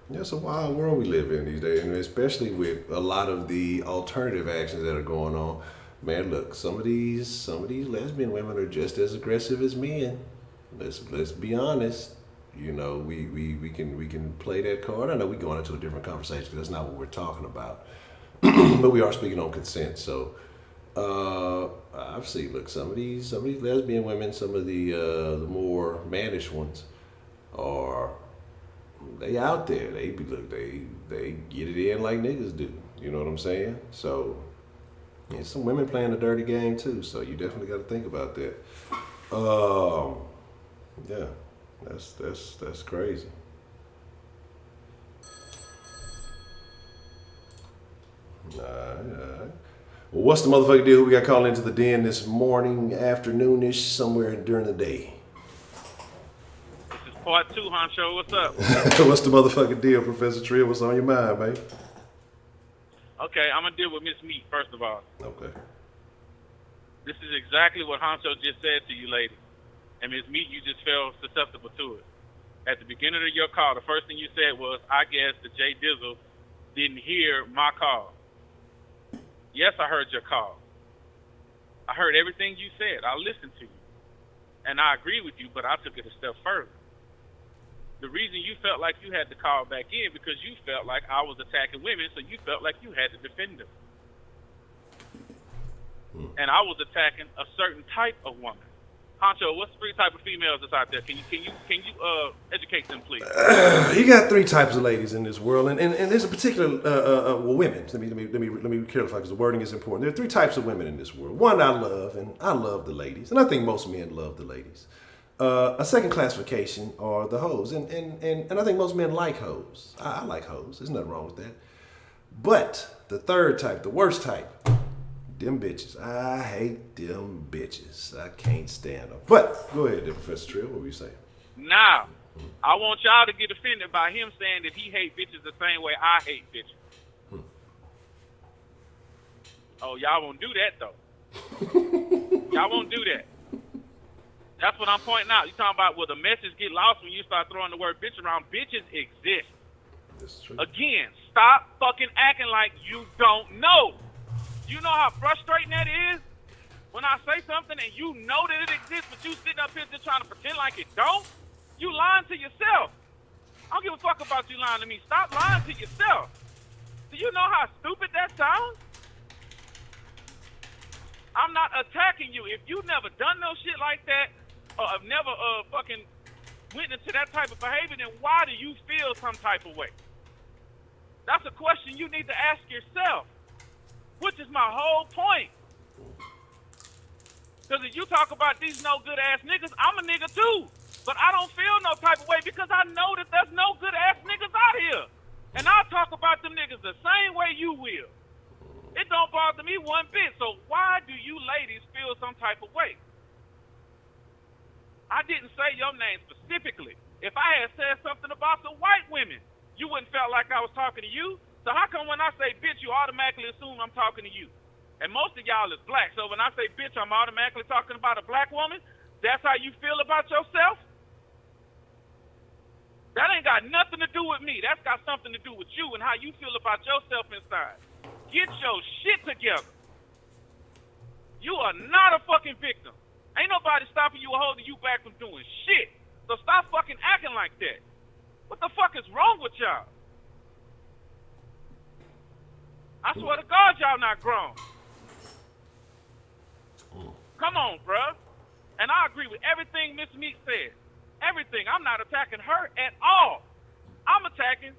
A: Yeah, it's a wild world we live in these days, and especially with a lot of the alternative actions that are going on. Man, look, some of these lesbian women are just as aggressive as men. Let's be honest. You know, we can play that card. I know we're going into a different conversation because that's not what we're talking about. But we are speaking on consent. So I've seen, look, some of these lesbian women, some of the more mannish ones are they out there. They get it in like niggas do. You know what I'm saying? So yeah, some women playing a dirty game too. So you definitely got to think about that. Yeah, that's crazy. All right. Well, what's the motherfucking deal? Who we got calling into the den this morning, afternoonish, somewhere during the day?
D: This is part 2, Honcho. What's up?
A: What's the motherfucking deal, Professor Trill? What's on your mind, man?
D: Okay, I'm gonna deal with Miss Meat first of all.
A: Okay.
D: This is exactly what Honcho just said to you, lady. And Miss Meat, you just fell susceptible to it. At the beginning of your call, the first thing you said was, I guess the J Dizzle didn't hear my call. Yes, I heard your call. I heard everything you said. I listened to you. And I agree with you, but I took it a step further. The reason you felt like you had to call back in because you felt like I was attacking women, so you felt like you had to defend them. And I was attacking a certain type of woman. Honcho, what's the 3 type of females that's out there? Can you educate them, please?
A: You got 3 types of ladies in this world, and there's a particular women. Let me be careful because the wording is important. There are 3 types of women in this world. One I love, and I love the ladies, and I think most men love the ladies. A second classification are the hoes, and I think most men like hoes. I like hoes. There's nothing wrong with that. But the third type, the worst type. Them bitches. I hate them bitches. I can't stand them. But go ahead, Professor Trill. What were you saying?
D: Now, I want y'all to get offended by him saying that he hates bitches the same way I hate bitches. Oh, y'all won't do that, though. Y'all won't do that. That's what I'm pointing out. You talking about, will the message get lost when you start throwing the word bitch around? Bitches exist.
A: That's true.
D: Again, stop fucking acting like you don't know. You know how frustrating that is? When I say something and you know that it exists, but you sitting up here just trying to pretend like it don't? You lying to yourself. I don't give a fuck about you lying to me. Stop lying to yourself. Do you know how stupid that sounds? I'm not attacking you. If you never done no shit like that, or have never fucking went into that type of behavior, then why do you feel some type of way? That's a question you need to ask yourself. Which is my whole point. Because if you talk about these no good ass niggas, I'm a nigga too. But I don't feel no type of way because I know that there's no good ass niggas out here. And I'll talk about them niggas the same way you will. It don't bother me one bit. So why do you ladies feel some type of way? I didn't say your name specifically. If I had said something about the white women, you wouldn't felt like I was talking to you. So how come when I say bitch, you automatically assume I'm talking to you? And most of y'all is black. So when I say bitch, I'm automatically talking about a black woman? That's how you feel about yourself? That ain't got nothing to do with me. That's got something to do with you and how you feel about yourself inside. Get your shit together. You are not a fucking victim. Ain't nobody stopping you or holding you back from doing shit. So stop fucking acting like that. What the fuck is wrong with y'all? I swear to God, y'all not grown. Come on, bruh. And I agree with everything Miss Meek said. Everything. I'm not attacking her at all. I'm attacking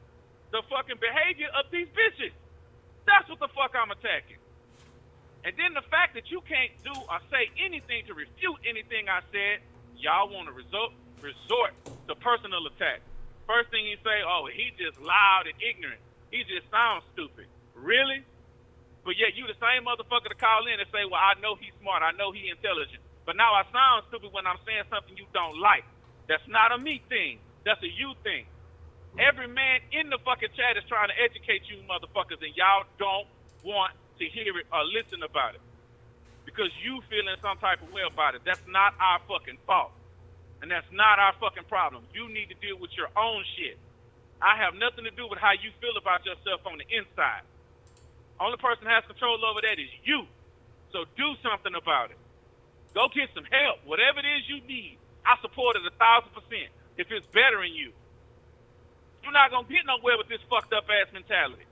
D: the fucking behavior of these bitches. That's what the fuck I'm attacking. And then the fact that you can't do or say anything to refute anything I said, y'all want to resort resort to personal attack. First thing he say, oh, he just loud and ignorant. He just sounds stupid. Really? But yet you the same motherfucker to call in and say, well, I know he's smart. I know he's intelligent. But now I sound stupid when I'm saying something you don't like. That's not a me thing. That's a you thing. Every man in the fucking chat is trying to educate you motherfuckers, and y'all don't want to hear it or listen about it because you feeling some type of way about it. That's not our fucking fault. And that's not our fucking problem. You need to deal with your own shit. I have nothing to do with how you feel about yourself on the inside. Only person that has control over that is you. So do something about it. Go get some help. Whatever it is you need, I support it 1,000% if it's bettering you. You're not going to get nowhere with this fucked up ass mentality.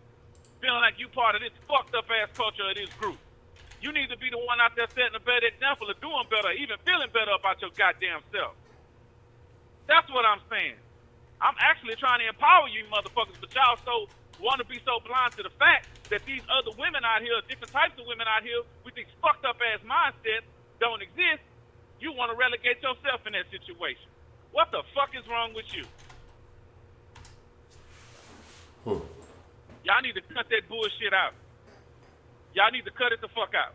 D: Feeling like you part of this fucked up ass culture of this group. You need to be the one out there setting a better example of doing better, even feeling better about your goddamn self. That's what I'm saying. I'm actually trying to empower you motherfuckers, but y'all so want to be so blind to the fact that these other women out here, different types of women out here with these fucked up ass mindsets don't exist. You want to relegate yourself in that situation. What the fuck is wrong with you? Y'all need to cut that bullshit out. Y'all need to cut it the fuck out.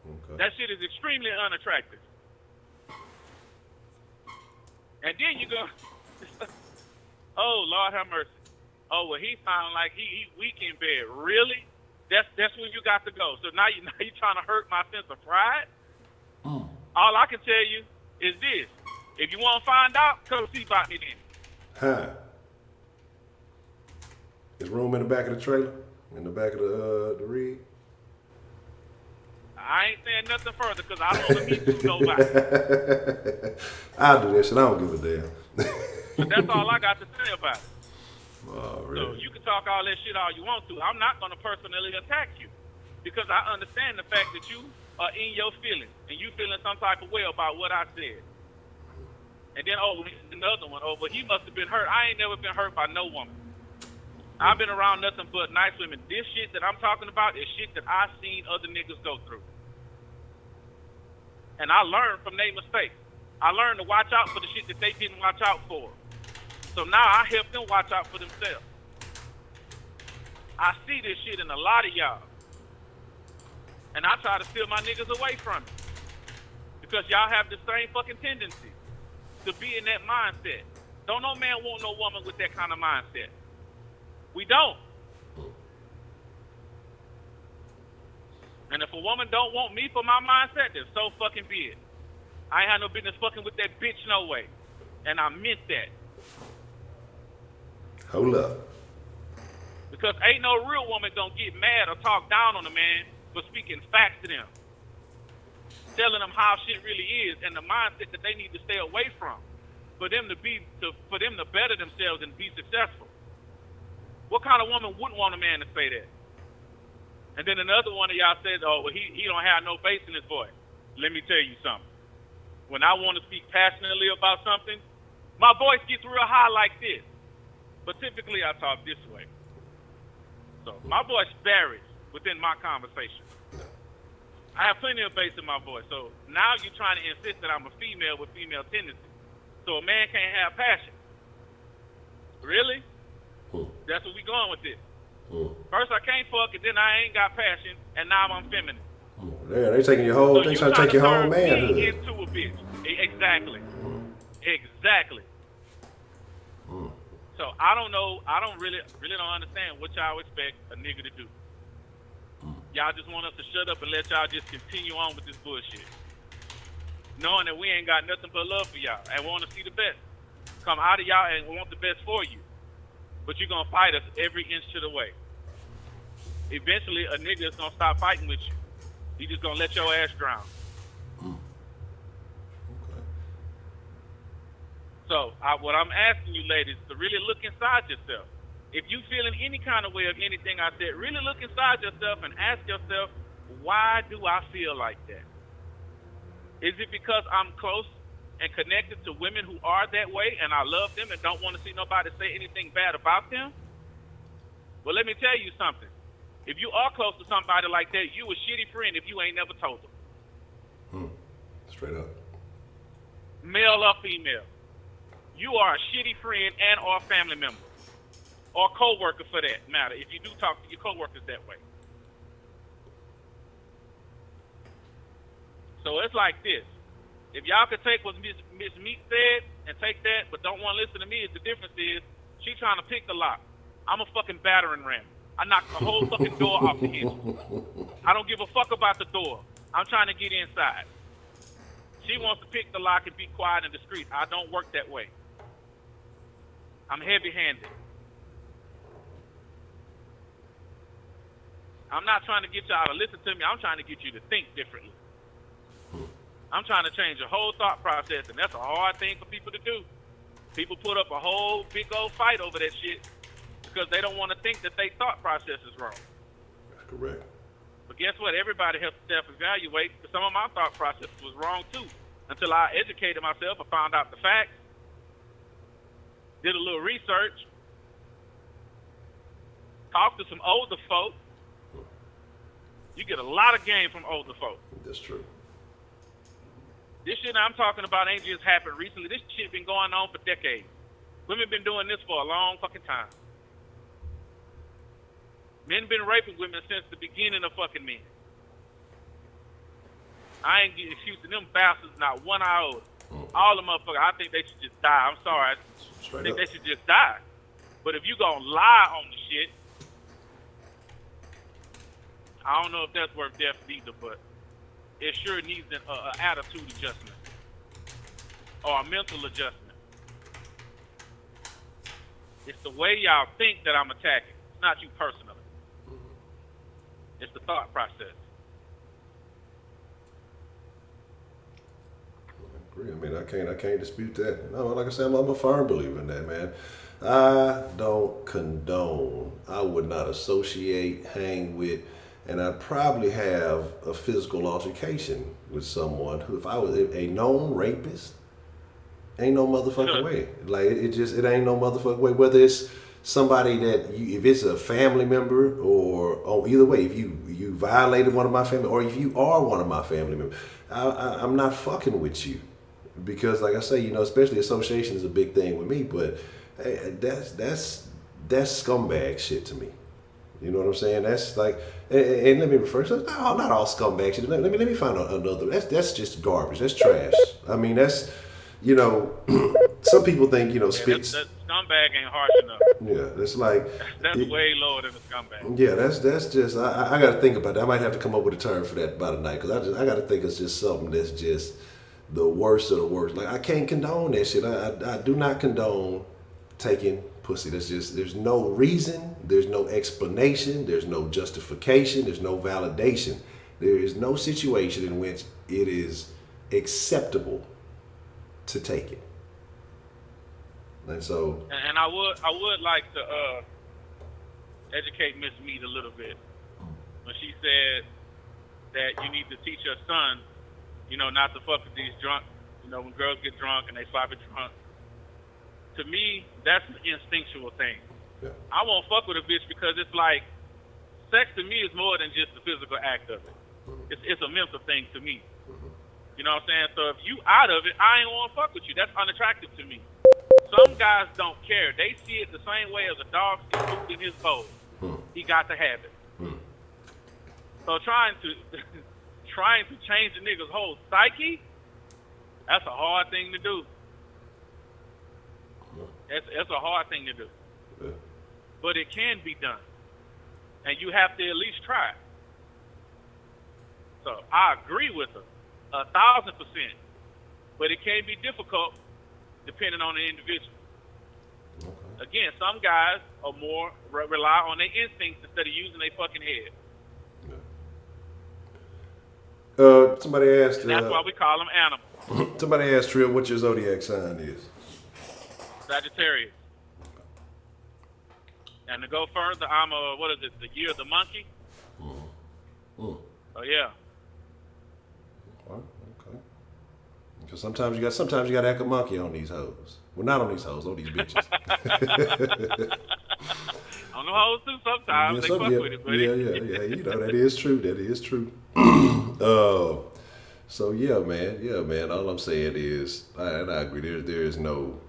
A: Okay.
D: That shit is extremely unattractive. And then you go, oh, Lord have mercy. Oh, well, he sound like he weak in bed. Really? That's where you got to go. So now you trying to hurt my sense of pride? All I can tell you is this. If you want to find out, come see about me then.
A: Huh. There's room in the back of the trailer? In the back of the rig?
D: I ain't saying nothing further because I don't want to meet you nobody.
A: I'll do that shit. I don't give a damn.
D: But that's all I got to say about it.
A: Oh,
D: So
A: really?
D: you can talk all that shit all you want to. I'm not going to personally attack you because I understand the fact that you are in your feelings and you feeling some type of way about what I said. And then, oh, another one. Oh, but he must have been hurt. I ain't never been hurt by no woman. I've been around nothing but nice women. This shit that I'm talking about is shit that I've seen other niggas go through. And I learned from their mistakes. I learned to watch out for the shit that they didn't watch out for. So now I help them watch out for themselves. I see this shit in a lot of y'all. And I try to steer my niggas away from it. Because y'all have the same fucking tendency to be in that mindset. Don't no man want no woman with that kind of mindset. We don't. And if a woman don't want me for my mindset, then so fucking be it. I ain't had no business fucking with that bitch no way. And I meant that.
A: Hold up.
D: Because ain't no real woman gonna get mad or talk down on a man for speaking facts to them. Telling them how shit really is and the mindset that they need to stay away from. For them to better themselves and be successful. What kind of woman wouldn't want a man to say that? And then another one of y'all said, oh, well, he don't have no bass in his voice. Let me tell you something. When I want to speak passionately about something, my voice gets real high like this. But typically I talk this way. So my voice varies within my conversation. I have plenty of bass in my voice. So now you're trying to insist that I'm a female with female tendencies. So a man can't have passion. Really? That's where we going with this. First I can't fuck and then I ain't got passion and now I'm feminine.
A: Yeah, they taking your whole, they trying to take your whole manhood.
D: Me into a bitch. Exactly. Exactly. So I don't know, I don't really don't understand what y'all expect a nigga to do. Y'all just want us to shut up and let y'all just continue on with this bullshit. Knowing that we ain't got nothing but love for y'all and want to see the best come out of y'all and want the best for you. But you're going to fight us every inch of the way. Eventually, a nigga is going to stop fighting with you. He just going to let your ass drown.
A: Okay.
D: So, what I'm asking you ladies to really look inside yourself. If you feeling any kind of way of anything I said, really look inside yourself and ask yourself, why do I feel like that? Is it because I'm close and connected to women who are that way and I love them and don't want to see nobody say anything bad about them? Well, let me tell you something. If you are close to somebody like that, you a shitty friend if you ain't never told them.
A: Straight up.
D: male or female, you are a shitty friend and or family member. Or co-worker for that matter, if you do talk to your co-workers that way. So it's like this. If y'all could take what Miss Meek said and take that, but don't want to listen to me, the difference is she trying to pick the lock. I'm a fucking battering ram. I knocked the whole fucking door off the hinge. I don't give a fuck about the door. I'm trying to get inside. She wants to pick the lock and be quiet and discreet. I don't work that way. I'm heavy-handed. I'm not trying to get y'all to listen to me. I'm trying to get you to think differently. I'm trying to change your whole thought process, and that's a hard thing for people to do. People put up a whole big old fight over that shit because they don't want to think that their thought process is wrong.
A: That's correct.
D: But guess what? Everybody has to self-evaluate because some of my thought process was wrong too until I educated myself and found out the facts, did a little research, talked to some older folk. You get a lot of game from older folk.
A: That's true.
D: This shit I'm talking about ain't just happened recently. This shit been going on for decades. Women been doing this for a long fucking time. Men been raping women since the beginning of fucking men. I ain't getting accused of them bastards not 1 iota. All the motherfuckers, I think they should just die. I'm sorry. I think they should just die. But if you gonna lie on the shit, I don't know if that's worth death either, but it sure needs an attitude adjustment or a mental adjustment. It's the way y'all think that I'm attacking. It's not you personally. It's the thought process.
A: I agree. I mean, I can't dispute that. No, like I said, I'm a firm believer in that, man. I don't condone. I would not associate, hang with, and I'd probably have a physical altercation with someone who, if I was a known rapist, ain't no motherfucking way. Like it ain't no motherfucking way. Whether it's somebody that if it's a family member or either way, if you violated one of my family or if you are one of my family members, I'm not fucking with you because, like I say, especially association is a big thing with me. But hey, that's scumbag shit to me. You know what I'm saying? That's like, and let me refer to no, not all scumbag shit. Let me find another. That's just garbage. That's trash. I mean, that's some people think spit.
D: That scumbag ain't harsh enough.
A: Yeah, that's like
D: that's way lower than a scumbag.
A: Yeah, that's just I got to think about that. I might have to come up with a term for that by tonight because I got to think it's just something that's just the worst of the worst. Like I can't condone that shit. I do not condone taking pussy. There's no reason, there's no explanation, there's no justification, there's no validation. There is no situation in which it is acceptable to take it. And so
D: and I would like to educate Miss Mead a little bit when she said that you need to teach your son, not to fuck with these drunk, when girls get drunk and they sloppy drunk. To me, that's an instinctual thing.
A: Yeah.
D: I won't fuck with a bitch because it's like, sex to me is more than just the physical act of it. It's a mental thing to me. You know what I'm saying? So if you out of it, I ain't want to fuck with you. That's unattractive to me. Some guys don't care. They see it the same way as a dog sees food in his bowl. He got to have it. So trying to change the nigga's whole psyche, that's a hard thing to do. It's a hard thing to do.
A: Yeah.
D: But it can be done. And you have to at least try. So I agree with her 1,000%. But it can be difficult depending on the individual. Okay. Again, some guys are more rely on their instincts instead of using their fucking head.
A: Somebody asked.
D: And that's why we call them animals.
A: Somebody asked Trill what your zodiac sign is.
D: Sagittarius. And to go further, I'm the year of the monkey? Oh, yeah.
A: Okay. Because sometimes you got to act a monkey on these hoes. Well, not on these hoes, on these bitches.
D: On the hoes too sometimes. They fuck with it, buddy.
A: Yeah. That is true. So yeah, man. All I'm saying is, and I agree. There is no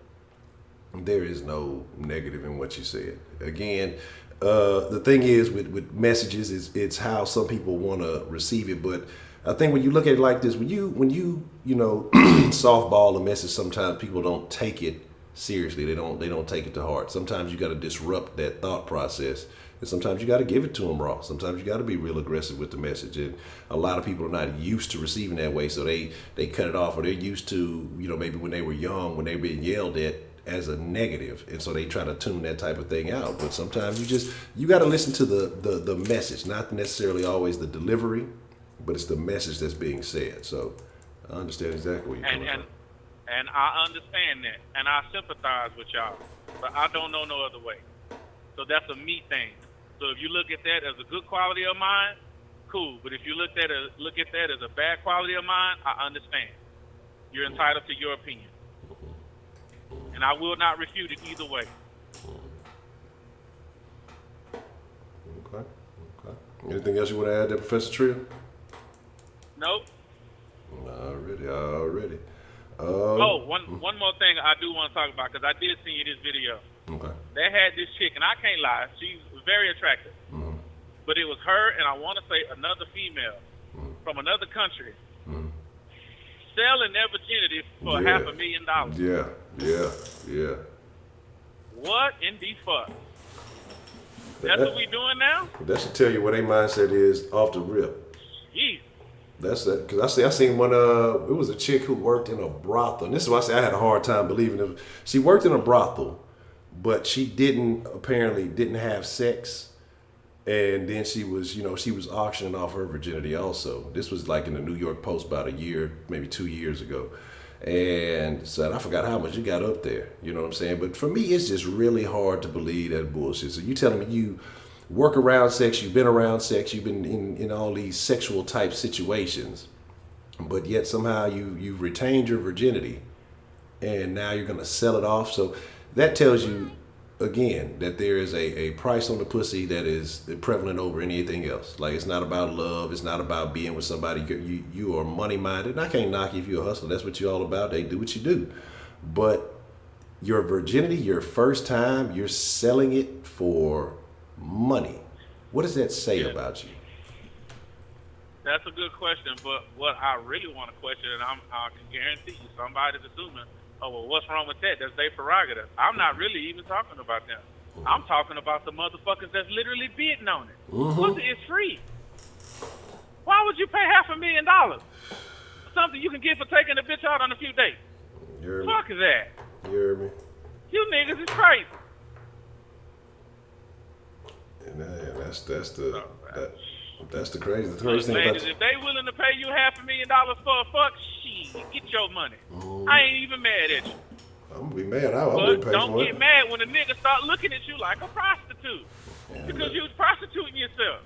A: negative in what you said. Again, the thing is with messages is it's how some people want to receive it. But I think when you look at it like this, when you softball a message, sometimes people don't take it seriously. They don't take it to heart. Sometimes you got to disrupt that thought process. And sometimes you got to give it to them raw. Sometimes you got to be real aggressive with the message. And a lot of people are not used to receiving that way, so they cut it off, or they're used to, maybe when they were young, when they were being yelled at as a negative, and so they try to tune that type of thing out. But sometimes you got to listen to the message, not necessarily always the delivery, but it's the message that's being said. So I understand exactly where you're coming from.
D: And I understand that, and I sympathize with y'all, but I don't know no other way. So that's a me thing. So if you look at that as a good quality of mine, cool. But if you look at that as a bad quality of mine, I understand. You're entitled to your opinion, and I will not refute it either way.
A: Okay. Anything else you want to add there, Professor Trill?
D: Nope.
A: Already.
D: One more thing I do want to talk about, because I did send you this video.
A: Okay.
D: They had this chick, and I can't lie, she's very attractive.
A: Mm-hmm.
D: But it was her, and I want to say another female from another country selling their virginity for $500,000.
A: Yeah.
D: What in the fuck? That's what we doing now?
A: That should tell you what their mindset is off the rip.
D: Jeez.
A: That's that, because I seen one. It was a chick who worked in a brothel, and this is why I say I had a hard time believing it. She worked in a brothel, but she apparently didn't have sex, and then she was auctioning off her virginity also. This was like in the New York Post about a year, maybe 2 years ago, and so I forgot how much it got up there. You know what I'm saying? But for me, it's just really hard to believe that bullshit. So you telling me you work around sex, you've been around sex, you've been in all these sexual type situations, but yet somehow you've retained your virginity, and now you're gonna sell it off. So that tells you again that there is a price on the pussy that is prevalent over anything else. Like, it's not about love, it's not about being with somebody. You are money minded, and I can't knock you if you're a hustler. That's what you're all about. They do what you do, but your virginity, your first time, you're selling it for money. What does that say about you?
D: That's a good question, but what I really want to question, and I can guarantee you somebody's assuming, oh, well, what's wrong with that? That's their prerogative. I'm not really even talking about them. I'm talking about the motherfuckers that's literally bidding on it. Pussy is free. Why would you pay $500,000 for something you can get for taking a bitch out on a few dates? Fuck is that?
A: You hear me?
D: You niggas is crazy.
A: And that's the crazy thing
D: Ladies,
A: about
D: if they willing to pay you $500,000 for a fuck, shit, get your money. I ain't even mad at you.
A: I'm gonna be mad. I wouldn't pay
D: Don't
A: for
D: get
A: it.
D: mad when a nigga start looking at you like a prostitute. Because you was prostituting yourself.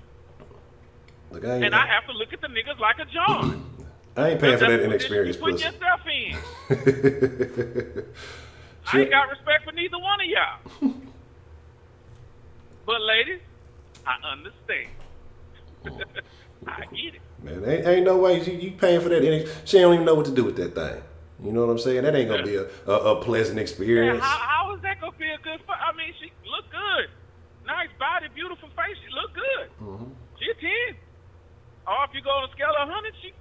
A: Look,
D: And I have to look at the niggas like a John.
A: I ain't paying for that
D: That's what
A: inexperienced
D: you put
A: pussy.
D: yourself in. I ain't got respect for neither one of y'all. But ladies, I understand. I get it.
A: Man, ain't no way you paying for that. She don't even know what to do with that thing. You know what I'm saying? That ain't gonna be a pleasant experience.
D: Man, how is that gonna be a good? I mean, she look good, nice body, beautiful face. She look good. She a 10. Or if you go on a scale of 100, she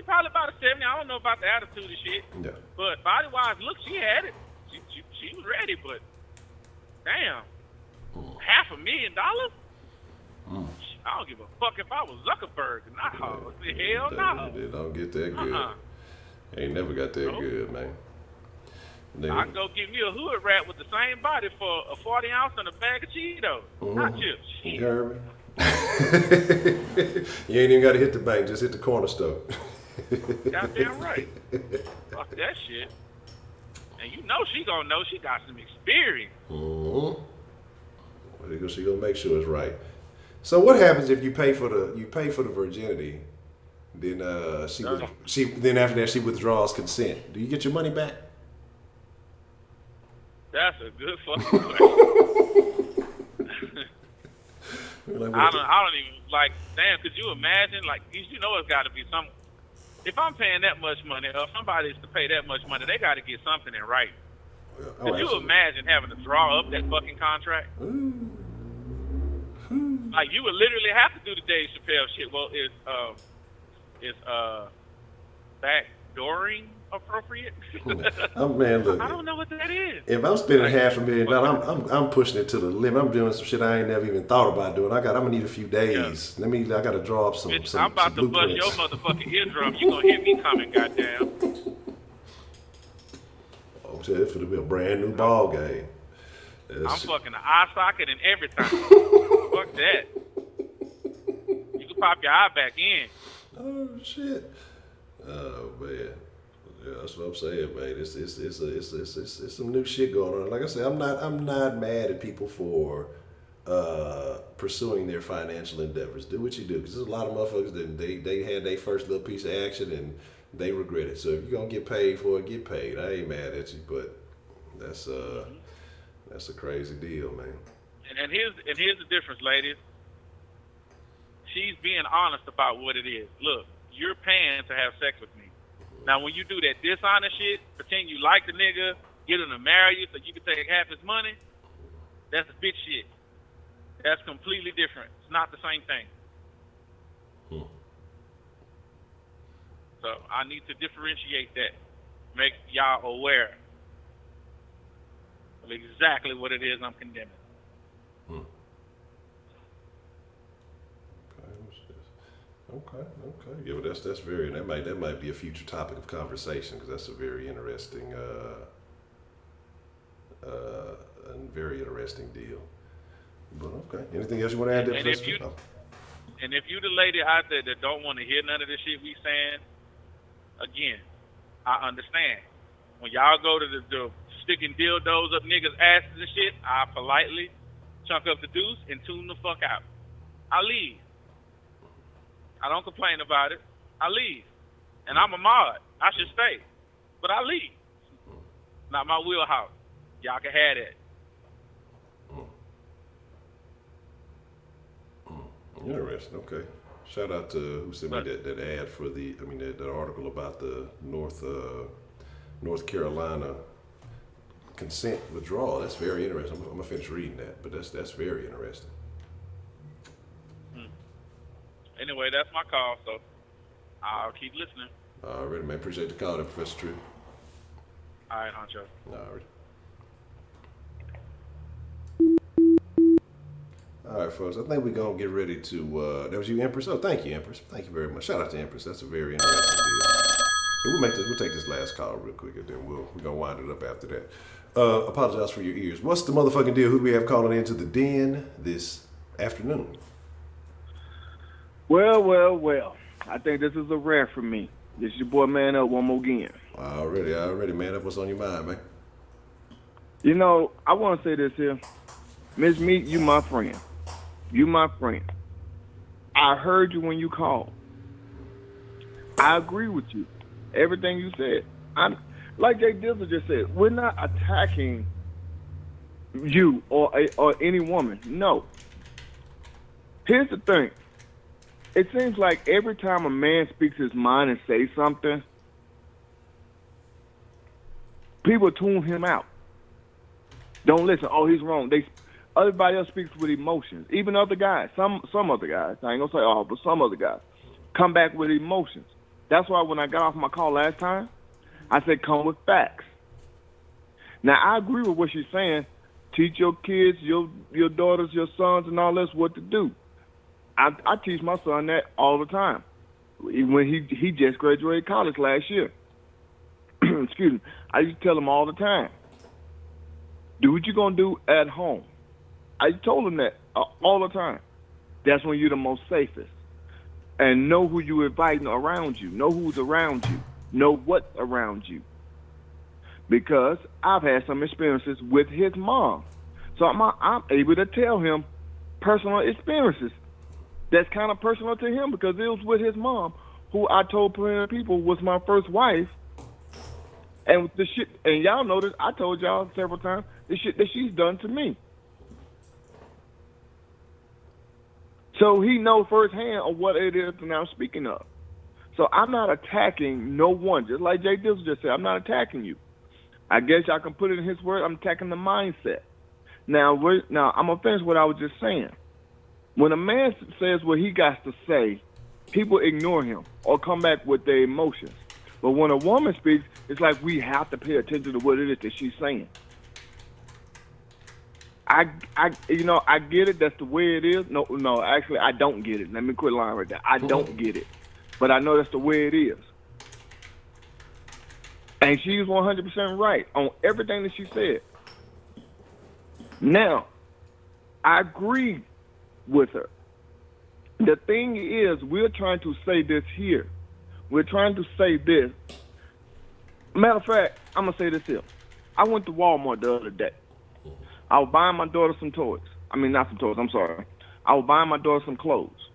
D: probably about a 70. I don't know about the attitude and shit.
A: Yeah.
D: But body wise, look, she had it. She was ready, but damn, $500,000. I don't give a fuck if I was Zuckerberg. Hell no.
A: They don't get that good. Ain't never got that good, man.
D: I can go get me a hood rat with the same body for a 40 ounce and a bag of Cheetos. Not chips.
A: You heard me? You ain't even got to hit the bank. Just hit the corner store.
D: Goddamn right. Fuck that shit. And you know she gonna know she got some experience.
A: Well, she gonna make sure it's right. So what happens if you pay for the virginity, then then after that she withdraws consent? Do you get your money back?
D: That's a good fucking question. I don't even, like, damn, could you imagine? Like, you know it's got to be some if I'm paying that much money, or if somebody's to pay that much money, they got to get something in writing.
A: Oh,
D: Could you imagine having to draw up that fucking contract? Like, you would literally have to do the Dave Chappelle shit. Well, is backdooring appropriate?
A: Man, look.
D: I don't know what that is.
A: If I'm spending $500,000, I'm pushing it to the limit. I'm doing some shit I ain't never even thought about doing. I'm gonna need a few days. I gotta draw up some.
D: Bitch,
A: some
D: I'm about
A: some
D: to bust your motherfucking eardrum. You gonna hear me coming, goddamn.
A: Oh, shit, it's gonna be a brand new ball game.
D: I'm fucking the eye socket and everything. Fuck that. You can pop your eye back in.
A: Oh shit. Oh man. Yeah, that's what I'm saying, man. It's some new shit going on. Like I said, I'm not mad at people for pursuing their financial endeavors. Do what you do, because there's a lot of motherfuckers that they had their first little piece of action and they regret it. So if you're gonna get paid for it, get paid. I ain't mad at you, but that's a crazy deal, man.
D: And here's the difference, ladies. She's being honest about what it is. Look, you're paying to have sex with me. Now, when you do that dishonest shit, pretend you like the nigga, get him to marry you so you can take half his money, that's bitch shit. That's completely different. It's not the same thing. So I need to differentiate that. Make y'all aware of exactly what it is I'm condemning.
A: Okay. Yeah, but that's very. That might be a future topic of conversation, because that's a very interesting, deal. But okay. Anything else you want to add there, Professor?
D: And if you the lady out there that don't want to hear none of this shit we saying, again, I understand. When y'all go to the sticking dildos up niggas' asses and shit, I politely chunk up the deuce and tune the fuck out. I leave. I don't complain about it. I leave. And I'm a mod. I should stay. But I leave. Not my wheelhouse. Y'all can have that.
A: Interesting. Okay. Shout out to who sent me that ad for that article about the North Carolina consent withdrawal. That's very interesting. I'm gonna finish reading that, but that's very interesting.
D: Anyway, that's my call, so I'll keep listening.
A: All right, man. Appreciate the call there, Professor True.
D: All right, Honcho.
A: All right, folks. I think we're going to get ready to... that was you, Empress? Oh, thank you, Empress. Thank you very much. Shout out to Empress. That's a very interesting deal. We'll take this last call real quick, and then we're going to wind it up after that. Apologize for your ears. What's the motherfucking deal? Who do we have calling into the den this afternoon?
E: Well. I think this is a rare for me. This is your boy Man Up one more again.
A: Already, Man Up. What's on your mind, man?
E: You know, I want to say this here. Miss Meat, you my friend. You my friend. I heard you when you called. I agree with you. Everything you said. Like Jay Dizzle just said, we're not attacking you or any woman. No. Here's the thing. It seems like every time a man speaks his mind and says something, people tune him out. Don't listen. Oh, he's wrong. Everybody else speaks with emotions. Even other guys, some other guys, I ain't gonna say all, but some other guys come back with emotions. That's why when I got off my call last time, I said come with facts. Now I agree with what she's saying. Teach your kids, your daughters, your sons, and all this what to do. I teach my son that all the time. When he just graduated college last year. Excuse me. I used to tell him all the time, do what you're going to do at home. I told him that all the time. That's when you're the most safest. And know who you're inviting around you. Know who's around you. Know what's around you. Because I've had some experiences with his mom. So I'm able to tell him personal experiences. That's kind of personal to him because it was with his mom, who I told plenty of people was my first wife. And the shit, and y'all know this, I told y'all several times, the shit that she's done to me. So he knows firsthand of what it is that I'm speaking of. So I'm not attacking no one. Just like Jay Dizzle just said, I'm not attacking you. I guess y'all can put it in his word. I'm attacking the mindset. Now I'm gonna finish what I was just saying. When a man says what he got to say, people ignore him or come back with their emotions. But when a woman speaks, it's like we have to pay attention to what it is that she's saying. I get it. That's the way it is. No, actually, I don't get it. Let me quit lying right there. I don't get it, but I know that's the way it is. And she's 100% right on everything that she said. Now, I agree with her. The thing is, we're trying to say this here. We're trying to say this. Matter of fact, I'm going to say this here. I went to Walmart the other day. I was buying my daughter some toys. I mean, not some toys, I'm sorry. I was buying my daughter some clothes.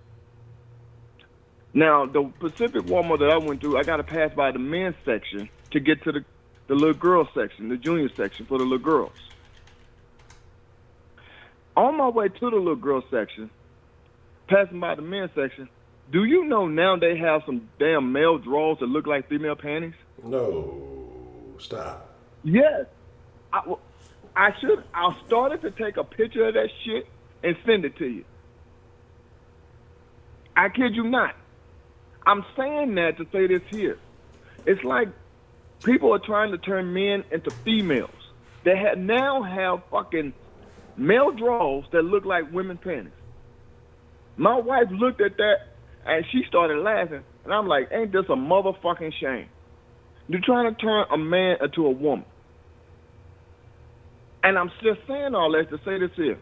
E: Now, the Pacific Walmart that I went to, I got to pass by the men's section to get to the little girl section, the junior section for the little girls. On my way to the little girl section, passing by the men's section, do you know now they have some damn male drawers that look like female panties?
A: No, stop.
E: Yes. I started to take a picture of that shit and send it to you. I kid you not. I'm saying that to say this here. It's like people are trying to turn men into females. They now have fucking male drawers that look like women's panties. My wife looked at that and she started laughing. And I'm like, ain't this a motherfucking shame? You're trying to turn a man into a woman. And I'm just saying all that to say this here.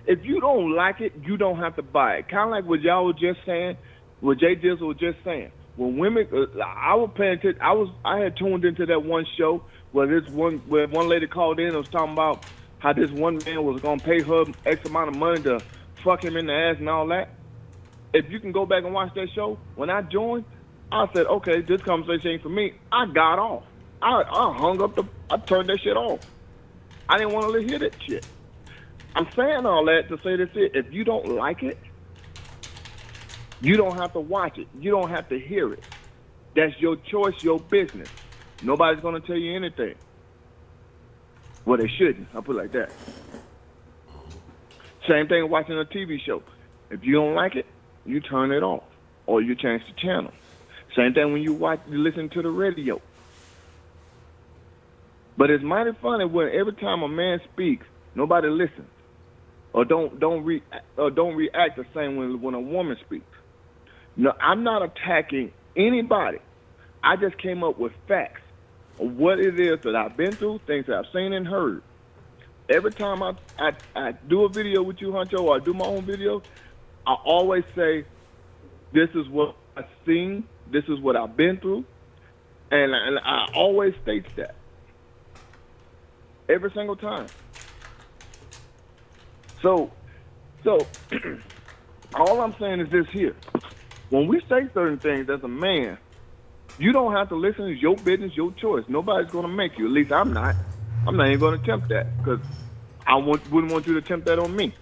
E: If you don't like it, you don't have to buy it. Kind of like what y'all were just saying, what Jay Dizzle was just saying. When women, I was paying attention. I had tuned into that one show where one lady called in and was talking about how this one man was gonna pay her X amount of money to fuck him in the ass and all that. If you can go back and watch that show, when I joined, I said, okay, this conversation ain't for me. I got off. I hung up I turned that shit off. I didn't want to hear that shit. I'm saying all that to say this here. If you don't like it, you don't have to watch it. You don't have to hear it. That's your choice, your business. Nobody's going to tell you anything. Well, they shouldn't. I'll put it like that. Same thing with watching a TV show. If you don't like it, you turn it off or you change the channel. Same thing when you listen to the radio. But it's mighty funny when every time a man speaks, nobody listens or don't react the same when a woman speaks. No, I'm not attacking anybody. I just came up with facts of what it is that I've been through, things that I've seen and heard. Every time I do a video with you, Honcho, or I do my own video, I always say, this is what I've seen, this is what I've been through, and I always state that. Every single time. So all I'm saying is this here. When we say certain things as a man, you don't have to listen. It's your business, your choice. Nobody's going to make you. At least I'm not. I'm not even going to attempt that because I wouldn't want you to attempt that on me.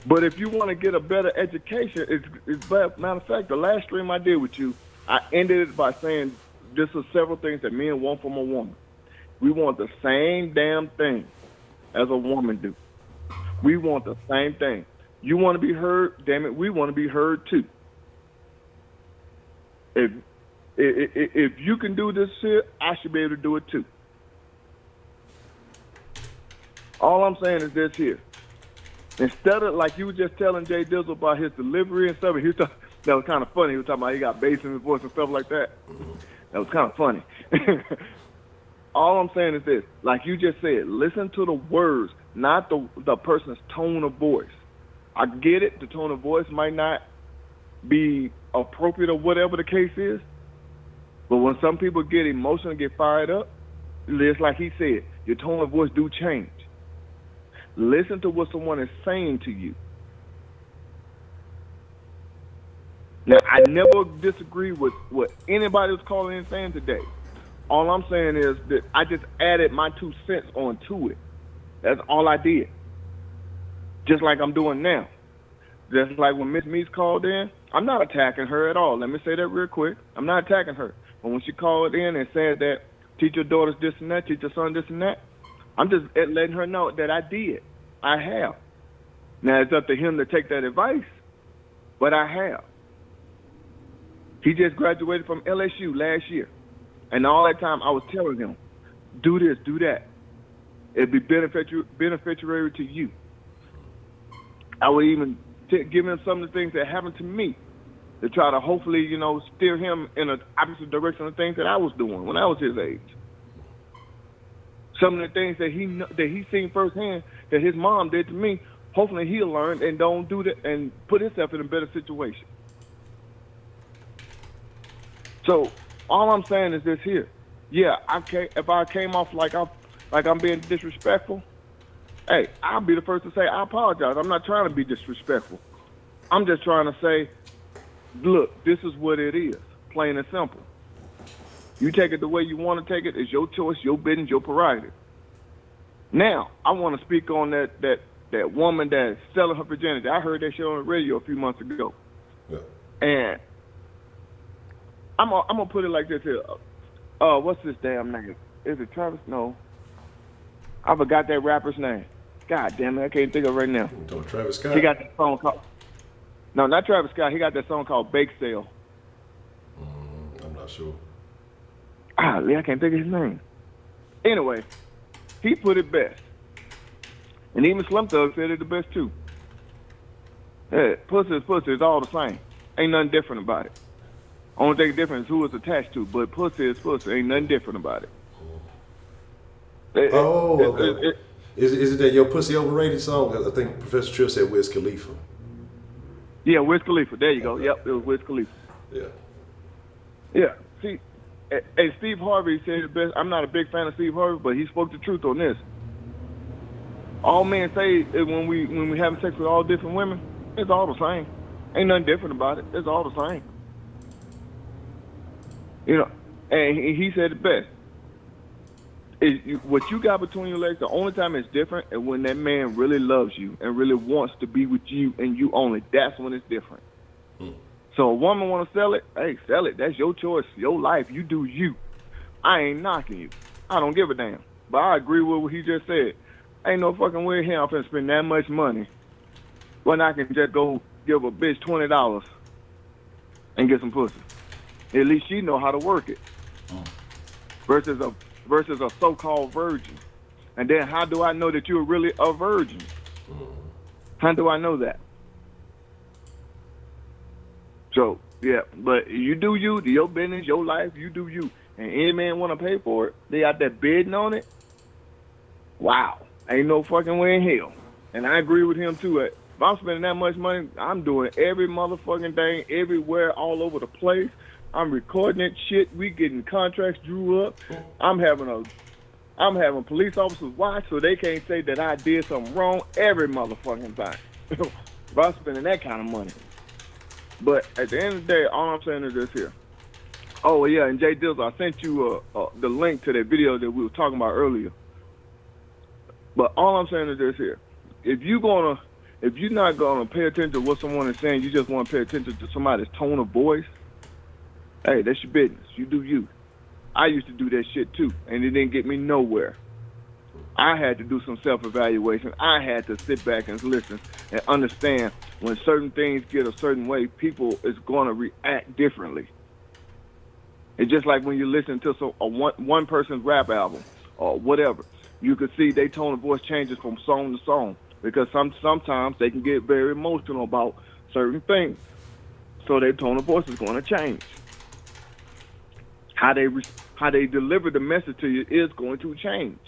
E: But if you want to get a better education, it's matter of fact, the last stream I did with you, I ended it by saying this are several things that men want from a woman. We want the same damn thing as a woman do. We want the same thing. You want to be heard, damn it, we want to be heard too. If you can do this shit, I should be able to do it too. All I'm saying is this here. Instead of, like you were just telling Jay Dizzle about his delivery and stuff, that was kind of funny. He was talking about he got bass in his voice and stuff like that. That was kind of funny. All I'm saying is this, like you just said, listen to the words, not the person's tone of voice. I get it, the tone of voice might not be appropriate or whatever the case is, but when some people get emotional, get fired up, it's like he said, your tone of voice do change. Listen to what someone is saying to you. Now, I never disagree with what anybody was calling and saying today. All I'm saying is that I just added my 2 cents onto it. That's all I did. Just like I'm doing now. Just like when Miss Meeks called in, I'm not attacking her at all. Let me say that real quick. I'm not attacking her. But when she called in and said that teach your daughters this and that, teach your son this and that, I'm just letting her know that I did. I have. Now it's up to him to take that advice, but I have. He just graduated from LSU last year. And all that time I was telling him, do this, do that. It'd be beneficiary to you. I would even give him some of the things that happened to me to try to hopefully, steer him in an opposite direction of things that I was doing when I was his age. Some of the things that he seen firsthand that his mom did to me, hopefully he'll learn and don't do that and put himself in a better situation. So all I'm saying is this here. Yeah, if I came off like I'm being disrespectful, hey, I'll be the first to say I apologize. I'm not trying to be disrespectful. I'm just trying to say, look, this is what it is, plain and simple. You take it the way you want to take it. It's your choice, your business, your prerogative. Now, I want to speak on that woman that's selling her virginity. I heard that show on the radio a few months ago.
A: Yeah.
E: And I'm gonna put it like this here. What's this damn name? Is it Travis? No. I forgot that rapper's name. God damn it, I can't think of it right now.
A: You talking Travis Scott?
E: He got that song called... No, not Travis Scott. He got that song called Bake Sale.
A: I'm not sure.
E: I can't think of his name. Anyway, he put it best. And even Slim Thug said it the best too. Yeah, pussy is pussy. It's all the same. Ain't nothing different about it. Only thing different is who it's attached to. But pussy is pussy. Ain't nothing different about it.
A: Okay. Is it that Your Pussy Overrated song? I think Professor Trill said Wiz Khalifa.
E: Yeah, Wiz Khalifa. There you go. Yep, it was Wiz Khalifa.
A: Yeah.
E: Yeah. See, and Steve Harvey said the best. I'm not a big fan of Steve Harvey, but he spoke the truth on this. All men say is when we having sex with all different women, it's all the same. Ain't nothing different about it. It's all the same. And he said it best. What you got between your legs, the only time it's different is when that man really loves you and really wants to be with you and you only. That's when it's different. So a woman want to sell it, hey, sell it. That's your choice, your life. You do you. I ain't knocking you. I don't give a damn. But I agree with what he just said. Ain't no fucking way here I'm finna spend that much money when I can just go give a bitch $20 and get some pussy. At least she know how to work it. Versus a so-called virgin. And then how do I know that you're really a virgin? How do I know that? So, yeah, but you do you, your business, your life, you do you. And any man want to pay for it, they out there bidding on it. Wow. Ain't no fucking way in hell. And I agree with him, too. If I'm spending that much money, I'm doing every motherfucking thing, everywhere, all over the place. I'm recording that shit. We getting contracts drew up. I'm having police officers watch so they can't say that I did something wrong every motherfucking time. If I'm spending that kind of money. But at the end of the day, all I'm saying is this here. Oh, yeah, and Jay Dills, I sent you the link to that video that we were talking about earlier. But all I'm saying is this here. If you're not gonna pay attention to what someone is saying, you just want to pay attention to somebody's tone of voice, hey, that's your business. You do you. I used to do that shit too, and it didn't get me nowhere. I had to do some self-evaluation. I had to sit back and listen and understand when certain things get a certain way, people is going to react differently. It's just like when you listen to one person's rap album or whatever. You can see their tone of voice changes from song to song because sometimes they can get very emotional about certain things. So their tone of voice is going to change. How they deliver the message to you is going to change.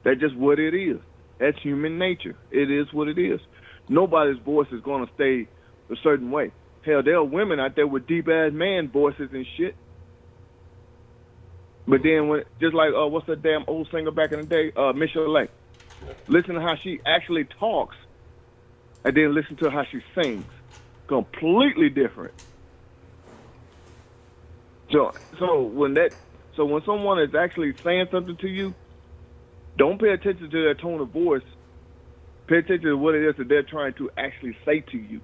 E: That's just what it is. That's human nature. It is what it is. Nobody's voice is going to stay a certain way. Hell, there are women out there with deep-ass man voices and shit. But then, just like, what's that damn old singer back in the day? Michelle Lay. Listen to how she actually talks and then listen to how she sings. Completely different. So when someone is actually saying something to you, don't pay attention to their tone of voice Pay attention to what it is that they're trying to actually say to you.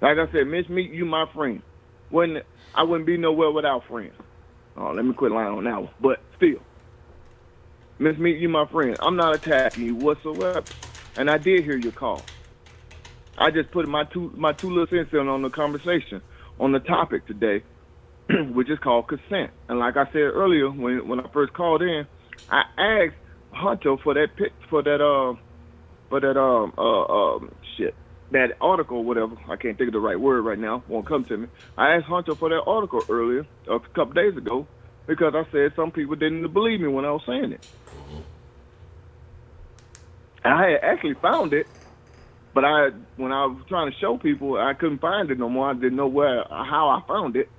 E: Like I said, Miss Meat, you my friend. I wouldn't be nowhere without friends. Oh, let me quit lying on that one. But still, Miss Meat, you my friend. I'm not attacking you whatsoever. And I did hear your call. I just put my two little cents in on the conversation on the topic today, which is called consent. And like I said earlier, when I first called in, I asked Honcho for that article, whatever. I can't think of the right word right now. Won't come to me. I asked Honcho for that article earlier, a couple days ago, because I said some people didn't believe me when I was saying it. I had actually found it, but when I was trying to show people, I couldn't find it no more. I didn't know how I found it.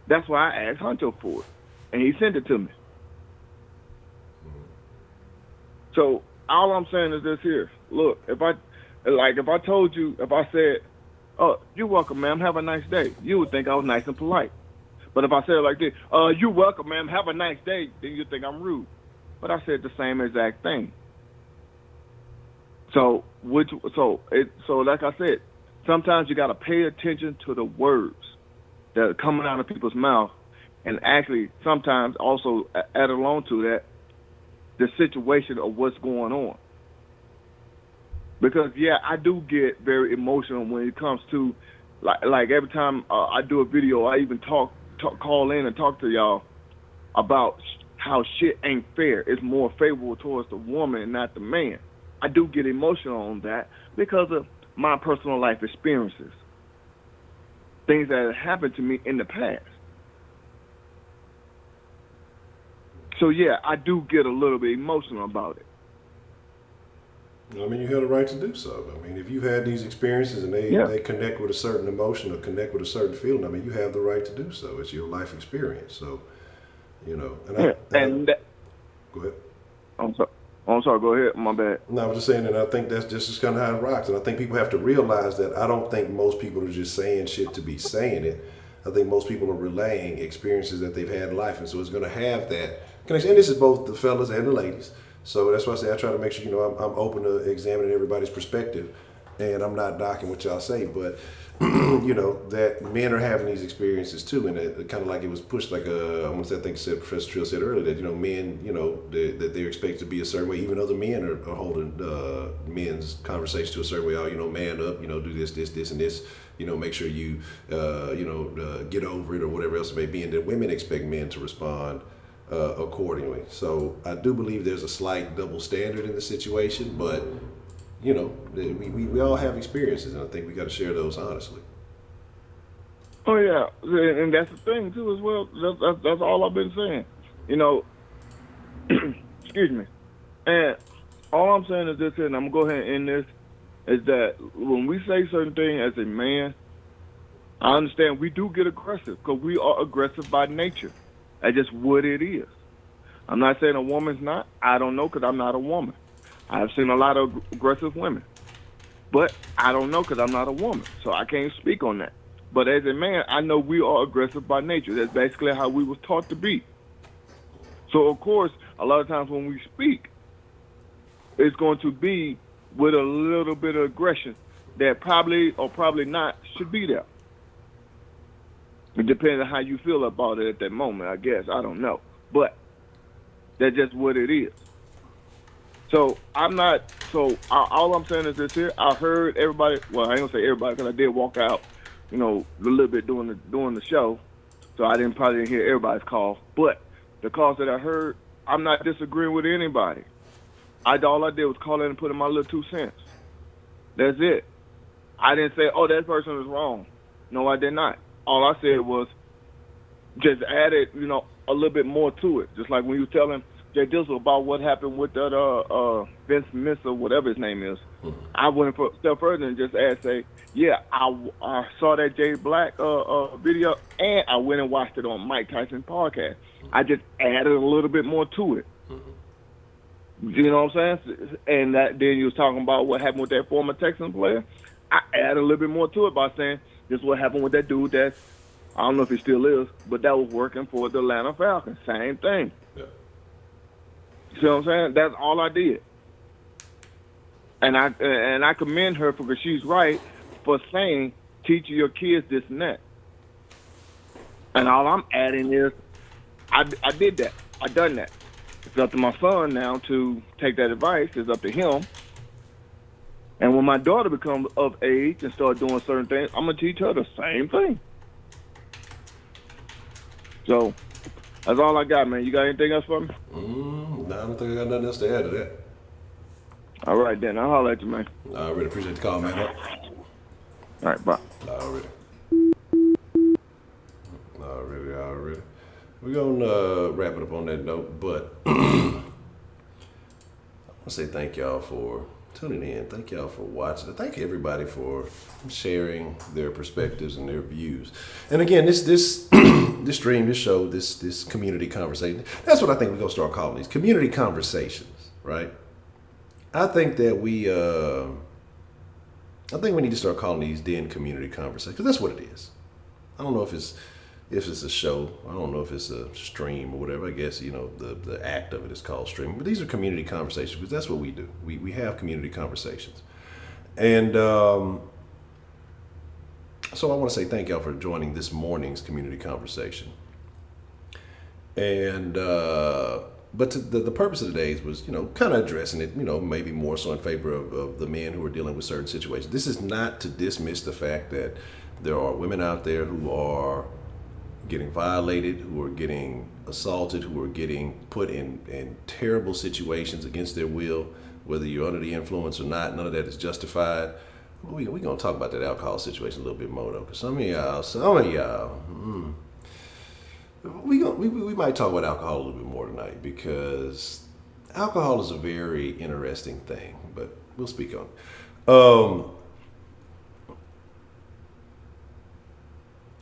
E: That's why I asked Honcho for it, and he sent it to me. So all I'm saying is this here. Look, if I said, "Oh, you're welcome, ma'am. Have a nice day," you would think I was nice and polite. But if I said it like this, "You're welcome, ma'am. Have a nice day," then you think I'm rude. But I said the same exact thing. So like I said, sometimes you got to pay attention to the words that are coming out of people's mouth, and actually sometimes also add along to that the situation of what's going on. Because I do get very emotional when it comes to like every time I do a video, I even call in and talk to y'all about how shit ain't fair. It's more favorable towards the woman and not the man. I do get emotional on that because of my personal life experiences, things that have happened to me in the past. So I do get a little bit emotional about it.
A: I mean, you have the right to do so. I mean, if you've had these experiences and they connect with a certain emotion or connect with a certain feeling, I mean, you have the right to do so. It's your life experience. So, go ahead.
E: I'm sorry, go ahead. My bad.
A: No, I was just saying, and I think that's just kind of how it rocks. And I think people have to realize that I don't think most people are just saying shit to be saying it. I think most people are relaying experiences that they've had in life. And so it's going to have that connection. And this is both the fellas and the ladies. So that's why I say I try to make sure, I'm open to examining everybody's perspective, and I'm not knocking what y'all say, but that men are having these experiences too, and it kind of like it was pushed like I think Professor Trill said earlier that men, that they're expected to be a certain way, even other men are holding men's conversation to a certain way. Man up, do this, and this, make sure you, get over it or whatever else it may be, and that women expect men to respond accordingly. So I do believe there's a slight double standard in the situation, but we all have experiences, and I think we got to share those honestly.
E: Oh yeah, and that's the thing too as well. That's all I've been saying. Excuse me. And all I'm saying is this, and I'm gonna go ahead and end this, is that when we say certain things as a man, I understand we do get aggressive because we are aggressive by nature. That's just what it is. I'm not saying a woman's not. I don't know because I'm not a woman. I've seen a lot of aggressive women. But I don't know because I'm not a woman. So I can't speak on that. But as a man, I know we are aggressive by nature. That's basically how we was taught to be. So, of course, a lot of times when we speak, it's going to be with a little bit of aggression that probably or probably not should be there. It depends on how you feel about it at that moment, I guess. I don't know. But that's just what it is. So all I'm saying is this here. I heard everybody, well, I ain't gonna say everybody because I did walk out, a little bit during the show. So I probably didn't hear everybody's call. But the calls that I heard, I'm not disagreeing with anybody. All I did was call in and put in my little 2 cents. That's it. I didn't say, oh, that person is wrong. No, I did not. All I said was just added, a little bit more to it. Just like when you were telling Jay Dizzle about what happened with that Vince Miss or whatever his name is. Mm-hmm. I went a step further and just say, I saw that Jay Black video and I went and watched it on Mike Tyson's podcast. I just added a little bit more to it. Mm-hmm. You know what I'm saying? And then you was talking about what happened with that former Texans player. I added a little bit more to it by saying this is what happened with that dude I don't know if he still is, but that was working for the Atlanta Falcons. Same thing. Yeah. You see what I'm saying? That's all I did. And I commend her because she's right for saying teach your kids this and that. And all I'm adding is I did that. I done that. It's up to my son now to take that advice. It's up to him. And when my daughter becomes of age and start doing certain things, I'm gonna teach her the same thing. So that's all I got, man. You got anything else for me?
A: No, I don't think I got nothing else to add to that.
E: All right, then. I'll holler at you, man.
A: I really appreciate the call, man.
E: All right, bye.
A: Already. We're gonna wrap it up on that note, but I want to say thank y'all for tuning in. Thank y'all for watching. Thank everybody for sharing their perspectives and their views. And again, this this stream, this show, this community conversation. That's what I think we're gonna start calling these community conversations, right? I think that we need to start calling these den community conversations because that's what it is. I don't know if it's a show. I don't know if it's a stream or whatever. I guess, the act of it is called streaming. But these are community conversations because that's what we do. We have community conversations. And so I want to say thank y'all for joining this morning's community conversation. And but the purpose of today's was, kind of addressing it, maybe more so in favor of the men who are dealing with certain situations. This is not to dismiss the fact that there are women out there who are getting violated, who are getting assaulted, who are getting put in terrible situations against their will, whether you're under the influence or not. None of that is justified. We're going to talk about that alcohol situation a little bit more, though, because some of y'all, we might talk about alcohol a little bit more tonight, because alcohol is a very interesting thing, but we'll speak on it.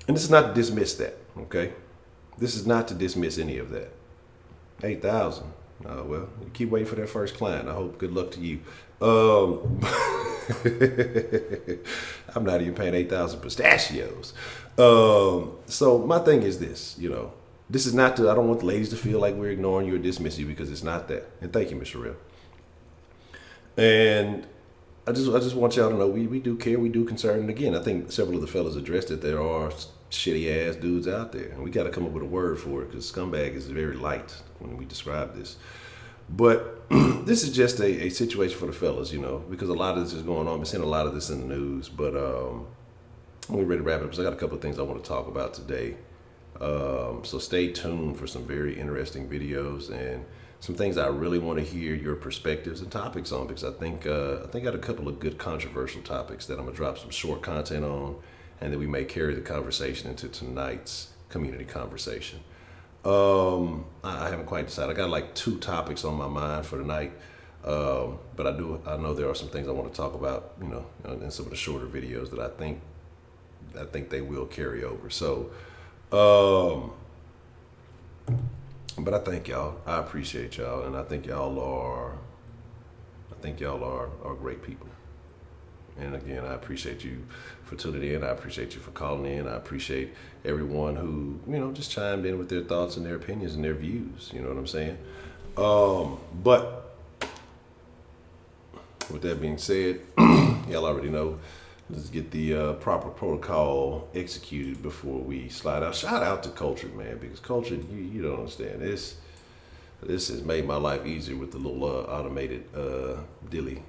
A: And this is not to dismiss that, okay? This is not to dismiss any of that. 8,000. Well, you keep waiting for that first client. I hope good luck to you. I'm not even paying 8,000 pistachios. So my thing is this, this is not to, I don't want the ladies to feel like we're ignoring you or dismissing you, because it's not that. And thank you, Ms. Sherrill. And I just want y'all to know we do care, we do concern. And again, I think several of the fellas addressed it. There are shitty ass dudes out there, and we got to come up with a word for it, because scumbag is very light when we describe this. But this is just a situation for the fellas, because a lot of this is going on. We're seeing a lot of this in the news. But we're ready to wrap it up, because I got a couple of things I want to talk about today. So stay tuned for some very interesting videos and some things I really want to hear your perspectives and topics on, because I think I got a couple of good controversial topics that I'm gonna drop some short content on, and then we may carry the conversation into tonight's community conversation. I haven't quite decided. I got like 2 topics on my mind for tonight, but I know there are some things I want to talk about, in some of the shorter videos that I think they will carry over. So, but I thank y'all. I appreciate y'all, and I think y'all are great people. And again, I appreciate you for tuning in. I appreciate you for calling in. I appreciate everyone who, just chimed in with their thoughts and their opinions and their views. You know what I'm saying? But with that being said, y'all already know, let's get the proper protocol executed before we slide out. Shout out to Culture, man, because Culture, you don't understand. This has made my life easier with the little automated dilly,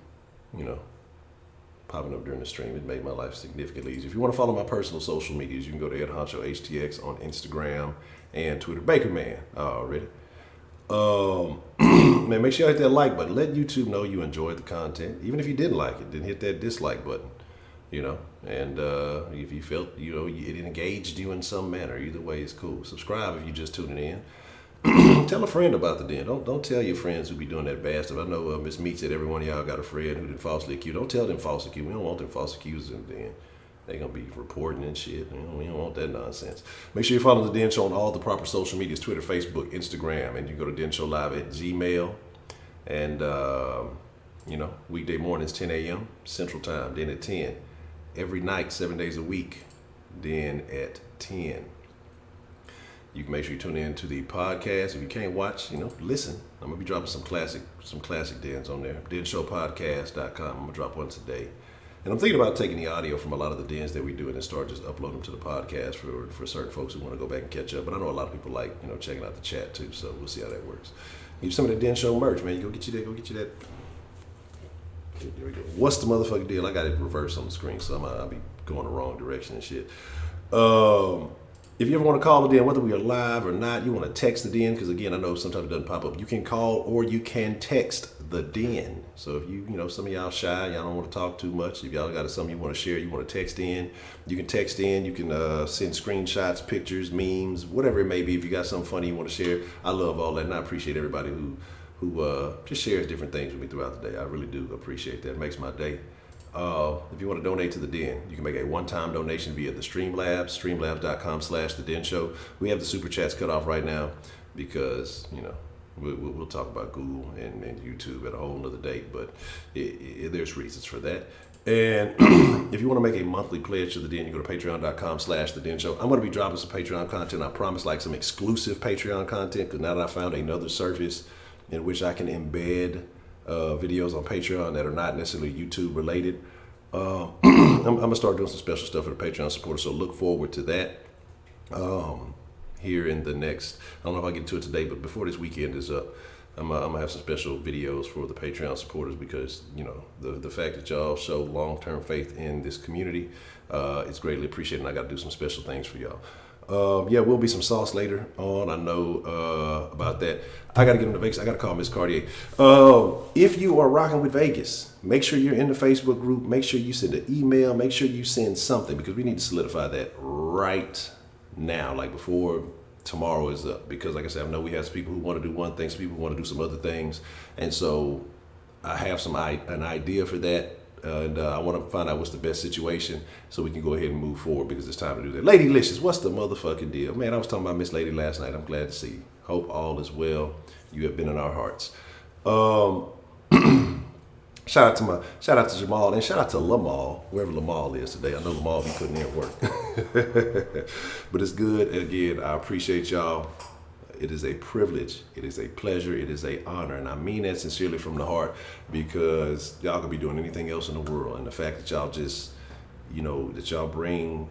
A: popping up during the stream. It made my life significantly easier. If you want to follow my personal social medias, you can go to Honcho HTX on Instagram and Twitter. Baker Man already. Man, make sure you hit that like button. Let YouTube know you enjoyed the content, even if you didn't like it. Didn't hit that dislike button. And if you felt, it engaged you in some manner, either way is cool. Subscribe if you're just tuning in. Tell a friend about the den. Don't tell your friends who be doing that bad stuff. I know Miss Meat said every one of y'all got a friend who did falsely accused. Don't tell them falsely accused. We don't want them false accused in the den. They're going to be reporting and shit. We don't want that nonsense. Make sure you follow the Den Show on all the proper social medias, Twitter, Facebook, Instagram, and you go to Den Show Live at Gmail. And, weekday mornings, 10 a.m. Central Time, then at 10. Every night, 7 days a week, then at 10. You can make sure you tune in to the podcast. If you can't watch, listen. I'm gonna be dropping some classic dens on there. denshowpodcast.com. I'm gonna drop one today. And I'm thinking about taking the audio from a lot of the dens that we do and then start just uploading them to the podcast for certain folks who want to go back and catch up. But I know a lot of people like, checking out the chat too. So we'll see how that works. Get some of that Den Show merch, man. You go get you that. There we go. What's the motherfucking deal? I got it reversed on the screen, so I'll be going the wrong direction and shit. If you ever want to call the den, whether we are live or not, you want to text the den, because again, I know sometimes it doesn't pop up. You can call or you can text the den. So if some of y'all shy, y'all don't want to talk too much. If y'all got something you want to share, you want to text in, you can text in. You can send screenshots, pictures, memes, whatever it may be. If you got something funny you want to share, I love all that, and I appreciate everybody who just shares different things with me throughout the day. I really do appreciate that. It makes my day. If you want to donate to the Den, you can make a one-time donation via the Streamlabs, streamlabs.com/the Den Show. We have the super chats cut off right now because, we'll talk about Google and YouTube at a whole nother date, but there's reasons for that. And if you want to make a monthly pledge to the Den, you go to patreon.com/the Den Show. I'm going to be dropping some Patreon content. I promise, like some exclusive Patreon content, because now that I found another service in which I can embed videos on Patreon that are not necessarily YouTube related. I'm gonna start doing some special stuff for the Patreon supporters, so look forward to that here in the next, I don't know if I'll get to it today, but before this weekend is up, I'm gonna have some special videos for the Patreon supporters, because the fact that y'all show long-term faith in this community, it's greatly appreciated, and I got to do some special things for y'all. Will be some sauce later on. I know about that. I got to get into Vegas. I got to call Miss Cartier. If you are rocking with Vegas, make sure you're in the Facebook group. Make sure you send an email. Make sure you send something, because we need to solidify that right now, like before tomorrow is up. Because like I said, I know we have some people who want to do one thing, some people who want to do some other things. And so I have an idea for that. And I want to find out what's the best situation so we can go ahead and move forward, because it's time to do that. Lady Licious, what's the motherfucking deal? Man, I was talking about Miss Lady last night. I'm glad to see you. Hope all is well. You have been in our hearts. Shout out to Jamal, and shout out to Lamal, wherever Lamal is today. I know Lamal be putting in work. But it's good. And again, I appreciate y'all. It is a privilege, it is a pleasure, it is an honor, and I mean that sincerely from the heart, because y'all could be doing anything else in the world, and the fact that y'all just, that y'all bring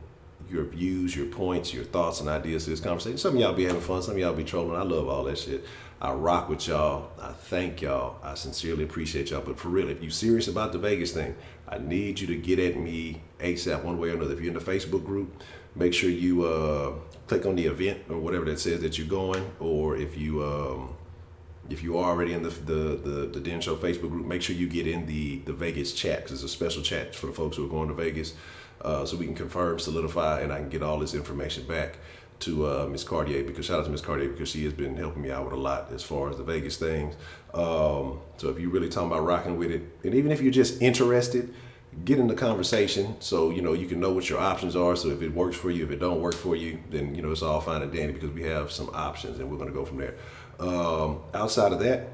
A: your views, your points, your thoughts and ideas to this conversation. Some of y'all be having fun, some of y'all be trolling. I love all that shit. I rock with y'all. I thank y'all. I sincerely appreciate y'all. But for real, if you're serious about the Vegas thing, I need you to get at me ASAP, one way or another. If you're in the Facebook group, make sure you click on the event or whatever that says that you're going, or if you are already in the Den Show Facebook group, make sure you get in the Vegas chat, because it's a special chat for the folks who are going to Vegas, so we can confirm, solidify, and I can get all this information back to Miss Cartier, because shout out to Miss Cartier, because she has been helping me out with a lot as far as the Vegas things. So if you're really talking about rocking with it, and even if you're just interested, get in the conversation so you can know what your options are. So if it works for you, if it don't work for you, then it's all fine and dandy, because we have some options and we're going to go from there. Outside of that,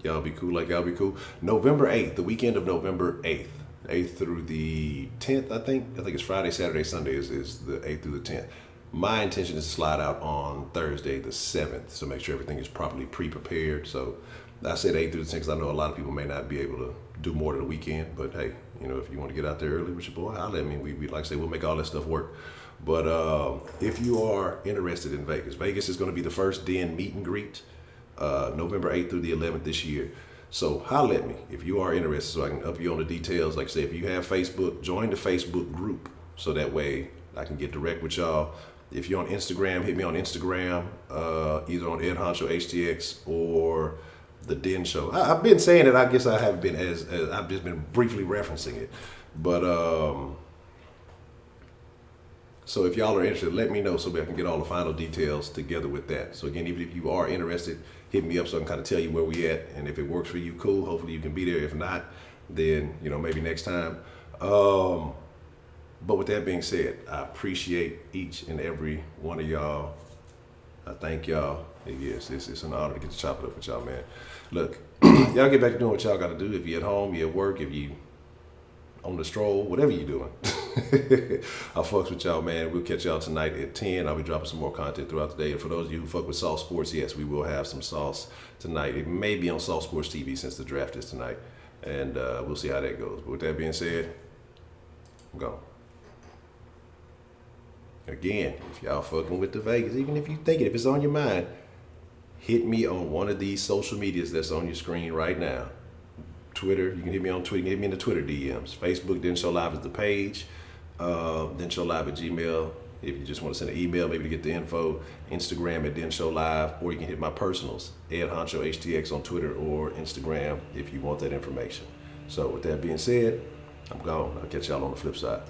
A: y'all be cool like y'all be cool. November 8th, the weekend of November 8th through the 10th, I think it's Friday, Saturday, Sunday is the 8th through the 10th. My intention is to slide out on Thursday the 7th, so make sure everything is properly pre-prepared. So I said 8th through the 10th because I know a lot of people may not be able to do more than a weekend, but hey, if you want to get out there early with your boy, holla at me. We like I say, we'll make all that stuff work. But if you are interested in Vegas is going to be the first Den meet and greet, November 8th through the 11th this year. So holla at me if you are interested, so I can up you on the details. Like I say, if you have Facebook, join the Facebook group, so that way I can get direct with y'all. If you're on Instagram, hit me on Instagram, either on Ed Honcho HTX or the Den Show. I've been saying it. I guess I haven't been as I've just been briefly referencing it. But so if y'all are interested, let me know so I can get all the final details together with that. So again, even if you are interested, hit me up so I can kind of tell you where we at. And if it works for you, cool. Hopefully you can be there. If not, then maybe next time. But with that being said, I appreciate each and every one of y'all. I thank y'all. Yes, it's an honor to get to chop it up with y'all, man. Look, y'all get back to doing what y'all got to do. If you're at home, you're at work, if you on the stroll, whatever you're doing. I fucks with y'all, man. We'll catch y'all tonight at 10. I'll be dropping some more content throughout the day. And for those of you who fuck with Sauce Sports, yes, we will have some sauce tonight. It may be on Sauce Sports TV since the draft is tonight. And we'll see how that goes. But with that being said, I'm gone. Again, if y'all fucking with the Vegas, even if you think it, if it's on your mind, hit me on one of these social medias that's on your screen right now. Twitter, you can hit me on Twitter, hit me in the Twitter DMs. Facebook, Didn't Show Live is the page. Didn't Show Live at Gmail. If you just want to send an email, maybe to get the info. Instagram at Didn't Show Live, or you can hit my personals, Ed Honcho HTX on Twitter or Instagram if you want that information. So with that being said, I'm gone. I'll catch y'all on the flip side.